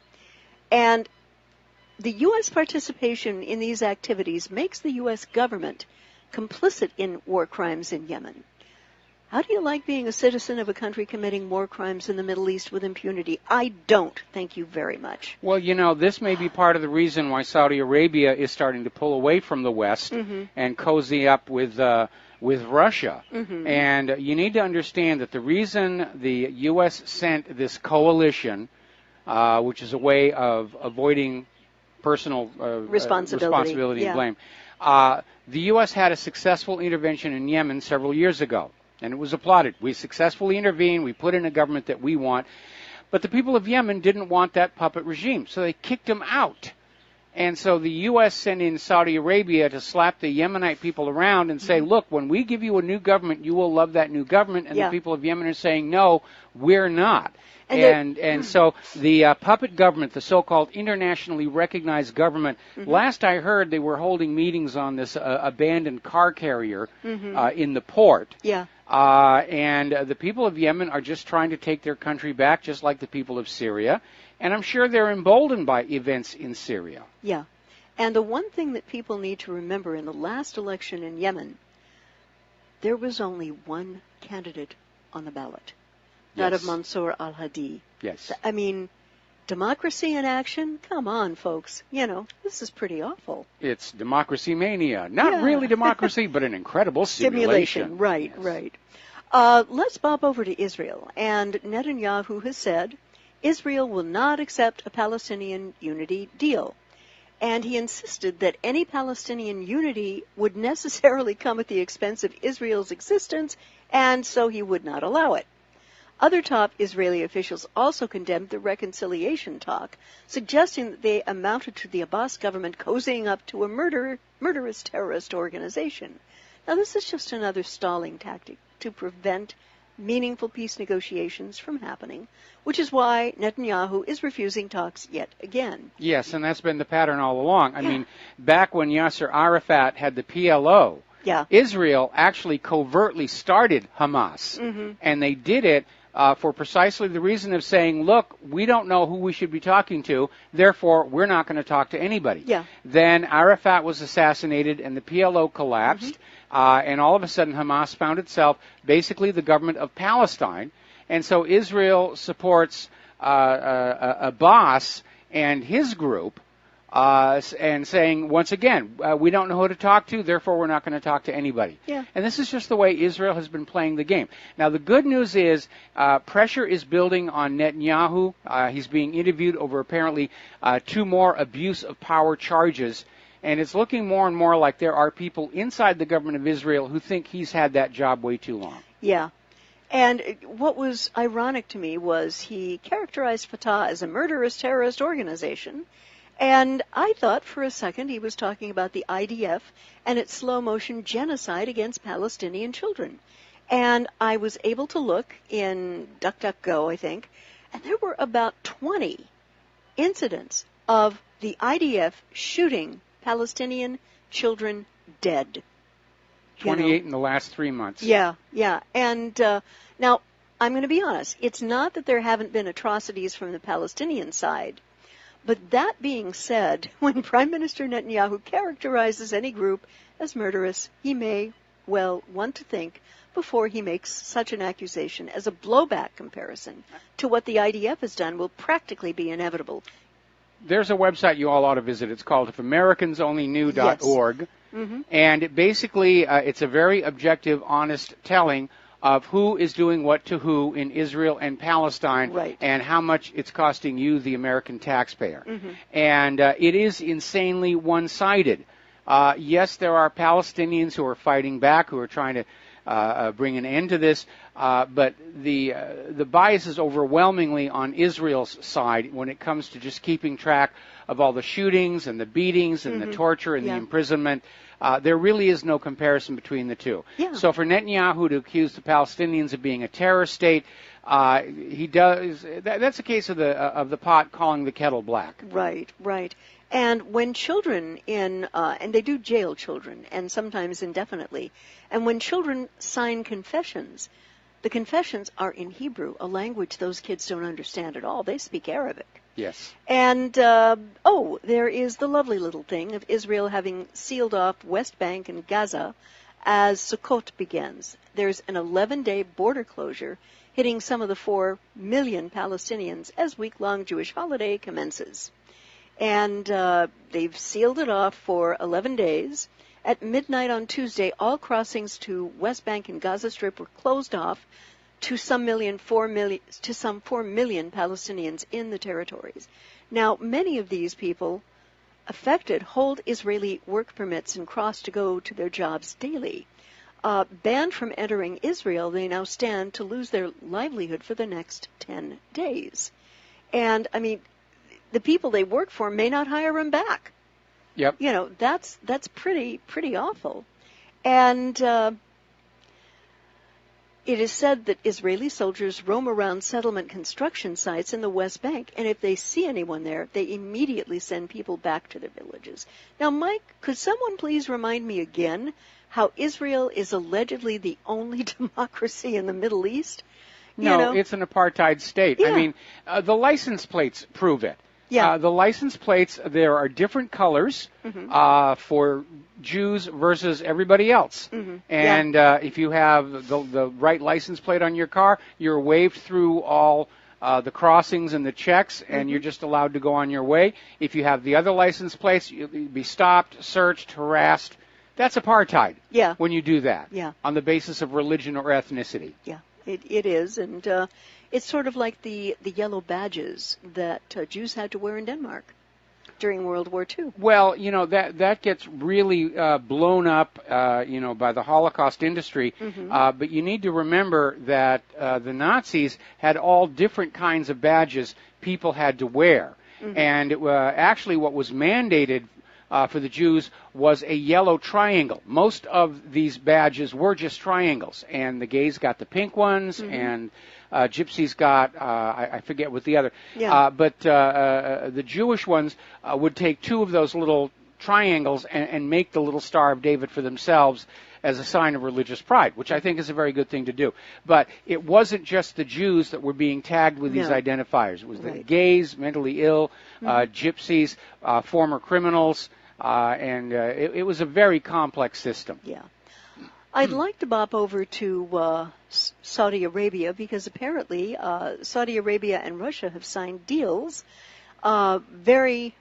And the U.S. participation in these activities makes the U.S. government complicit in war crimes in Yemen. How do you like being a citizen of a country committing war crimes in the Middle East with impunity? I don't. Thank you very much. Well, you know, this may be part of the reason why Saudi Arabia is starting to pull away from the West and cozy up with Russia. And you need to understand that the reason the U.S. sent this coalition, which is a way of avoiding personal responsibility and blame, the U.S. had a successful intervention in Yemen several years ago, and it was applauded. We successfully intervened. We put in a government that we want. But the people of Yemen didn't want that puppet regime, so they kicked them out. And so the U.S. sent in Saudi Arabia to slap the Yemenite people around and say, look, when we give you a new government, you will love that new government. And the people of Yemen are saying, no, we're not. And so the puppet government, the so-called internationally recognized government, last I heard they were holding meetings on this abandoned car carrier in the port. And the people of Yemen are just trying to take their country back, just like the people of Syria. And I'm sure they're emboldened by events in Syria. Yeah. And the one thing that people need to remember, in the last election in Yemen, there was only one candidate on the ballot, that of Mansour al-Hadi. Yes. I mean, democracy in action? Come on, folks. You know, this is pretty awful. It's democracy mania. Not really democracy, but an incredible simulation. Right, right. Let's bob over to Israel. And Netanyahu has said Israel will not accept a Palestinian unity deal. And he insisted that any Palestinian unity would necessarily come at the expense of Israel's existence, and so he would not allow it. Other top Israeli officials also condemned the reconciliation talk, suggesting that they amounted to the Abbas government cozying up to a murderous terrorist organization. Now, this is just another stalling tactic to prevent meaningful peace negotiations from happening, which is why Netanyahu is refusing talks yet again. Yes, and that's been the pattern all along. I mean, back when Yasser Arafat had the PLO, Israel actually covertly started Hamas, and they did it for precisely the reason of saying, look, we don't know who we should be talking to, therefore we're not going to talk to anybody. Then Arafat was assassinated and the PLO collapsed, and all of a sudden Hamas found itself basically the government of Palestine, and so Israel supports Abbas and his group, and saying, once again, we don't know who to talk to, therefore we're not going to talk to anybody. And this is just the way Israel has been playing the game. Now, the good news is pressure is building on Netanyahu. He's being interviewed over apparently 2 more abuse of power charges, and it's looking more and more like there are people inside the government of Israel who think he's had that job way too long. And what was ironic to me was he characterized Fatah as a murderous terrorist organization. And I thought for a second he was talking about the IDF and its slow-motion genocide against Palestinian children. And I was able to look in DuckDuckGo, I think, and there were about 20 incidents of the IDF shooting Palestinian children dead. 28 in the last 3 months. And now, I'm going to be honest. It's not that there haven't been atrocities from the Palestinian side. But that being said, when Prime Minister Netanyahu characterizes any group as murderous, he may well want to think before he makes such an accusation, as a blowback comparison to what the IDF has done will practically be inevitable. There's a website you all ought to visit. It's called ifamericans.onlyknew.org. And it basically, it's a very objective, honest telling of who is doing what to who in Israel and Palestine, and how much it's costing you, the American taxpayer. And it is insanely one-sided. Yes, there are Palestinians who are fighting back, who are trying to bring an end to this, but the bias is overwhelmingly on Israel's side when it comes to just keeping track of all the shootings and the beatings and the torture and the imprisonment. There really is no comparison between the two. So for Netanyahu to accuse the Palestinians of being a terrorist state, he does. That's a case of the pot calling the kettle black. Right. And when children and they do jail children, and sometimes indefinitely, and when children sign confessions, the confessions are in Hebrew, a language those kids don't understand at all. They speak Arabic. Yes. And, there is the lovely little thing of Israel having sealed off West Bank and Gaza as Sukkot begins. There's an 11-day border closure hitting some of the 4 million Palestinians as week-long Jewish holiday commences. And they've sealed it off for 11 days. At midnight on Tuesday, all crossings to West Bank and Gaza Strip were closed off to some 4 million Palestinians in the territories. Now, many of these people affected hold Israeli work permits and cross to go to their jobs daily. Banned from entering Israel, they now stand to lose their livelihood for the next 10 days. And, I mean, the people they work for may not hire them back. That's pretty awful. And it is said that Israeli soldiers roam around settlement construction sites in the West Bank, and if they see anyone there, they immediately send people back to their villages. Now, Mike, could someone please remind me again how Israel is allegedly the only democracy in the Middle East? No, it's an apartheid state. I mean, the license plates prove it. The license plates, there are different colors for Jews versus everybody else. And if you have the right license plate on your car, you're waved through all the crossings and the checks, and you're just allowed to go on your way. If you have the other license plates, you'll be stopped, searched, harassed. That's apartheid when you do that on the basis of religion or ethnicity. It is, and it's sort of like the yellow badges that Jews had to wear in Denmark during World War II. Well, that gets really blown up, by the Holocaust industry. But you need to remember that the Nazis had all different kinds of badges people had to wear. And actually what was mandated for the Jews was a yellow triangle. Most of these badges were just triangles, and the gays got the pink ones, and gypsies got, I forget what the other, but the Jewish ones would take two of those little triangles and make the little Star of David for themselves as a sign of religious pride, which I think is a very good thing to do. But it wasn't just the Jews that were being tagged with these identifiers. It was the gays, mentally ill, gypsies, former criminals, and it was a very complex system. Yeah. I'd like to bop over to Saudi Arabia because apparently Saudi Arabia and Russia have signed deals, very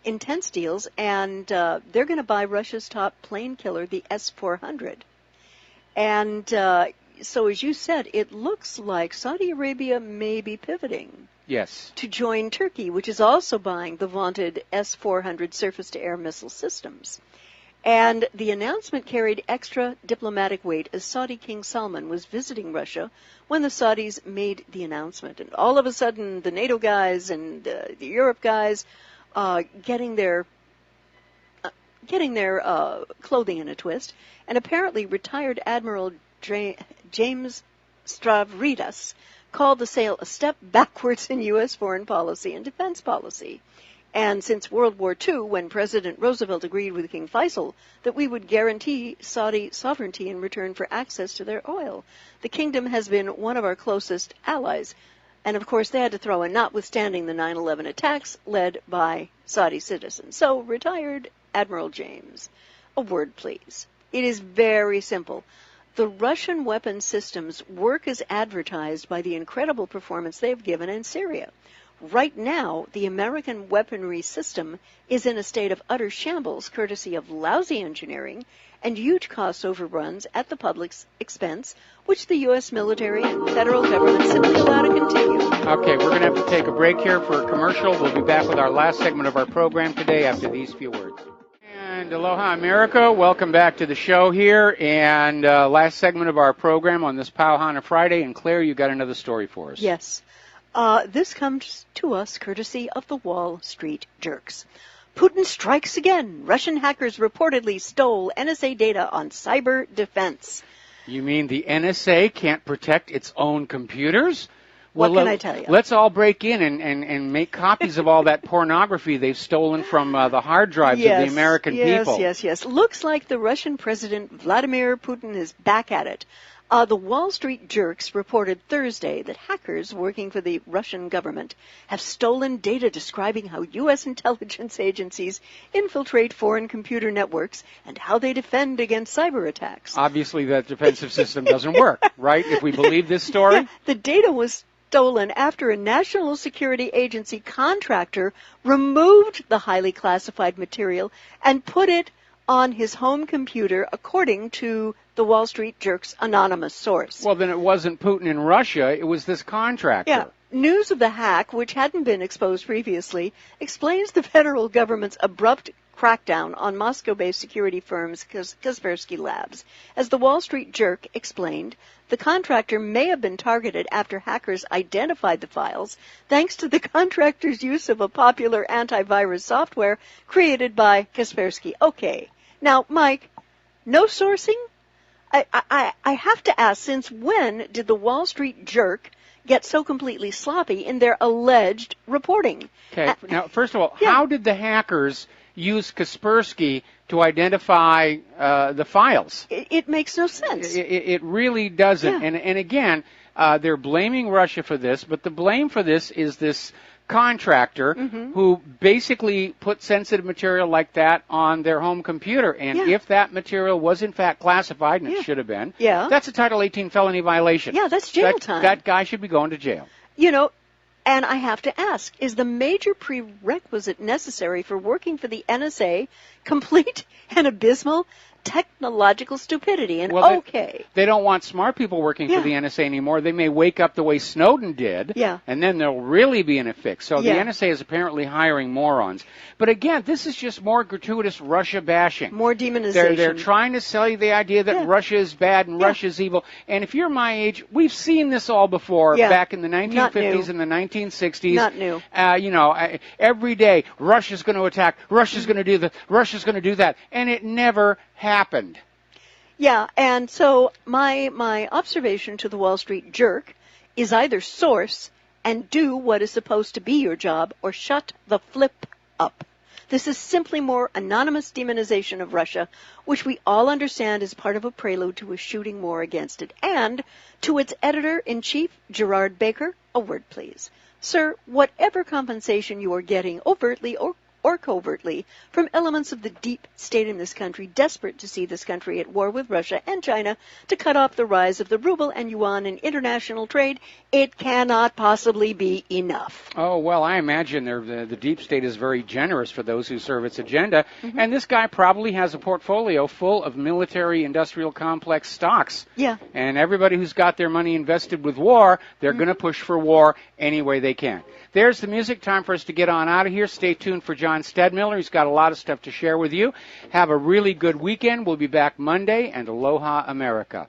intense deals, and they're going to buy Russia's top plane killer, the S-400. And so, as you said, it looks like Saudi Arabia may be pivoting to join Turkey, which is also buying the vaunted S-400 surface-to-air missile systems. And the announcement carried extra diplomatic weight as Saudi King Salman was visiting Russia when the Saudis made the announcement. And all of a sudden, the NATO guys and the Europe guys getting their clothing in a twist, and apparently retired Admiral James Stavridis called the sale a step backwards in U.S. foreign policy and defense policy. And since World War II, when President Roosevelt agreed with King Faisal that we would guarantee Saudi sovereignty in return for access to their oil, the kingdom has been one of our closest allies. And, of course, they had to throw in notwithstanding the 9/11 attacks led by Saudi citizens. So, retired Admiral James, a word, please. It is very simple. The Russian weapon systems work as advertised by the incredible performance they've given in Syria. Right now, the American weaponry system is in a state of utter shambles, courtesy of lousy engineering and huge cost overruns at the public's expense, which the U.S. military and federal government simply allow to continue. Okay, we're going to have to take a break here for a commercial. We'll be back with our last segment of our program today after these few words. And aloha, America. Welcome back to the show here. And last segment of our program on this Pauhana Friday. And Claire, you got another story for us. Yes. This comes to us courtesy of the Wall Street Jerks. Putin strikes again. Russian hackers reportedly stole NSA data on cyber defense. You mean the NSA can't protect its own computers? What can I tell you? Let's all break in and make copies of all that pornography they've stolen from the hard drives of the American people. Yes. Looks like the Russian President Vladimir Putin is back at it. The Wall Street Jerks reported Thursday that hackers working for the Russian government have stolen data describing how U.S. intelligence agencies infiltrate foreign computer networks and how they defend against cyber attacks. Obviously, that defensive system doesn't work, right? If we believe this story? Yeah, the data was stolen after a National Security Agency contractor removed the highly classified material and put it on his home computer, according to the Wall Street Jerk's anonymous source. Well, then it wasn't Putin in Russia, it was this contractor. Yeah. News of the hack, which hadn't been exposed previously, explains the federal government's abrupt crackdown on Moscow-based security firms Kaspersky Labs. As the Wall Street Jerk explained, the contractor may have been targeted after hackers identified the files, thanks to the contractor's use of a popular antivirus software created by Kaspersky. Okay. Now, Mike, no sourcing? I have to ask, since when did the Wall Street Jerk get so completely sloppy in their alleged reporting? Okay. Now, first of all, how did the hackers use Kaspersky to identify the files? It makes no sense. It really doesn't. Yeah. And again, they're blaming Russia for this, but the blame for this is this contractor who basically put sensitive material like that on their home computer. And if that material was in fact classified, and it should have been, that's a Title 18 felony violation. Yeah, that's jail time. That guy should be going to jail. You know, and I have to ask, is the major prerequisite necessary for working for the NSA complete and abysmal technological stupidity. And well, okay. They don't want smart people working for the NSA anymore. They may wake up the way Snowden did, and then they'll really be in a fix. So the NSA is apparently hiring morons. But again, this is just more gratuitous Russia bashing. More demonization. They're trying to sell you the idea that Russia is bad and Russia is evil. And if you're my age, we've seen this all before back in the 1950s and the 1960s. Not new. Every day, Russia's going to attack, Russia's going to do this, Russia's going to do that. And it never happened. Yeah, and so my observation to the Wall Street jerk is either source and do what is supposed to be your job, or shut the flip up. This is simply more anonymous demonization of Russia, which we all understand is part of a prelude to a shooting war against it. And to its editor-in-chief, Gerard Baker, a word please. Sir, whatever compensation you are getting overtly or covertly from elements of the deep state in this country, desperate to see this country at war with Russia and China to cut off the rise of the ruble and yuan in international trade, it cannot possibly be enough. Oh, well, I imagine the deep state is very generous for those who serve its agenda, and this guy probably has a portfolio full of military-industrial complex stocks. Yeah. And everybody who's got their money invested with war, they're going to push for war any way they can. There's the music. Time for us to get on out of here. Stay tuned for John Stedmiller. He's got a lot of stuff to share with you. Have a really good weekend. We'll be back Monday, and aloha, America.